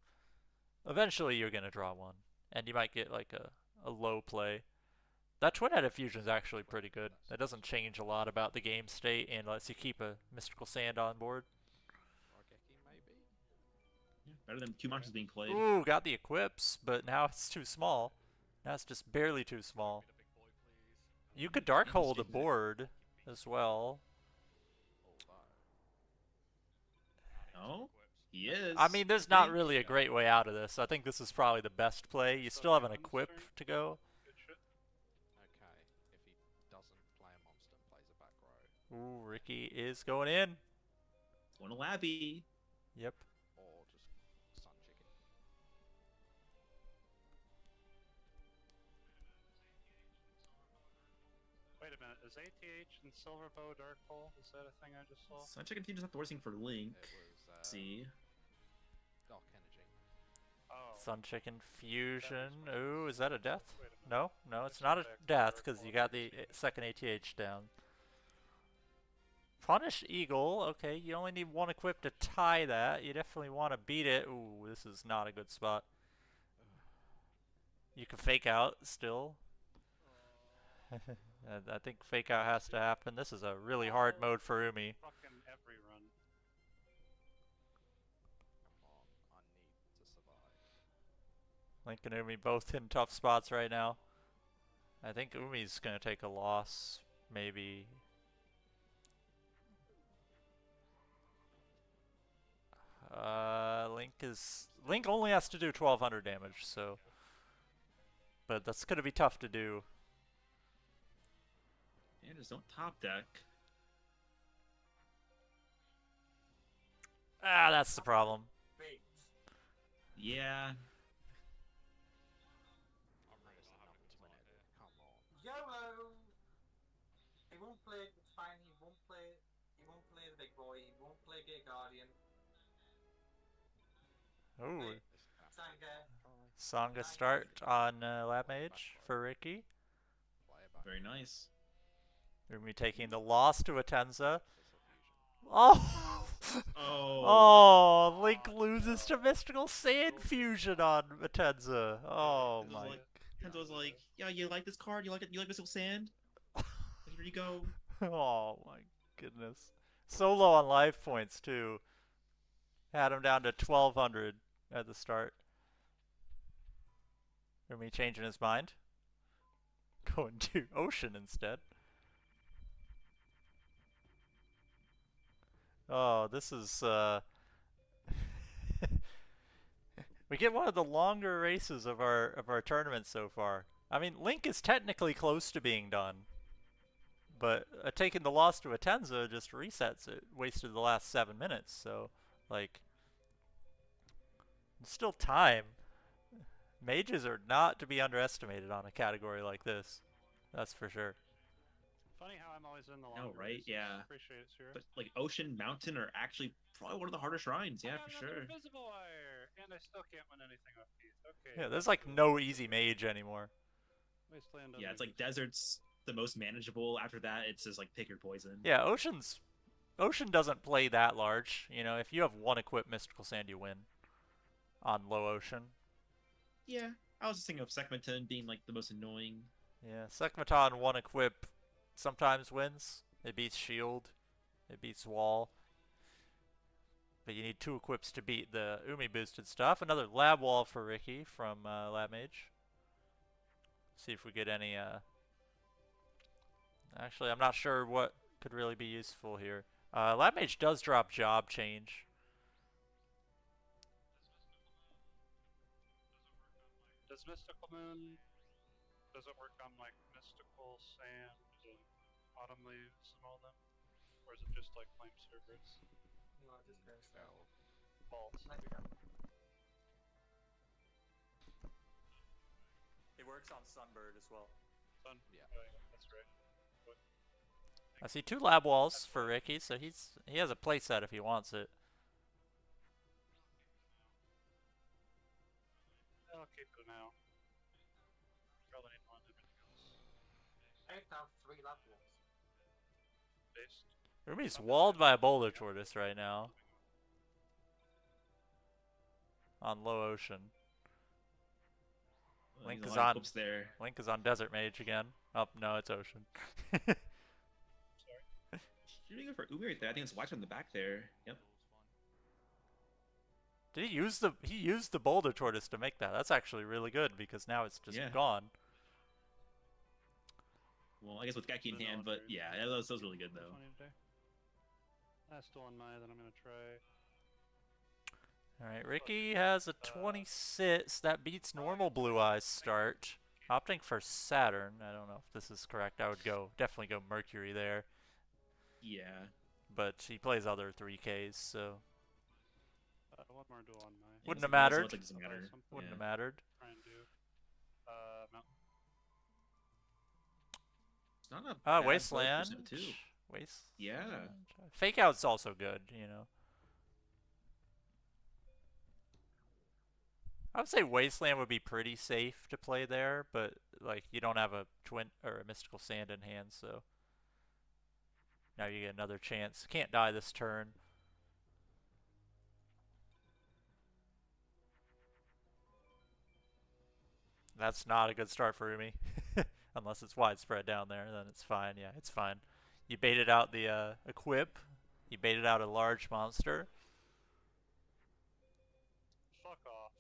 eventually you're gonna draw one. And you might get like a low play. That twin-headed fusion is actually pretty good. That doesn't change a lot about the game state and lets you keep a mystical sand on board. Raigeki maybe? Yeah, better than 2 monsters being played. Ooh, got the equips, but now it's too small. Now it's just barely too small. Be the big boy, please. You could dark Yeah, hold a Steven. board as well. Although. No, he is. I mean, there's not think. really a great way out of this. I think this is probably the best play. You still have an equip to go. Good shit. Okay, if he doesn't play a monster and plays a back row. Ooh, Ricky is going in. Going to Labby. Yep. Or just Sun Chicken. Wait a minute. Is ATH and Silverbow Dark Hole? Is that a thing I just saw? Sun Chicken team is not the worst thing for Link. It was See. Dark Energy. Oh. Sun Chicken Fusion. Ooh, is that a death? Wait a minute. No, no, it's not a death because you got the second ATH down. Punish Eagle. Okay, you only need 1 equip to tie that. You definitely want to beat it. Ooh, this is not a good spot. You can fake out still. And I think fake out has to happen. This is a really hard mode for Umi. Fucking every run. Come on, I need to survive. Link and Umi both in tough spots right now. I think Umi's gonna take a loss, maybe. Link only has to do 1200 damage, so. But that's gonna be tough to do. Yeah, just don't top deck. Ah, that's the problem. Bait. Yeah. I'm really There's not having another a good twin time headed. here. Come on. YOLO! He won't play, it's fine, he won't play the big boy, he won't play Gay Guardian. Ooh, This Sangha. Sangha start on Lab Mage for Ricky. Play a back Very nice. Umi taking the loss to Atenza. fusion. Oh! Oh. Oh, Link loses to Mystical Sand Fusion on Atenza. Oh This is my. like- Kenzo's like, yeah, you like this card? You like it? You like Mystical Sand? Here you go. Oh my goodness. So low on life points too. Had him down to 1200 at the start. Umi changing his mind. Going to Ocean instead. Oh, this is We get one of the longer races of our tournament so far. I mean, Link is technically close to being done, but taking the loss to Atenza just resets it. Wasted the last 7 minutes, so like, there's still time. Mages are not to be underestimated on a category like this. That's for sure. Funny how I'm always in the No, longer right? races. Yeah. Appreciate it, Sierra. But like Ocean, Mountain are actually probably one of the harder shrines. Yeah, I for got another sure. Invisible wire, and I still can't win anything with these. Okay. Yeah, there's that's like cool. no easy mage anymore. Wasteland. Yeah, it's like Desert's the most manageable. After that, it's just like pick your poison. Yeah, Ocean doesn't play that large. You know, if you have one equipped Mystical Sand, you win on low Ocean. Yeah, I was just thinking of Sekmeton being like the most annoying. Yeah, Sekmeton one equip sometimes wins. It beats Shield. It beats Wall. But you need 2 equips to beat the Umi boosted stuff. Another Lab Wall for Ricky from Lab Mage. See if we get any. Actually, I'm not sure what could really be useful here. Lab Mage does drop Job Change. Does Mystical Moon? Does it work on like Mystical Sand and Autumn Leaves and all them, or is it just like Flame Servers? No, just very Fell. Vaults. Like that. It works on Sunbird as well. Sun. Yeah. Oh, yeah, that's right. What? I see 2 Lab Walls for Ricky, so he has a playset if he wants it. I'll keep it now. Probably need one. Everything else. I have 3 lab walls. Based. Umi's walled by a Boulder Tortoise right now. On low Ocean. Link There's is a lot of on. clips there. Link is on Desert Mage again. Oh, no, it's Ocean. Sorry. Shooting it for Umi right there. I think it's watching in the back there. Yep. Did he use the Boulder Tortoise to make that? That's actually really good because now it's just Yeah. gone. Well, I guess with Geki in There's no hand, one but there. yeah, that was really good Which though. one today? Last one, Maya. Then I'm gonna try. Alright, Ricky has a 26. That beats normal Blue Eyes start. Opting for Saturn. I don't know if this is correct. I would definitely go Mercury there. Yeah. But he plays other 3Ks, so One more duel on Maya. Wouldn't Yeah, have mattered. Like, doesn't matter. wouldn't Yeah. have mattered. Try and do. Mountain. It's not a bad build for Wasteland. Civ 2. Yeah. Fake Out's also good, you know. I would say Wasteland would be pretty safe to play there, but like you don't have a twin or a Mystical Sand in hand, so now you get another chance. Can't die this turn. That's not a good start for Umi. Unless it's widespread down there, then it's fine. Yeah, it's fine. You baited out the equip. You baited out a large monster. Fuck off.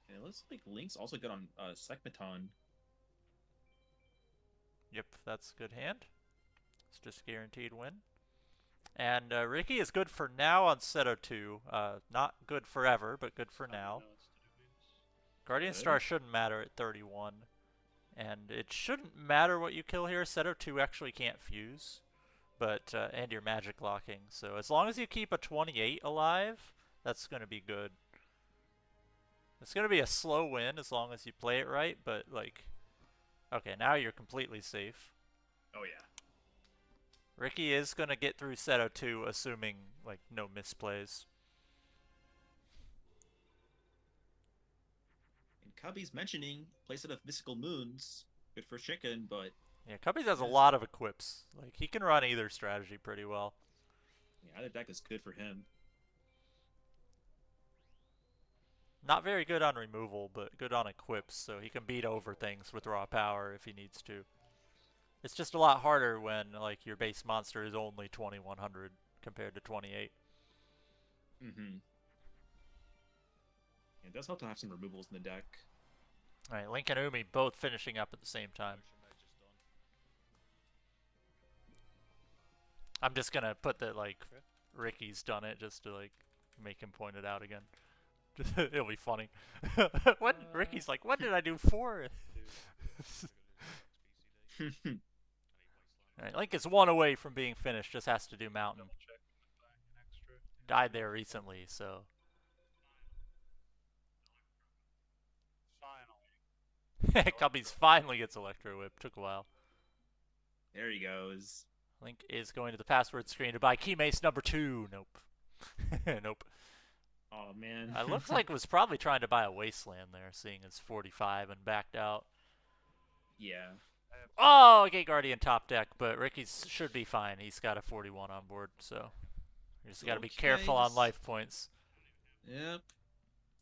And it looks like Link's also good on Sekmeton. Yep, that's a good hand. It's just guaranteed win. And Ricky is good for now on Seto 2. Not good forever, but good for now. Guardian Good. Star shouldn't matter at 31. And it shouldn't matter what you kill here. Seto 2 actually can't fuse. But and you're magic locking. So as long as you keep a 28 alive, that's going to be good. It's going to be a slow win as long as you play it right, but like, okay, now you're completely safe. Oh yeah. Ricky is going to get through Seto 2 assuming like no misplays. And Cubby's mentioning playset of Mystical Moons. Good for chicken, but Yeah, Cubbies has a lot of equips. Like he can run either strategy pretty well. yeah, either deck is good for him. Not very good on removal, but good on equips, so he can beat over things with raw power if he needs to. It's just a lot harder when like your base monster is only 2100 compared to 28. Mm-hmm. It does help to have some removals in the deck. Alright, Link and Umi both finishing up at the same time. Ocean Mage is done. I'm just gonna put that like Ricky's done it just to like Make him point it out again. It'll be funny. When Ricky's like, what did I do for? Alright, Link is 1 away from being finished, just has to do Mountain. Double check if I'm buying an extra. Died there recently, so. Finally. Cubbies finally gets Electro Whip. Took a while. There he goes. Link is going to the password screen to buy Keymace number 2. Nope. Nope. Oh man. It looks like was probably trying to buy a Wasteland there, seeing his 45 and backed out. Yeah. Oh, Gate Guardian top deck, but Ricky's should be fine. He's got a 41 on board, so you just got to be careful on life points. Yep.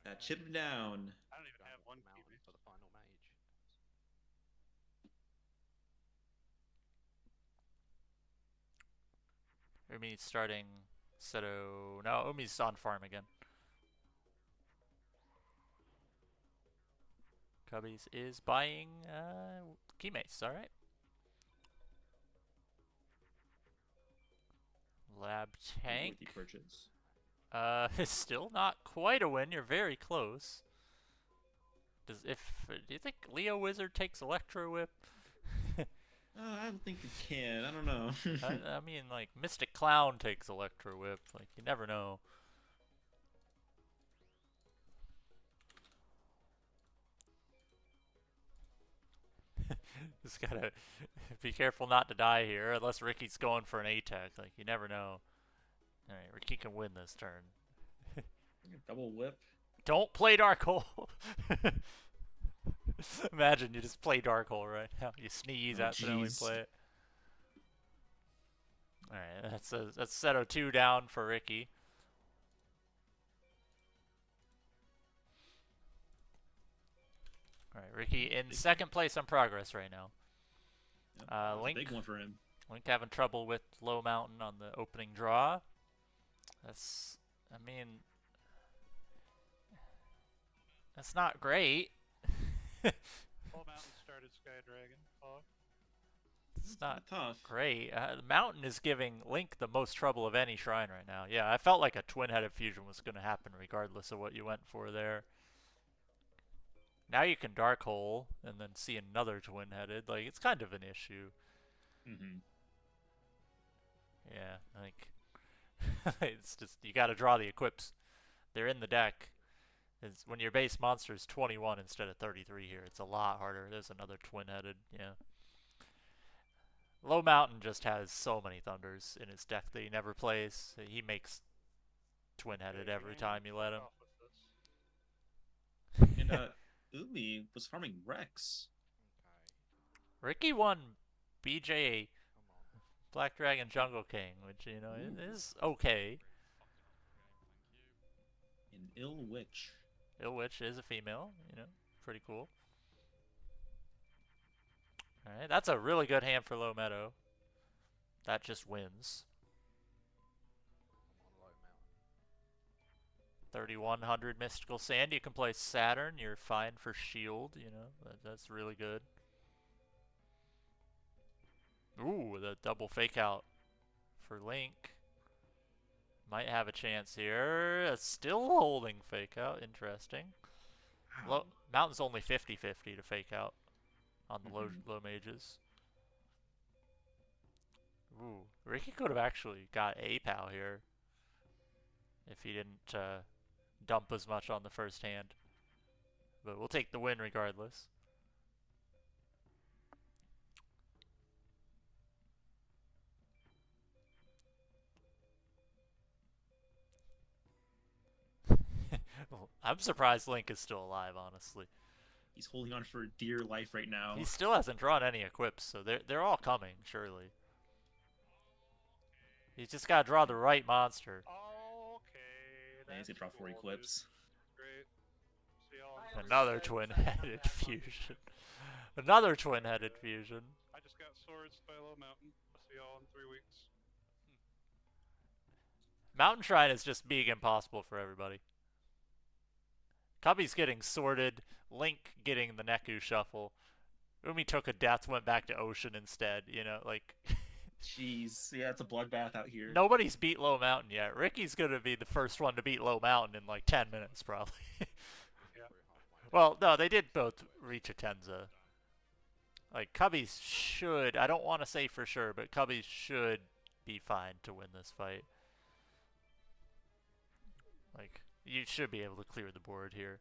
That chip him down. I don't even have one Mountain keybase. for the final mage. Umi's starting Seto. No, Umi's on farm again. Cubbies is buying Keymace, alright. Lab Tank. Worthy purchase. It's still not quite a win. You're very close. Do you think Leo Wizard takes Electro Whip? I don't think it can. I don't know. I mean, like, Mystic Clown takes Electro Whip. Like, you never know. Just gotta be careful not to die here, unless Ricky's going for an A-tech. Like, you never know. Alright, Ricky can win this turn. Double whip. Don't play Dark Hole! Imagine you just play Dark Hole right now. You sneeze, accidentally jeez. play it. Alright, that's Seto 2 down for Ricky. Alright, Ricky in second place on progress right now. Yep, that's Link. a big one for him. Link having trouble with Low Mountain on the opening draw. That's not great. Full Mountain started Sky Dragon. Fog. It's not tough. great. The Mountain is giving Link the most trouble of any shrine right now. Yeah, I felt like a twin-headed fusion was going to happen regardless of what you went for there. Now you can Dark Hole and then see another twin-headed. Like, it's kind of an issue. Mm-hmm. Yeah, like, it's just, you gotta draw the equips. They're in the deck. It's, when your base monster is 21 instead of 33 here, it's a lot harder. There's another twin-headed, yeah. Low Mountain just has so many Thunders in his deck that he never plays. He makes twin-headed every time you let him. Off with this. And Umi was farming Rex. Okay. Ricky won BJ Come on. Black Dragon Jungle King, which, you know, it is okay. An Ill Witch. Ill Witch is a female, you know, pretty cool. Alright, that's a really good hand for Low Meadow. That just wins. I'm on Low Mountain. 3100 Mystical Sand. You can play Saturn. You're fine for Shield, you know. That's really good. Ooh, the double fake out for Link. Might have a chance here. Still holding fake out. Interesting. Wow. Mountain's only 50-50 to fake out on the low mages. Ooh, Ricky could have actually got a POW here if he didn't dump as much on the first hand. But we'll take the win regardless. I'm surprised Link is still alive, honestly. He's holding on for dear life right now. He still hasn't drawn any equips, so they're all coming, surely. He's just gotta draw the right monster. Okay. Yeah, he's gonna draw 4 cool, equips. dude. Great. See y'all in Another twin-headed fusion. Another twin-headed fusion. I just got swords by Low Mountain. I'll see y'all in 3 weeks. Mountain Shrine is just being impossible for everybody. Cubby's getting sorted. Link getting the Neku shuffle. Umi took a death, went back to Ocean instead. You know, like, Jeez, yeah, it's a bloodbath out here. Nobody's beat Low Mountain yet. Ricky's gonna be the first one to beat Low Mountain in like 10 minutes, probably. Well, no, they did both reach a Tenza. Like, Cubbies should, I don't want to say for sure, but Cubbies should be fine to win this fight. Like, you should be able to clear the board here.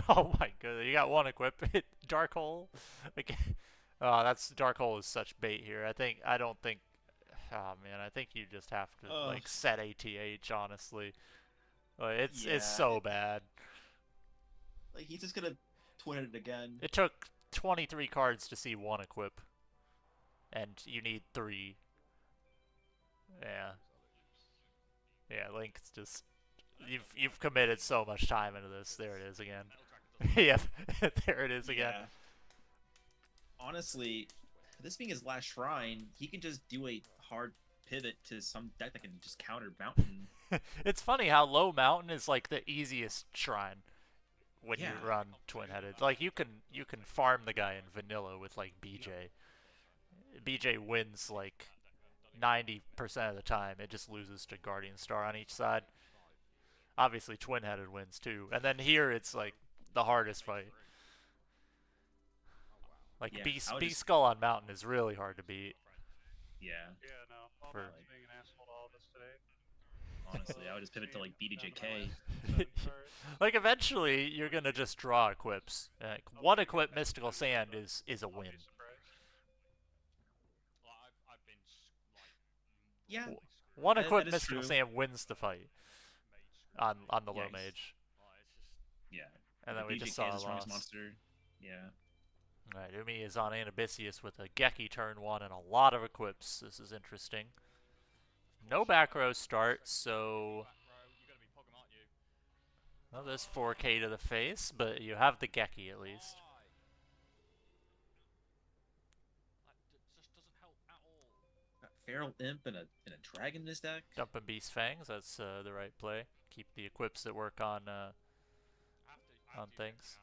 Oh my goodness, you got one equip. Dark Hole. Like, that's Dark Hole is such bait here. I don't think. Oh man, I think you just have to like set ATH. Honestly, it's so bad. Like he's just gonna twin it again. It took 23 cards to see one equip, and you need 3. Yeah. Yeah, Link's just. You've committed so much time into this. There it is again. Yep, there it is again. Yeah. Honestly, this being his last shrine, he can just do a hard pivot to some deck that can just counter Mountain. It's funny how Low Mountain is like the easiest shrine when you run twin-headed. Like you can farm the guy in vanilla with like BJ. BJ wins like 90% of the time. It just loses to Guardian Star on each side. Obviously, twin-headed wins too. And then here, it's like the hardest fight. Like B-Skull on Mountain is really hard to beat. Yeah. Yeah, no. All Mountain's being an asshole to all of us today. Honestly, I would just pivot to like BDJK. Like eventually, you're gonna just draw equips. Like, one equip Mystical Sand is a win. Yeah. One equip Mystical Sand wins the fight. On the low mage. Yeah. And then we just saw a loss. Monster. Yeah. Alright, Umi is on Anabisius with a Geki turn 1 and a lot of equips. This is interesting. No back row start, so... Well, there's 4k to the face, but you have the Geki at least. Feral Imp and a Dragon in this deck. Dumping Beast Fangs, that's the right play. Keep the equips that work on things.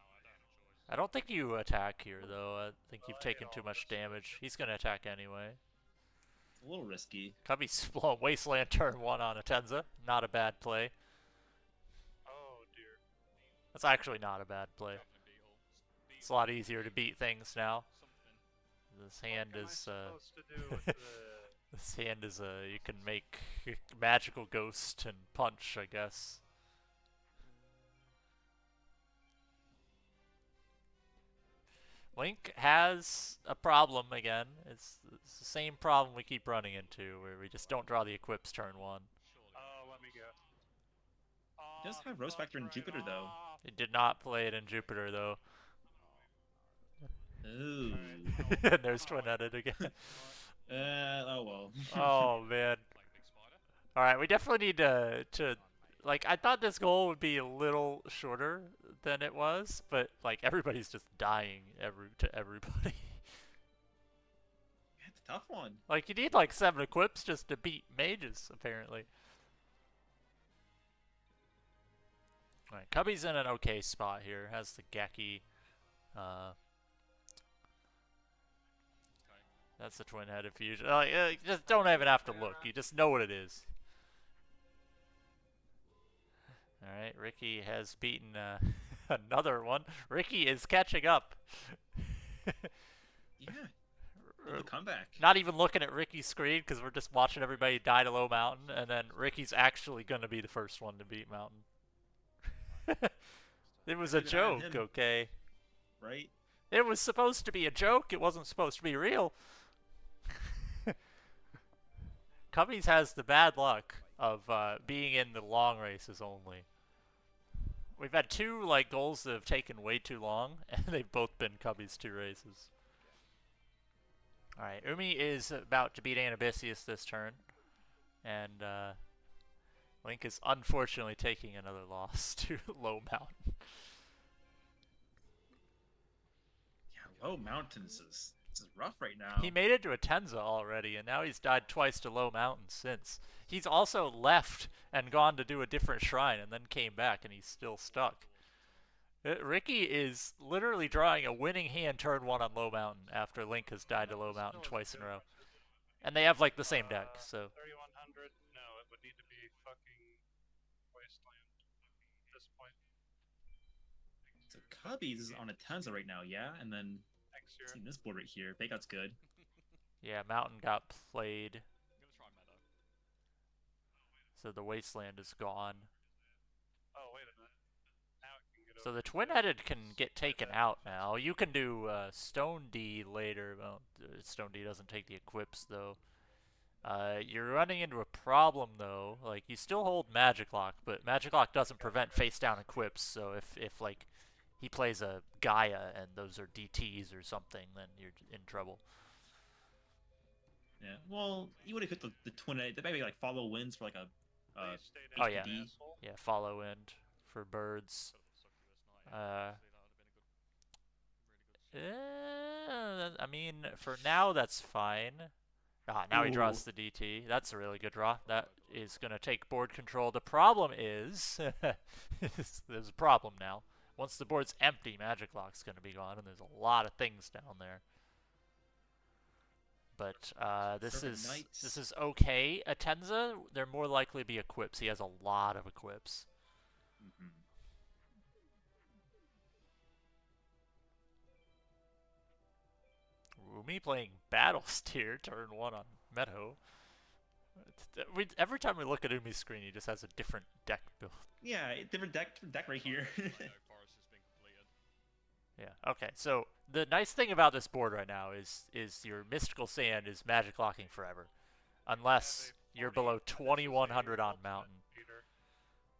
I don't think you attack here, though. I think you've taken too much damage. He's going to attack anyway. It's a little risky. Cubby's blowing Wasteland turn 1 on a Tenza. Not a bad play. Oh, dear. That's actually not a bad play. It's a lot easier to beat things now. This hand is... This hand is you can make magical ghost and punch, I guess. Link has a problem again. It's the same problem we keep running into, where we just don't draw the equips turn 1. Oh, let me go. He does have Rose Factor in Jupiter, though. He did not play it in Jupiter, though. Ooh. And there's twin-headed again. Oh well. Oh man. Alright, we definitely need to like, I thought this goal would be a little shorter than it was, but like everybody's just dying to everybody. It's a tough one. Like you need like 7 equips just to beat mages, apparently. Alright, Cubby's in an okay spot here. Has the Geki. That's the twin-headed fusion. You just don't even have to look. You just know what it is. Alright, Ricky has beaten another one. Ricky is catching up. Yeah. The comeback. Not even looking at Ricky's screen because we're just watching everybody die to Low Mountain, and then Ricky's actually going to be the first one to beat Mountain. It was a joke, okay? Right? It was supposed to be a joke. It wasn't supposed to be real. Cubbies has the bad luck of being in the long races only. We've had 2 like goals that have taken way too long, and they've both been Cubbies 2 races. Alright, Umi is about to beat Anabisius this turn, and Link is unfortunately taking another loss to Low Mountain. Yeah, Low Mountains is rough right now. He made it to a Tenza already, and now he's died twice to Low Mountain since. He's also left and gone to do a different shrine, and then came back, and he's still stuck. Ricky is literally drawing a winning hand turn 1 on Low Mountain after Link has died to Low Mountain twice in a row. And they have like the same deck, so 3100. No, it would need to be fucking Wasteland at this point. So Cubbies is on a Tenza right now, yeah? And then Next year. seeing this board right here, Fakeout's good. yeah, Mountain got played, I'm gonna try Meadow. so the Wasteland is gone. Oh, wait a minute. Now it can get So over the to Twin-Headed can get taken out now. You can do Stone D later. Well, Stone D doesn't take the equips though. You're running into a problem though. Like you still hold Magic Lock, but Magic Lock doesn't prevent face down equips. So if like he plays a Gaia and those are DTs or something, then you're in trouble. Yeah. Well, you would have hit the twin. They maybe like follow wins for like a. Please stay oh, down, yeah. asshole. Yeah, follow end for birds. I mean, for now that's fine. Ah, now he draws the DT. That's a really good draw. That is going to take board control. The problem is, there's a problem now. Once the board's empty, Magic Lock's going to be gone, and there's a lot of things down there. But this is okay. Atenza, they're more likely to be equips. He has a lot of equips. Mm-hmm. Me playing Battle Steer turn 1 on Meadow. Every time we look at Umi's screen, he just has a different deck build. Yeah, different deck right here. Forest has been completed. Yeah. Okay. So the nice thing about this board right now is your Mystical Sand is Magic Locking forever, unless you're below 2100 on Mountain.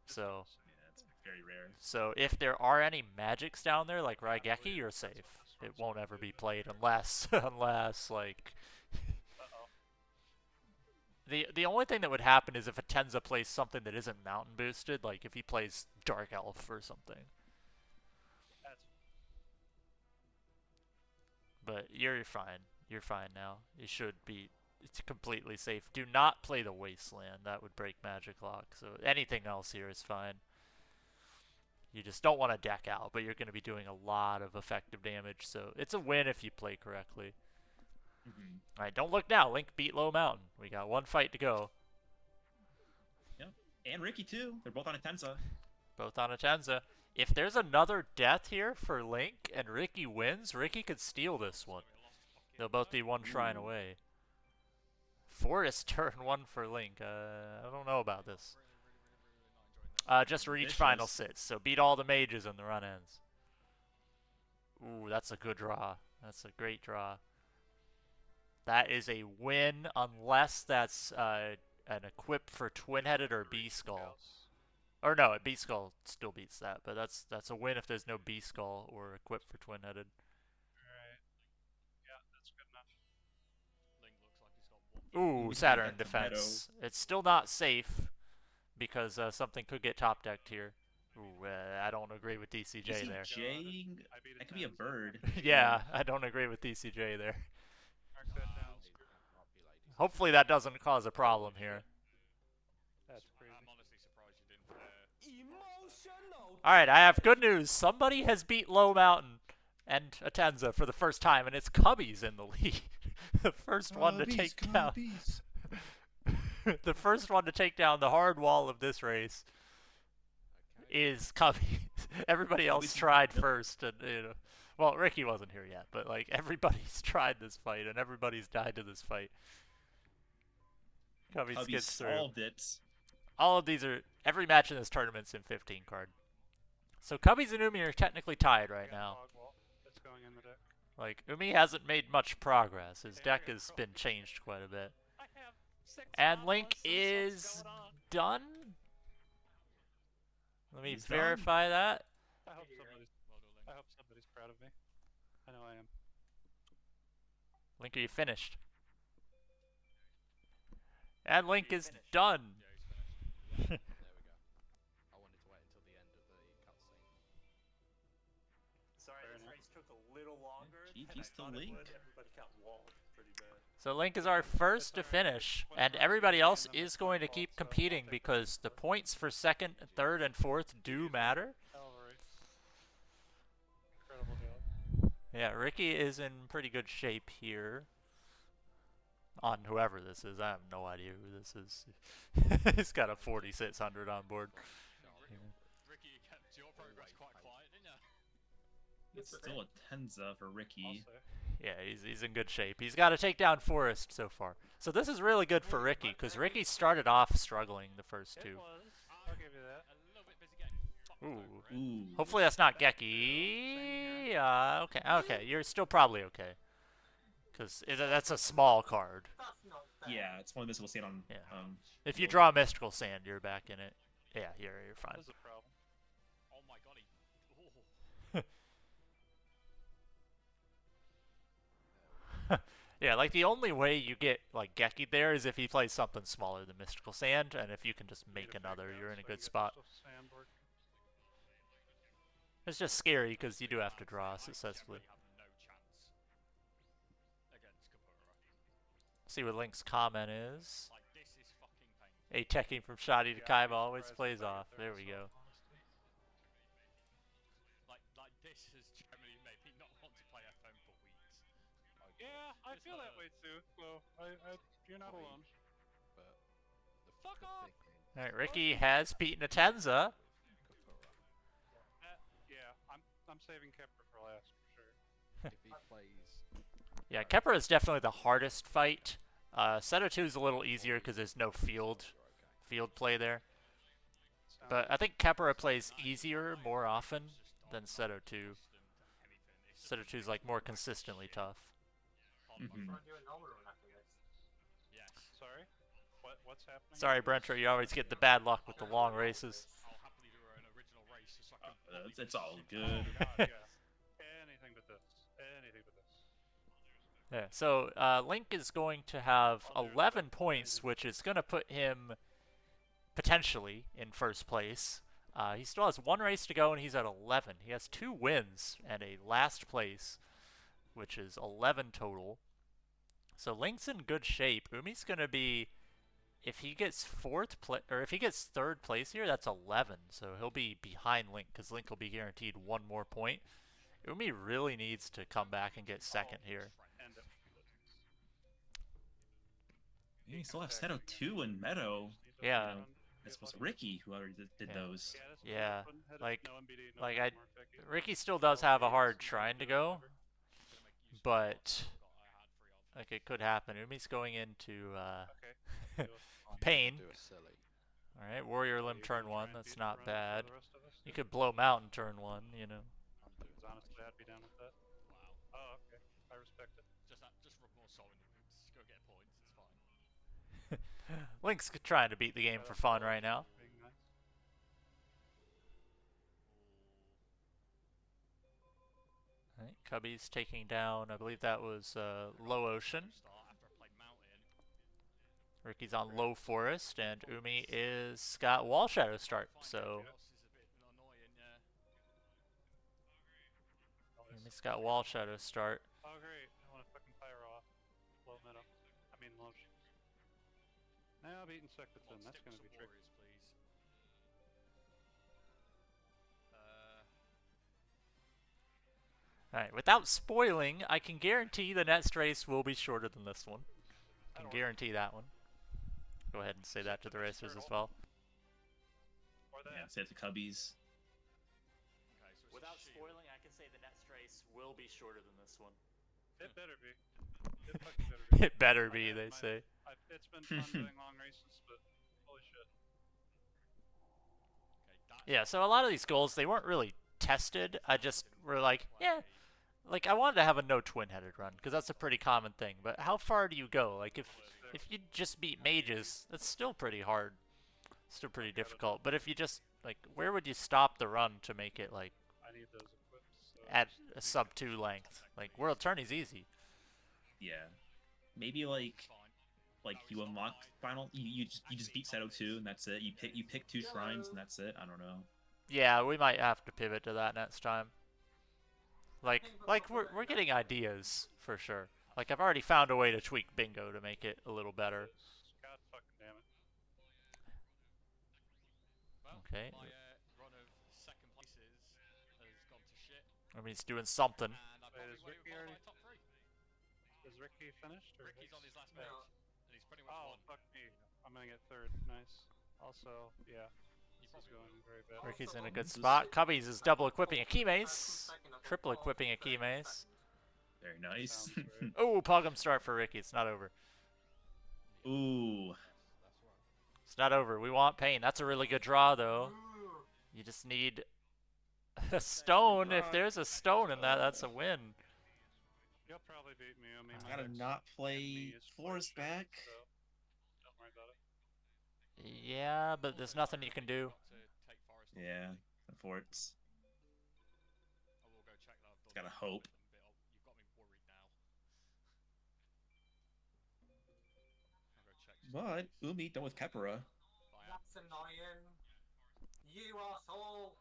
So. Yeah, it's very rare. So if there are any magics down there like Raigeki, you're safe. It won't ever be played unless like the only thing that would happen is if Atenza plays something that isn't mountain boosted, like if he plays Dark Elf or something. But you're fine. You're fine now. You should be. It's completely safe. Do not play the Wasteland. That would break Magic Lock. So anything else here is fine. You just don't want to deck out, but you're going to be doing a lot of effective damage, so it's a win if you play correctly. Mm-hmm. Alright, don't look now. Link beat Low Mountain. We got one fight to go. Yep. And Ricky, too. They're both on a Tenza. Both on Atenza. If there's another death here for Link and Ricky wins, Ricky could steal this one. They'll both be one shrine away. Forest turn 1 for Link. I don't know about this. Just reach final sits, so beat all the mages and the run ends. Ooh, that's a good draw. That's a great draw. That is a win, unless that's an equip for Twin-Headed or B-Skull. Or no, a B-Skull still beats that, but that's a win if there's no B-Skull or equip for Twin-Headed. Alright. Yeah, that's good enough. Link looks like he's got one. Ooh, Saturn defense. It's still not safe because something could get top decked here. Ooh, I don't agree with DCJ there. DCJ? That could be a bird. Yeah, I don't agree with DCJ there. Mark that down. Hopefully that doesn't cause a problem here. That's crazy. I'm honestly surprised you didn't. Alright, I have good news. Somebody has beat Low Mountain and Atenza for the first time, and it's Cubbies in the lead. The first one to take down... the first one to take down the hard wall of this race is Cubbies. Everybody else tried first, and well, Ricky wasn't here yet, but like everybody's tried this fight, and everybody's died to this fight. Cubbies gets through. Solved it. All of these are every match in this tournament's in 15 card. So Cubbies and Umi are technically tied right now. It's going in the deck. Like Umi hasn't made much progress. His deck has been changed quite a bit. And Link is done. Let me verify that. I hope somebody's proud of me. I know I am. Link, are you finished? And Link is done. Yeah, he's finished. There we go. I wanted to wait until the end of the cutscene. Sorry, this race took a little longer than I GG's to thought it Link. would. Everybody got walled pretty bad. So Link is our first to finish, and everybody else is going to keep competing because the points for second, third, and fourth do matter. Hell of a race. Yeah, Ricky is in pretty good shape here. On whoever this is, I have no idea who this is. He's got a 4600 on board. Ricky, you kept your progress quite quiet, didn't you? It's still a Tenza for Ricky. Yeah, he's in good shape. He's got to take down Forrest so far. So this is really good for Ricky, because Ricky started off struggling the first two. It was. I'll give you that. A little bit busy getting fucked over it. Ooh. Hopefully that's not Geki. Okay, you're still probably okay. Because that's a small card. That's not fair. Yeah, it's one of this we'll see it on. Yeah. Um, If you draw Mystical Sand, you're back in it. Yeah, you're fine. That's a problem. Oh my god, he... Ooh. Yeah, like the only way you get like Geki there is if he plays something smaller than Mystical Sand, and if you can just make another, you're in a good spot. It's just scary because you do have to draw successfully. Have no chance against Kapura. See what Link's comment is. Like, this is fucking painful. A teching from Shoddy to Kaiba always plays off. There we go. Like this has generally made me not want to play FM for weeks. Like, Yeah, I this feel that hurts. way too. So you're not alone. But the Fuck off! thing is, Alright, Ricky has beaten a Tenza. Kapura, Yeah, I'm saving Kepler for last for sure. if he plays, Yeah, Kepra is definitely the hardest fight. Seto 2 is a little easier because there's no field play there. But I think Kepra plays easier more often than Seto 2. Seto 2 is like more consistently tough. mhm. Try and do a normal run after this. Yes. Sorry? What's happening? Sorry, Brentro, you always get the bad luck with the long races. I'll happily do an original race just so I can It's all Oh good. God, yeah. Anything but this. Anything but this. Yeah, so Link is going to have 11 points, which is going to put him potentially in first place. He still has one race to go, and he's at 11. He has 2 wins and a last place, which is 11 total. So Link's in good shape. Umi's going to be, if he gets if he gets third place here, that's 11. So he'll be behind Link because Link will be guaranteed one more point. Umi really needs to come back and get second here. And Yeah, you still have Seto 2 and Meadow. Yeah. That's supposed to Ricky who already did Yeah. those. Yeah, like- no MBD, no like more I- Tech either. Ricky still does have a hard shrine to go, but like it could happen. Umi's going into Okay. Pain. do a silly. Alright, Warrior Limb You turn can try 1, and that's beat the not run bad. for the rest of us, You too. could blow Mountain turn 1, you know. I'm doing Because honestly, I'd be down with that. Wow. Oh, okay. I respect it. Just rub more salt in the wounds. Just go get points. It's fine. Link's trying to beat the game Shout for out to fun Lois right now. for being nice. Alright, Cubby's taking down, I believe that was Low Ocean. Start after I played Mountain. Ricky's on Low Forest, and Umi is got Wall Shadow start, so Boss is a bit annoying, yeah. Umi's got Wall Shadow start. Oh, great. I want to fucking pyro off. Low middle. I mean, low. Now beating Come Secleton. on, That's stick going to with be some tricky. warriors, please. Alright, without spoiling, I can guarantee the next race will be shorter than this one. Can That'll work. guarantee that one. Go ahead and say that to the racers as well. Or that. Yeah, say it to Cubbies. Okay, so it's Without a shield. spoiling, I can say the next race will be shorter than this one. It better be. It fucking better be. It better I be, had they my- say. It's been fun doing long races, but holy shit. Okay, that's Yeah, so a lot of these goals, they weren't really tested. I just were like, yeah, like I wanted to have a no twin-headed run because that's a pretty common thing. But how far do you go? Like if you just beat mages, that's still pretty hard. Still pretty difficult. But if you just like, where would you stop the run to make it like I need those equipped. So at just a need sub to- 2 length? Like World Tourney's easy. Yeah. Maybe like fine. you unlock final. You just beat Seto 2 and that's it. You pick 2 shrines and that's it. I don't know. Yeah, we might have to pivot to that next time. Like we're getting ideas for sure. Like I've already found a way to tweak bingo to make it a little better. God fucking damn it. Well, Okay. my run of second places has gone to shit. I mean, he's doing something. And I've probably is won't Ricky even already? qualify top 3. Is Ricky finished? Or Ricky's on his last No. match, and he's pretty much Oh, won. fuck me. I'm gonna get third. Nice. Also, yeah. He This is probably going will. very bad. Ricky's in a Also, good This is- spot. Cubbies is double equipping a key Come mace. second, I've got Triple fourth, equipping a key third, mace. Very nice. Sounds right. Oh, Pug'em start for Ricky. It's not over. Ooh. That's right. It's not over. We want pain. That's a really good draw, though. Ooh. You just need a stone. If there's a stone in that, that's a win. You'll probably beat me. I mean, I my gotta next not play enemy is Forest quite back. short, so don't worry about it. Yeah, but there's nothing you can do. Got to take Forest off. Yeah, the forts. I will go check that I've done Gotta that hope. with them, but you've got me worried now. I'll go check. just in But case. Umi done with Kepera. I am. That's annoying. You asshole.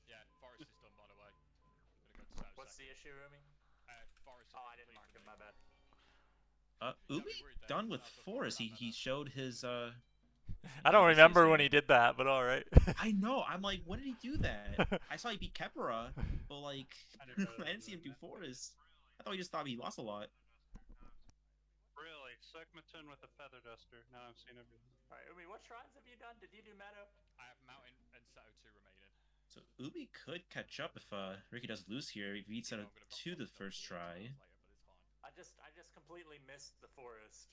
Yeah, Forest is done, by the way. I'm gonna go to What's the issue, Rumi? Forest. Oh, I didn't mark it. My bad. Umi done with Forest. He showed his I don't This remember is when a- he did that, but all right. I know. I'm like, when did he do that? I saw he beat Kepera, but like, I I didn't know didn't see him do Forest. I thought he just thought he lost a lot. Really? Sekmaton with a feather duster. Now I've seen everything. All right, Umi, what shrines have you done? Did you do Meadow? I have Mountain and Seto 2 remaining. So Umi could catch up if Ricky does lose here. If he beats You out know, I'm gonna to the probably first do it 2 try. hours later, but it's fine. I just completely missed the forest.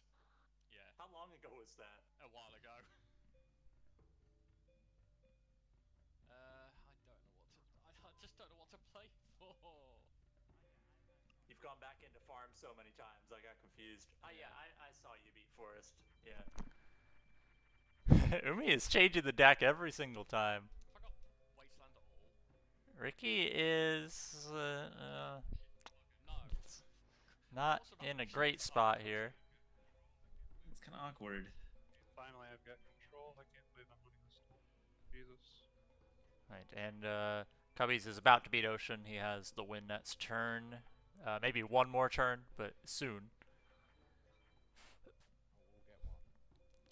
Yeah, How long ago was that? a while ago. I don't know what to. I just don't know what to play for. You've gone back into farm so many times, I got confused. Yeah, I saw you beat Forest. Yeah. Umi is changing the deck every single time. Have I got Wasteland at all? Ricky is No. not Also got in a Lucian great Side spot Quest. here. It's kind of awkward. Finally, I've got control. I can't believe I'm winning this. Jesus. Right, and Cubbies is about to beat Ocean. He has the win next turn. Maybe one more turn, but soon. I will get one.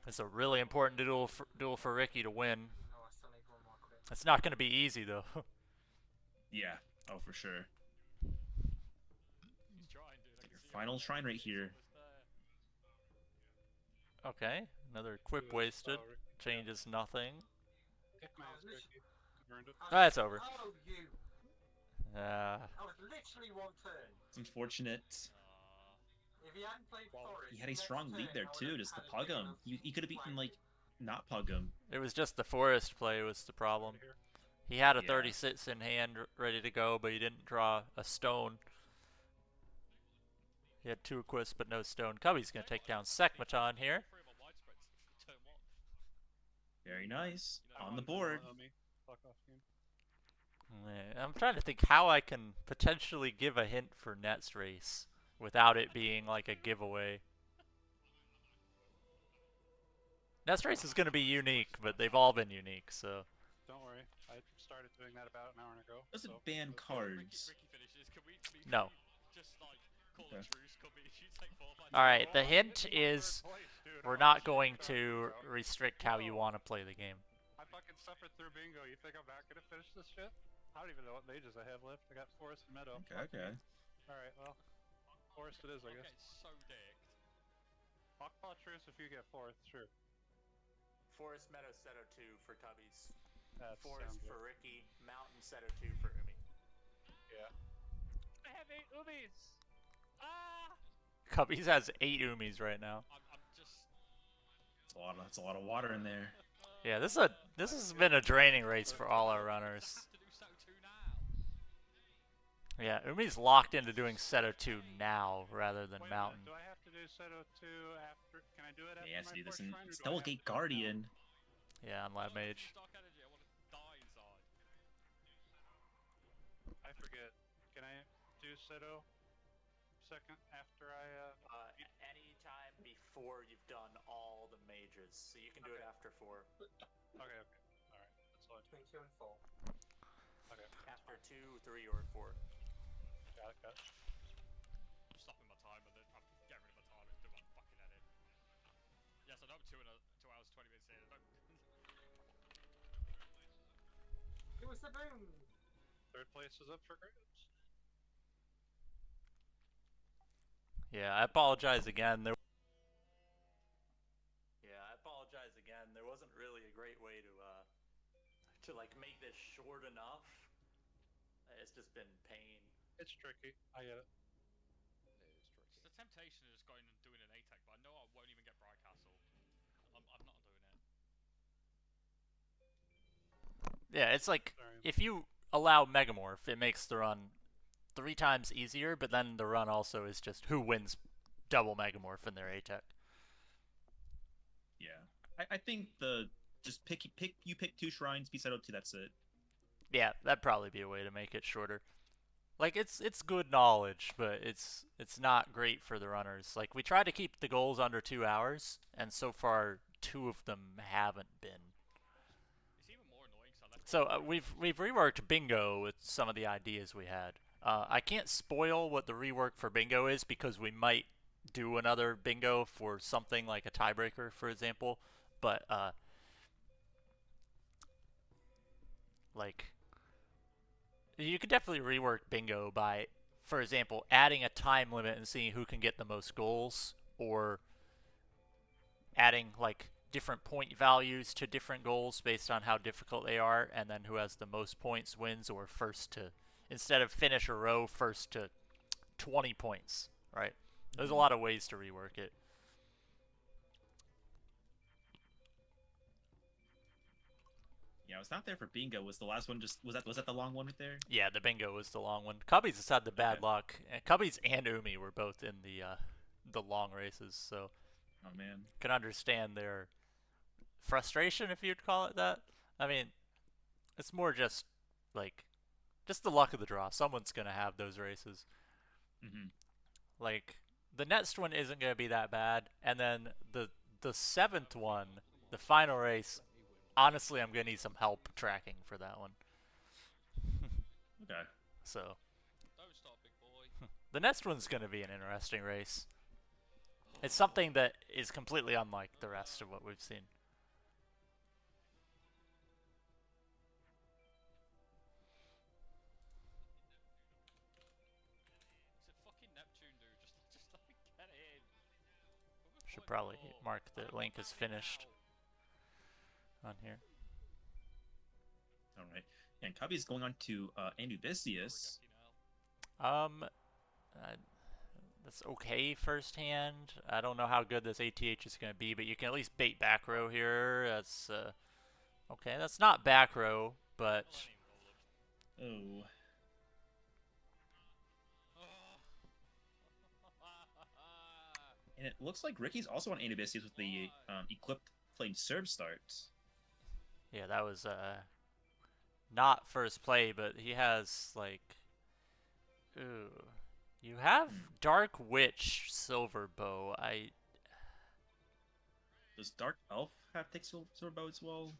It's a really important duel for Ricky to win. No, I still need one more quick. It's not going to be easy, though. Yeah. Oh, for sure. He's trying, dude. I can Your see it final right shrine there. right here. It's almost there. Okay, another quip Ooh, wasted. oh, Ricky. Changes nothing. Kick my ass, Ricky. You earned it. Ah, it's over. Oh, you. Uh, I was literally one turn. It's unfortunate. If he hadn't played Forest, He had a next strong lead turn, there I too, would've just to had a pug big him. enough He could have beaten flank. like not pug him. it was just the Forest play was the problem. Here. He had a Yeah. 36 in hand ready to go, but he didn't draw a stone. He had 2 equips but no stone. Cubby's going to take down Sekmaton here. Three of my widespreads for turn 1. Very nice. You know, On the Come board. me. Fuck off, game. Yeah, I'm trying to think how I can potentially give a hint for Nets race without it being like a giveaway. Nets race is going to be unique, but they've all been unique, so. Don't worry. I started doing that about an hour ago. Doesn't so ban it's good. cards. Ricky finishes. Can we No. just like call Okay. a truce? Could we? You take 4 fights. Alright, the Well, hint this my is third place, dude. we're Oh, not shit, going sorry, to bro. restrict how you want to play the game. I fucking suffered through bingo. You think I'm not gonna finish this shit? I don't even know what mages I have left. I got Forest and Meadow. Okay. Alright, well. Forest it is, I I'm guess. getting so dicked. I'll call a truce if you get fourth, sure. Forest Meadow Seto 2 for Cubbies. That Forest sounds for good. Ricky. Mountain Seto 2 for Umi. Yeah. I have 8 umis! Ah! Cubbies has 8 Umis right now. I'm just. That's a lot of water in there. Yeah, this has been a draining race for all our runners. Have to do so too now. Yeah, Umi's locked into doing Seto 2 now rather than Wait a Mountain. minute, do I have to do Seto 2 after? Can I do it after Yeah, he has my to do this fourth in shrine, or do I have to do Delegate it now? Guardian. Yeah, on Lab I don't Mage. use Dark energy. I want to die inside. I forget. Can I do Seto second after I Anytime before you've done all the mages, so you can do it Okay. after 4. Okay, okay. Alright, that's all I Between 2 and 4. Okay. After 2, 3, or 4. Got it. I'm stopping my time and then I'm getting rid of my time and do my fucking edit. Yes, I know I'm 2 hours 20 minutes in. I don't. It was the boom! Third place is up for grabs. Yeah, I apologize again. There wasn't really a great way to like make this short enough. It's just been pain. It's tricky. I get it. It is tricky. The temptation is going and doing an A-Tech, but I know I won't even get Bright Castle. I'm not doing it. Yeah, it's like Sorry. if you allow Megamorph, it makes the run 3 times easier, but then the run also is just who wins double Megamorph in their A-Tech. Yeah, I think just pick 2 shrines, piece out 2. That's it. Yeah, that'd probably be a way to make it shorter. Like it's good knowledge, but it's not great for the runners. Like we try to keep the goals under 2 hours, and so far 2 of them haven't been. It's even more annoying because I left. So we've reworked bingo with some of the ideas we had. I can't spoil what the rework for bingo is because we might do another bingo for something like a tiebreaker, for example. But like you could definitely rework bingo by, for example, adding a time limit and seeing who can get the most goals, or adding like different point values to different goals based on how difficult they are, and then who has the most points wins, or first to, instead of finish a row, first to 20 points, right? There's a lot of ways to rework it. Yeah, I was not there for bingo. Was the last one was that the long one right there? Yeah, the bingo was the long one. Cubbies has had the bad luck. And Cubbies and Umi were both in the long races, so Oh man. can understand their frustration, if you'd call it that. I mean, it's more just like just the luck of the draw. Someone's gonna have those races. Mm-hmm. Like the next one isn't gonna be that bad, and then the 7th one, the final race. Honestly, I'm gonna need some help tracking for that one. Okay. So Don't stop, big boy. the next one's gonna be an interesting race. It's something that is completely unlike the rest of what we've seen. It's a fucking Neptune, dude. Just let me get in. Should probably mark that Link is finished on here. All right. And Cubby's going on to Anubisius. That's okay first hand. I don't know how good this ATH is going to be, but you can at least bait back row here. That's okay. That's not back row, but Oh. And it looks like Ricky's also on Anubisius with the Equipped Flame Surge start. yeah, that was not first play, but he has like, ooh, you have Dark Witch Silver Bow. Does Dark Elf have take Silver Bow as well?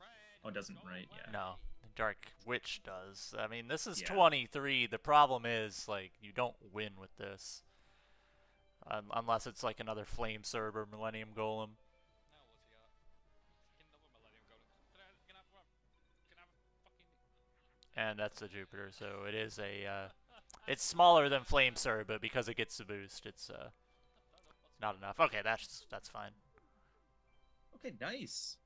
Oh, it doesn't, right? Yeah. No, Dark Witch does. I mean, this is Yeah. 23. The problem is, like, you don't win with this. Unless it's like another Flame Serb or Millennium Golem. Now what's he at? Fucking another Millennium Golem. Can I have a fucking... And that's the Jupiter, so it is a, it's smaller than Flame Serb, but because it gets the boost, it's, not enough. Okay, that's fine. Okay, nice.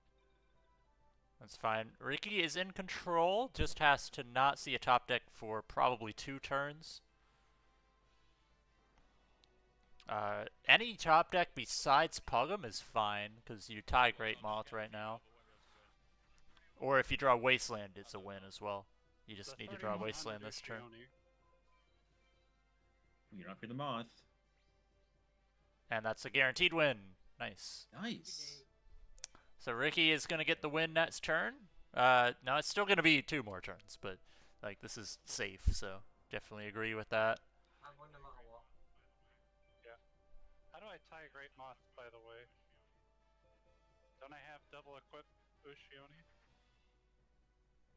That's fine. Ricky is in control, just has to not see a top deck for probably 2 turns. Any top deck besides Pugum is fine, because you tie Great Moth right now. Or if you draw Wasteland, it's a win as well. You just need to draw Wasteland this turn. You're not for the Moth. And that's a guaranteed win. Nice. Nice. So Ricky is going to get the win next turn. No, it's still going to be 2 more turns, but like this is safe, so definitely agree with that. I win no matter what. Yeah. How do I tie a Great Moth, by the way? Don't I have double equip Ushioni?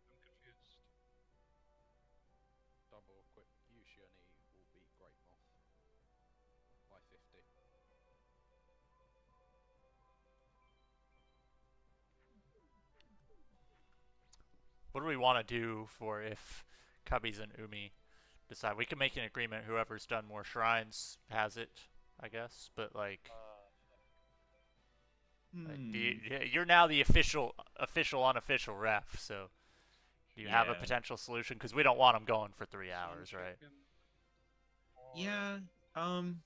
I'm confused. Double equip Yushioни will beat Great Moth by 50. What do we want to do for if Cubbies and Umi decide? We can make an agreement. Whoever's done more shrines has it. I guess. But like, Hmm. you're now the official unofficial ref. So do you have a Yeah. potential solution? Because we don't want them going for 3 hours, right? Yeah. I'm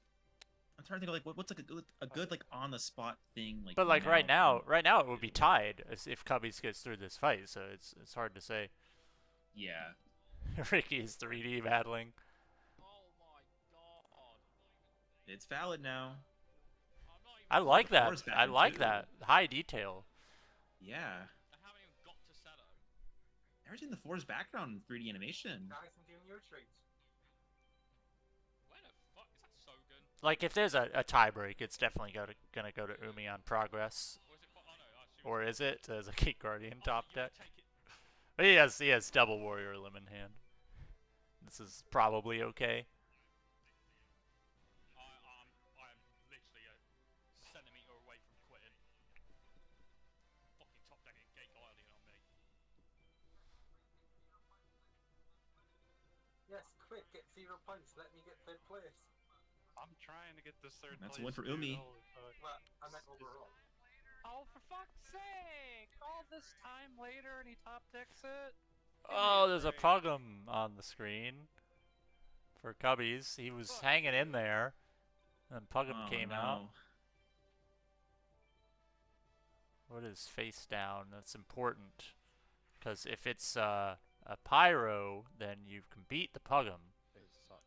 trying to think of like what's like a good like on the spot thing like. But like right now now it would be tied if Cubbies gets through this fight. So it's hard to say. Yeah. Ricky's 3D battling. Oh my god. It's valid now. I'm not even. I like The that. forest I background, like too. that high detail. Yeah. I haven't even got to Seto. Never seen the forest background in 3D animation. Guys, I'm giving you a treat. Where the fuck is that Sogun? Like if there's a tie break, it's definitely gonna go to Umi on progress. Or is it? Oh no, I assume. Or is it as a Gate Guardian Oh, top you're gonna deck? take it. But he has double Warrior Limb in hand. This is probably okay. I'm literally a centimeter away from quitting. Fucking top decking Gate Guardian on me. Yes, quick, get 0 points. Let me get 3rd place. I'm trying to get this 3rd That's a place. win for dude, Umi. holy fuck. Well, I meant overall. Oh, for fuck's sake! All this time later and he top decks it? Oh, there's a Pugum on the screen for Cubbies. He was hanging in there, and Pugum came out. What is face down? That's important, because if it's a Pyro, then you can beat the Pugum. It's such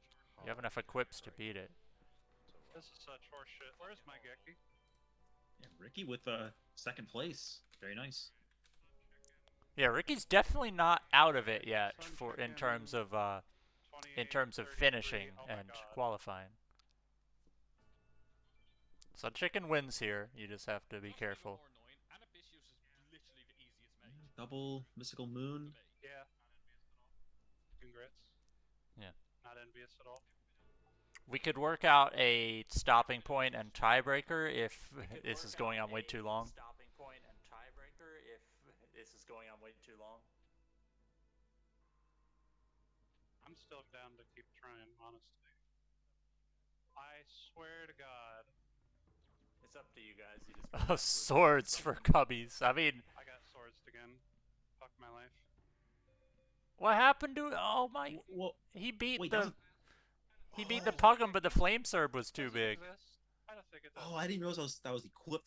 You have enough equips to beat it. This is such horseshit. Where's my Geki? Yeah, Ricky with 2nd place. Very nice. Yeah, Ricky's definitely not out of it yet Sun for in chicken, terms of 28, finishing 33. Oh my and God. qualifying. So chicken wins here. You just have to be careful. More annoying. Anabisius is literally the easiest mate. Double mystical moon. For me. Yeah. Congrats. Yeah. Not envious at all. We could work out a stopping point and tiebreaker if this is going on way too long. Stopping point and tiebreaker if this is going on way too long. I'm still down to keep trying, honestly. I swear to God. It's up to you guys. You just oh, swords for Cubbies. I mean, I got swords again. Fuck my life. what happened to? Oh my! Well, He beat wait, the. He beat the Pugum, but the Flame Serb was too Does it big. exist? I don't think it does. oh, I didn't realize that was equipped.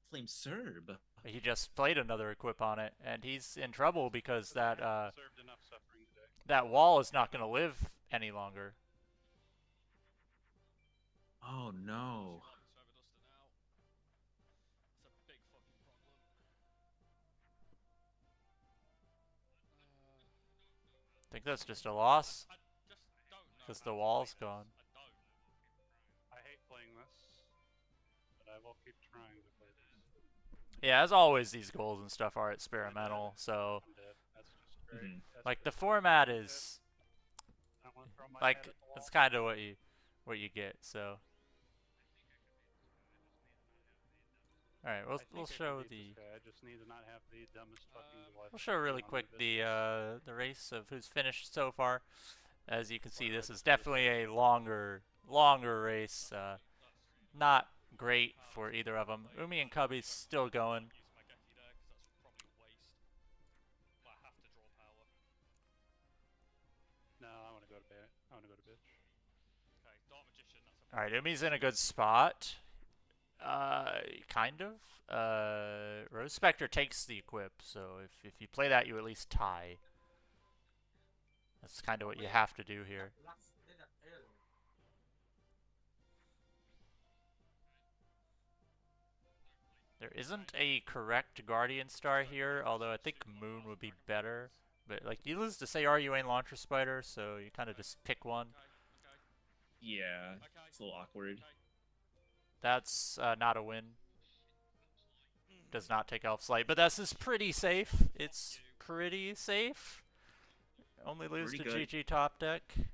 Flame Serb. He just played another equip on it, and he's in trouble because that Deserved enough suffering today. that wall is not going to live any longer. Oh no. Overdosed it now. It's a big fucking problem. I think that's just a loss I just don't know. because how the to wall's play this. gone. I don't. I hate playing this, but I will keep trying to play this. Yeah, as always, these goals and stuff are experimental. So, I'm dead. That's just great. Mhm. That's like the just format great. is I don't wanna throw my like head at the wall. it's kind of what you get. So, all right, I we'll think I can show beat the. this guy. I just need to not have the dumbest fucking device. We'll show really quick the race of who's finished so far. As you can see, this is definitely a longer race. Not great for either of them. Umi and Cubby's still going. Use my Geki there because that's probably a waste. But I have to draw power. No, I want to go to bed. I want to go to bitch. Okay, Dark Magician. That's a. All right, Umi's in a good spot. Kind of. Rose Spectre takes the equip, so if you play that, you at least tie. That's kind of what you have to do here. Last dinner early. There isn't a correct Guardian Star here, although I think Moon would be better. But like you lose to say Aruen Launcher Spider, so you kind of just pick one. Okay. Yeah, Okay. it's a little awkward. Okay. That's not a win. Does not take Elf Slight, but this is pretty safe. It's pretty safe. Only lose Pretty to good. GG top deck. Right.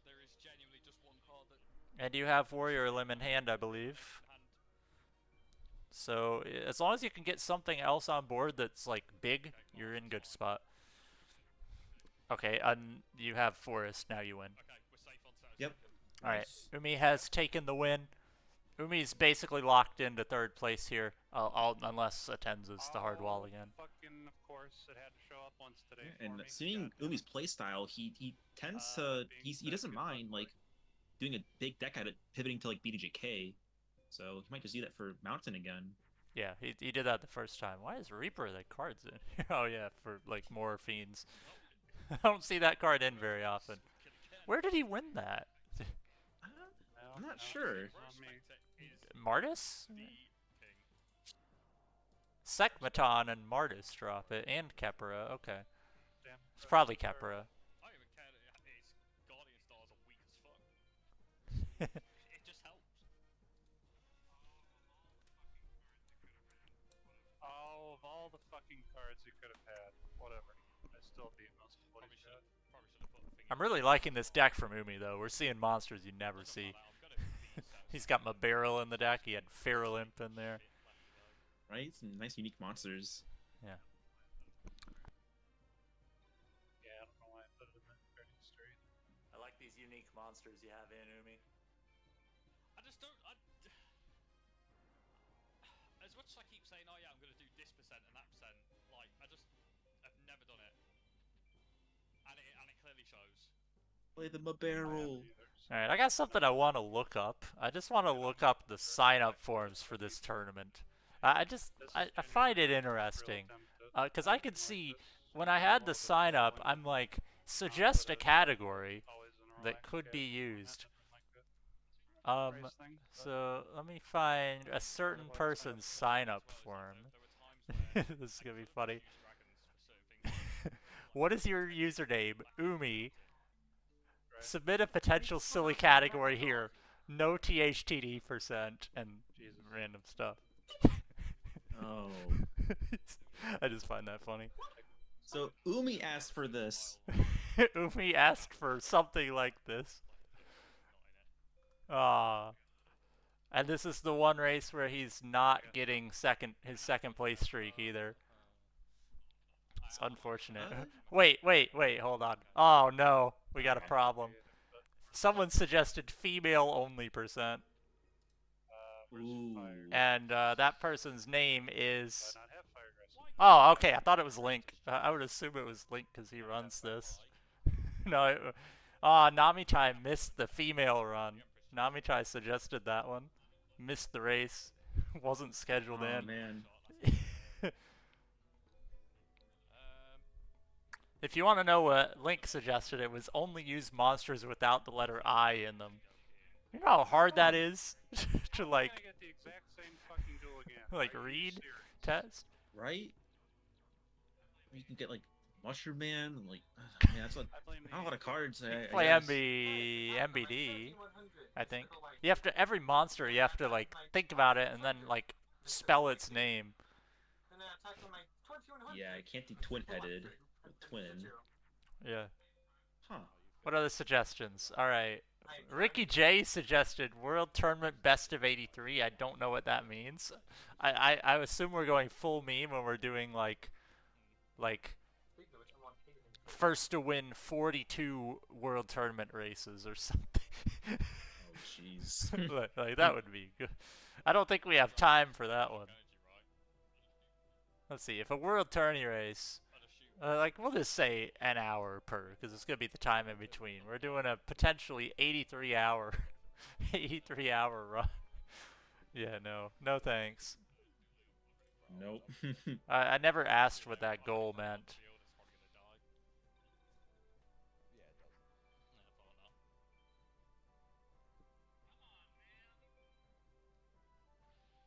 There is genuinely just one card that. And you have Warrior Limb in hand, I believe. And So as long as you can get something else on board that's like big, you're in good spot. Okay, you have Forest, now you win. okay, we're safe on Seto. Yep. All right, Nice. Umi has taken the win. Umi's basically locked into third place here, unless Atenza's the hard wall again. Fucking, of course, it had to show up once today Yeah, for and me. seeing Goddamn Umi's it. playstyle, he tends to he doesn't mind like doing a big deck out of pivoting to like BDJK, so he might just do that for Mountain again. Yeah, he did that the first time. Why is Reaper the cards in? Oh yeah, for like more fiends. I don't see that card in very often. Where did he win that? Well, I'm not now sure. it's on me. Martis? Sekmaton and Martis drop it, and Kepra. Okay, Damn. it's probably Kepra. I don't even care that his Guardian stars are weak as fuck. It just helps. Oh, of all the fucking cards you could have had, whatever. I still beat most of what Probably he's should got. have put the thing. I'm really liking this deck from Umi though. We're seeing monsters you never see. He's got my barrel in the deck. He had Feral Imp in there. Right? Some nice unique monsters. Yeah. Yeah, I don't know why I put it in that card history. I like these unique monsters you have in Umi. I just don't. As much as I keep saying, oh yeah, I'm gonna do this percent and that percent, like I've never done it, and it clearly shows. Play the barrel. Alright, I got something I want to look up. I just want to look up the sign-up forms for this tournament. I find it interesting. Because I could see, when I had the sign-up, I'm like, suggest a category that could be used. So let me find a certain person's sign-up form. This is gonna be funny. What is your username? Umi. Submit a potential silly category here. No THTD percent and random stuff. Oh. I just find that funny. So Umi asked for this. Umi asked for something like this. Ah. And this is the one race where he's not getting his second place streak either. It's unfortunate. Wait, hold on. Oh no, we got a problem. Someone suggested female only percent. Ooh. And that person's name is... Oh, okay, I thought it was Link. I would assume it was Link because he runs this. No, Namitai missed the female run. Namitai suggested that one. Missed the race. Wasn't scheduled in. Man. If you want to know what Link suggested, it was only use monsters without the letter I in them. You know how hard that is to like read, test? Right? You can get like Mushroom Man and like yeah, that's not a lot of cards. Play guess. MBD, I think. You have to every monster you have to like think about it and then like spell its name. Yeah, I can't do twin-headed. Twin. Yeah. Huh. What other suggestions? Alright. rickyjay suggested World Tournament Best of 83. I don't know what that means. I assume we're going full meme when we're doing like first to win 42 World Tournament races or something. Oh jeez. like that would be good. I don't think we have time for that one. Let's see. If a World Tourney race, we'll just say an hour per, because it's gonna be the time in between. We're doing a potentially 83-hour, 83-hour run. Yeah, no thanks. Nope. I never asked what that goal meant.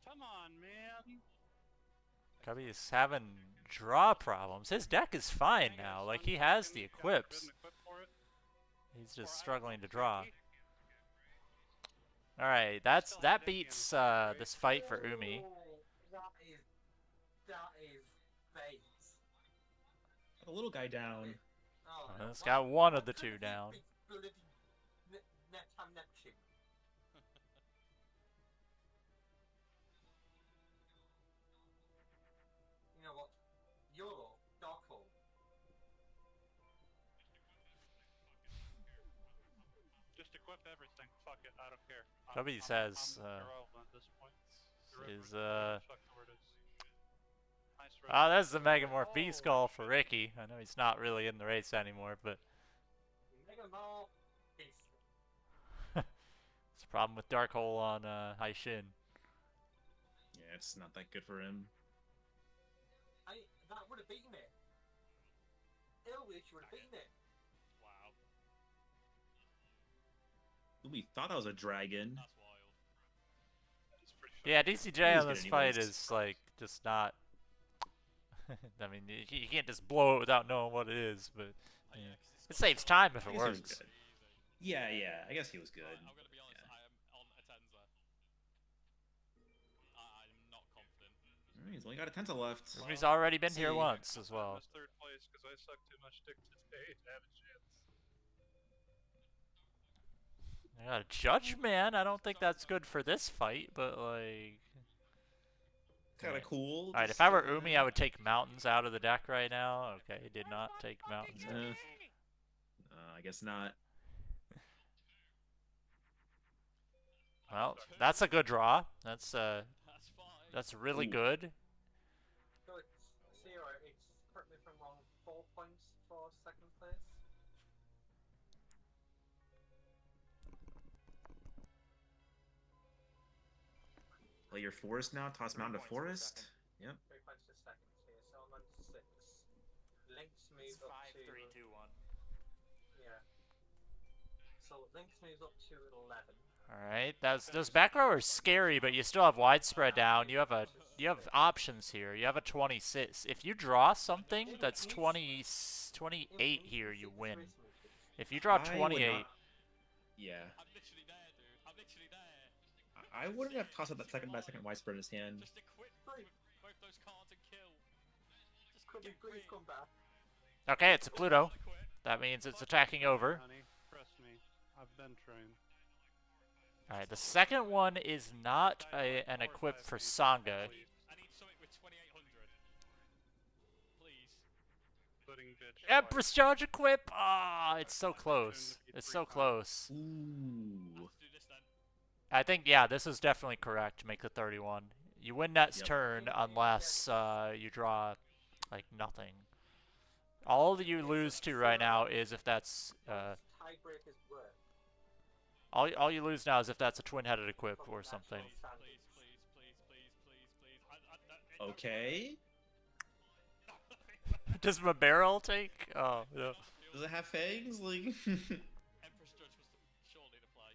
Come on, man. Cubby is having draw problems. His deck is fine now. Like, he has the equips. He's just struggling to draw. Alright, that beats this fight for Umi. That is bait. A little guy down. It's got one of the two down. You know what? Euro, dark hole. Just a equip everything. Fuck it, I don't care. Cubby says, I'm irrelevant at this point. is, Fuck the word is. Nice oh, that's the Megamorph B skull for Ricky. I know he's not really in the race anymore, but Megamorph beast. it's a problem with Dark Hole on Haishin. Yeah, it's not that good for him. That would have beaten it. Ilwich would have beaten it. Wow. We thought that was a dragon. That's wild. It's pretty Yeah, He DCJ was on this good fight anyways. is like just not. I mean, you can't just blow it without knowing what it is, but Yeah, yeah. 'cause it's It got saves the- time if I it guess he was works. good. Yeah, I guess he was good. I'm gonna be honest, Yeah. I am on a Tenza. I'm not confident. He's only got a Tenta left. He's already been here see. once as well. Third place because I suck too much dick today to have a chance. I got a Judge Man. I don't think that's good for this fight, but like. Kind of cool. Alright, if I were Umi, I would take Mountains out of the deck right now. Okay, he did not take Mountains out. I guess not. Well, that's a good draw. That's That's fine. that's really Ooh. good. So it's correct me if I'm wrong, 4 points for second place. Play your forest now. Toss Mountain to forest. Yep. 3 points to second here, so I'm on 6. Link's moved up Five, to 3, 2, 1. yeah. So Link's moves up to 11. Alright, those back row are scary, but you still have widespread down. You have options here. You have a 26. If you draw something that's 28 here, you win. If you draw I would 28, not- Yeah. I'm literally there, dude. I'm literally there. I wouldn't have tossed up that second widespread in his hand. Just equip both those cards and kill. Just Could we get please rid. come back? okay, it's a Pluto. Equip. That means it's attacking over. Honey, trust me, I've been trained. Alright, the second one is not an equip for Sangha. I need something with 2800. Please. Putting bitch. Empress Charge equip! Ah, it's so close. It's so close. Ooh. Let's do this then. I think, yeah, this is definitely correct to make the 31. You win next Yep. turn unless you draw, like, nothing. All that you lose to right now is if that's, Tiebreakers work. all you lose now is if that's a twin-headed equip or something. Please. Okay. Does my barrel take? Oh, no. Does it have fangs? Like. Empress Judge was surely the play.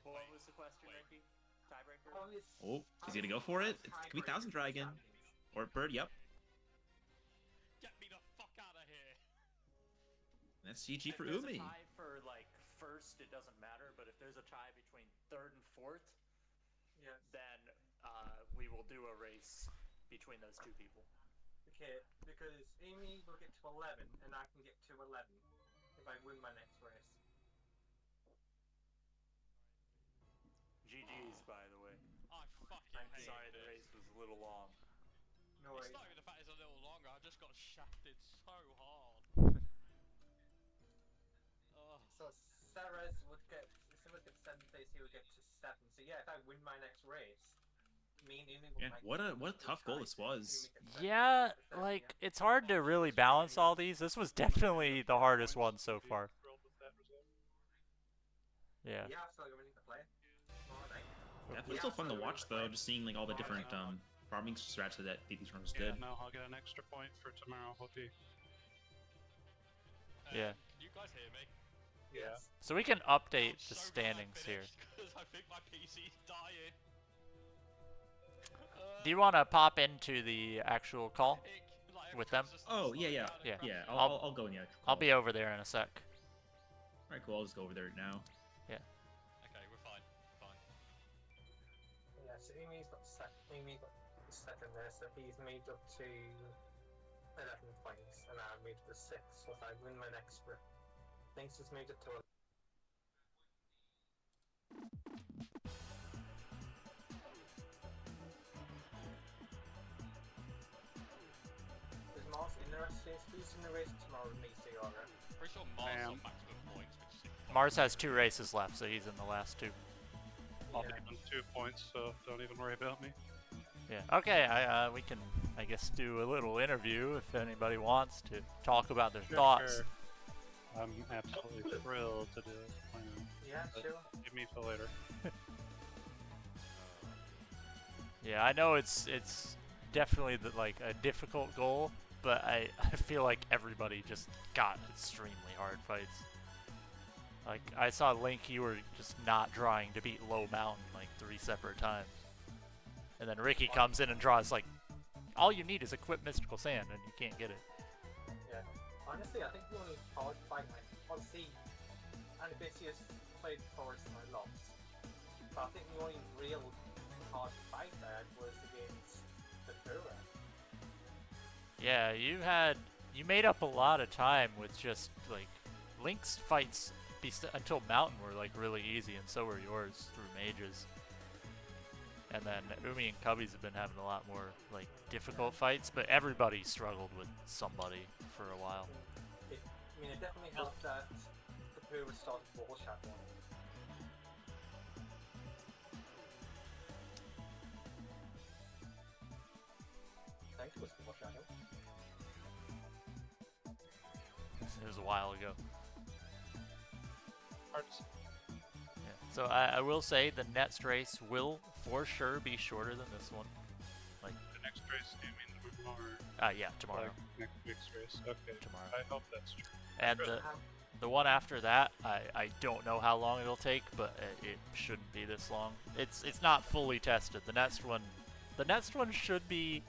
What was the question, Ricky? Tiebreaker? Oh, is he gonna go for it? It could be Thousand Dragon. Or Bird, yep. Get me the fuck out of here. That's GG for If there's Umi. a tie for like first, it doesn't matter. But if there's a tie between third and fourth, Yes. then we will do a race between those two people. Okay, because Amy will get to 11 and I can get to 11 if I win my next race. GG's, by the way. I fucking I'm hate sorry the this. race was a little long. No It's worries. not even the fact it's a little longer. I just got shafted so hard. Ugh. So Sarah's would get, if would get 7th place, he would get to 7. So yeah, if I win my next race, me and Amy will Yeah, make what a the tough goal tie. this was. Amy gets 7th, Yeah, gets 7th, like, yeah. it's hard to really balance all these. This was definitely the hardest one so far. Yeah. Yeah, so you're winning the play. Alright. Definitely still fun to watch though, just seeing like all the different farming strats that these runners did. No, I'll get an extra point for tomorrow. Hope you. Yeah. Can you guys hear me? Yeah. So we can update I'm the so glad I standings here. finished, 'cause I think my PC's dying. Do you want to pop into the actual call? Like, with them? everything's just Oh yeah, slowing yeah, down Yeah. and yeah. I'll- I'll go in the actual I'll call. be over there in a sec. Alright, cool. I'll just go over there now. Okay, we're fine. Yeah, so Amy's got second there, so he's moved up to 11 points, and I moved to 6. So if I win my next race, Link's has moved up to 11. Is Mars in the race? Who's in the race tomorrow with me, Ciara? Pretty sure Mars is on Ma'am. maximum points, which is Mars has 2 races left, so he's in the last 2. I'll Yeah. be on 2 points, so don't even worry about me. Yeah. Okay. We can, I guess, do a little interview if anybody wants to talk about their thoughts. Sure. I'm absolutely thrilled to do it. I know. Yeah, But sure. Leave me till later. Yeah, I know it's definitely like a difficult goal, but I feel like everybody just got extremely hard fights. Like I saw Link, you were just not trying to beat Low Mountain like 3 separate times, and then Ricky comes in and draws like all you need is equip Mystical Sand and you can't get it. Yeah. Honestly, I think the only hard fight obviously Anabitius played Forest and I lost. But I think the only real hard fight I had was against Sakura. Yeah, you made up a lot of time with just like Link's fights until Mountain were like really easy, and so were yours through mages. And then Umi and Cubbies have been having a lot more like difficult fights, but everybody struggled with somebody for a while. It definitely helped that Sakura started Wall Shadow. I think it was Wall Shadow. It was a while ago. Hard to say. Yeah. So I will say the next race will for sure be shorter than this one. Like, The next race, do you mean tomorrow? yeah, tomorrow. Like next week's race? Okay. Tomorrow. I hope that's true. And the one after that, I don't know how long it'll take, but it shouldn't be this long. It's not fully tested. The next one should be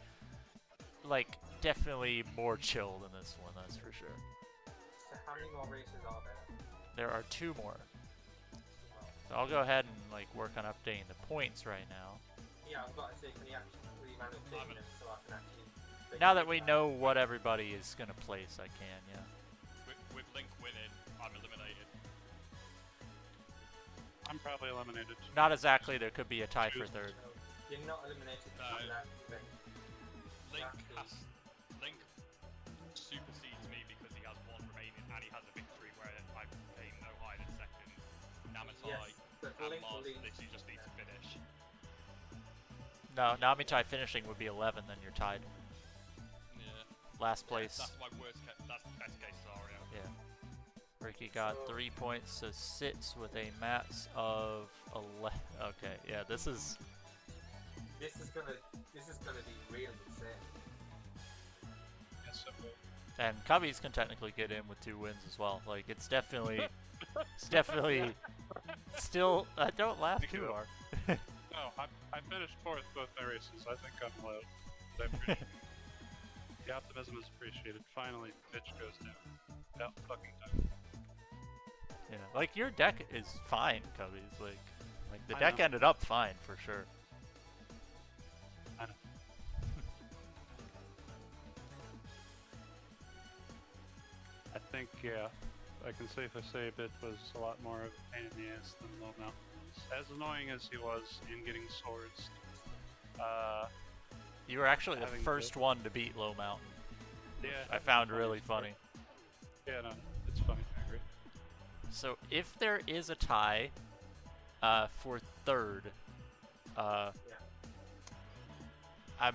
like definitely more chill than this one. That's for sure. So how many more races are there? There are 2 more. So I'll go ahead and like work on updating the points right now. Yeah, I was about to say, can you actually manage taking them so I can actually... Now that we know what everybody is gonna place, I can, yeah. With Link winning, I'm eliminated. I'm probably eliminated. Not exactly. There could be a tie for 3rd. So you're not eliminated No. from that thing. Link supersedes me because he has 1 remaining and he has a victory where I came no higher than 2nd. Namatai Yes, but and Link will Mars lead. literally just need to finish. No, Namitai finishing would be 11, then you're tied. Yeah. Last place. That's my that's the best case scenario. Yeah. Ricky got 3 points, so sits with a max of 11. Okay, yeah, this is This is gonna be really insane. Yes, it will. and Cubbies can technically get in with 2 wins as well. Like it's definitely still. Don't laugh Thank too you. hard. No, I finished 4th both my races. I think I'm allowed. But I appreciate the optimism is appreciated. Finally, bitch goes down. About fucking time. Yeah, like your deck is fine, Cubbies. Like the I deck know. ended up fine for sure. I know. I think, yeah, I can safely say Bit was a lot more of a pain in the ass than Low Mountain was. As annoying as he was in getting swords, You were actually the Having first one to beat Low Mountain. yeah, I found really funny. Yeah, no, it's funny. I agree. So if there is a tie for 3rd, I'm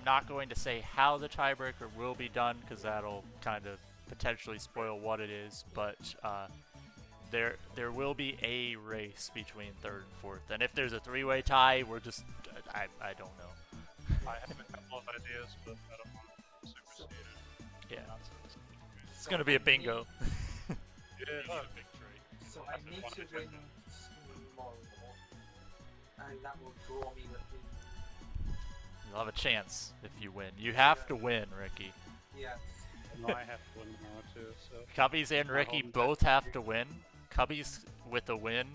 not going to say how the tiebreaker will be done because that'll kind of potentially spoil what it is, but there will be a race between 3rd and 4th, and if there's a 3-way tie, we're just I don't know. I have a couple of ideas, but I don't want to supersede it. Yeah, Nonsense. it's gonna be a bingo. Yeah, You need a victory. So I need to win tomorrow, and that will draw me with the... You'll have a chance if you win. You have to win, Ricky. Yes. no, I have to win tomorrow too. So Cubbies and Not Ricky holding both have to win. Cubbies with a win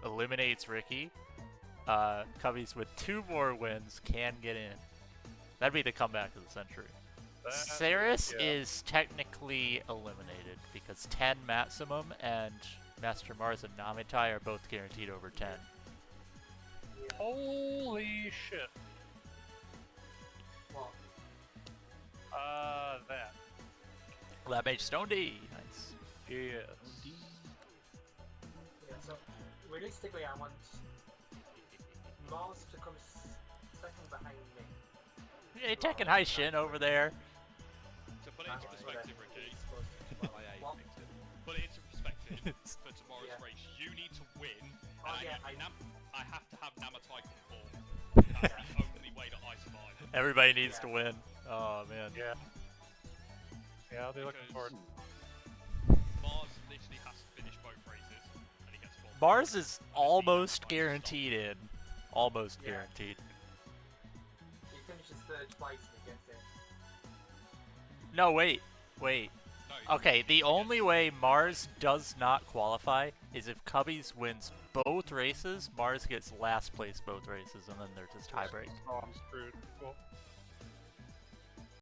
eliminates Ricky. Cubbies with 2 more wins can get in. That'd be the comeback of the century. Saris yeah. is technically eliminated because 10 maximum and Master Mars and Namitai are both guaranteed over 10. Holy shit. What? That. Lab Mage Stone D. Nice. Yes. realistically, I want Mars to come second behind me. Hey, taking high shin over there. To put it into That's perspective, what Ricky, Well, I What? picked it. put it into perspective for tomorrow's Yeah. race. You need to win. Oh, and yeah, I have to have Namatai conform. Yeah. That's the only way that I survive. Everybody needs Yeah. to win. Oh man. Yeah. Yeah, I'll be looking Because- forward. Mars literally has to finish both races, and he gets full. Mars is almost guaranteed in. Almost Yeah. guaranteed. He finishes third twice and he gets in. No, wait. Wait. No, Okay, the only way Mars does not qualify is if Cubbies wins both races, Mars gets last place both races, and then they're just tie break. Oh, I'm screwed. Cool.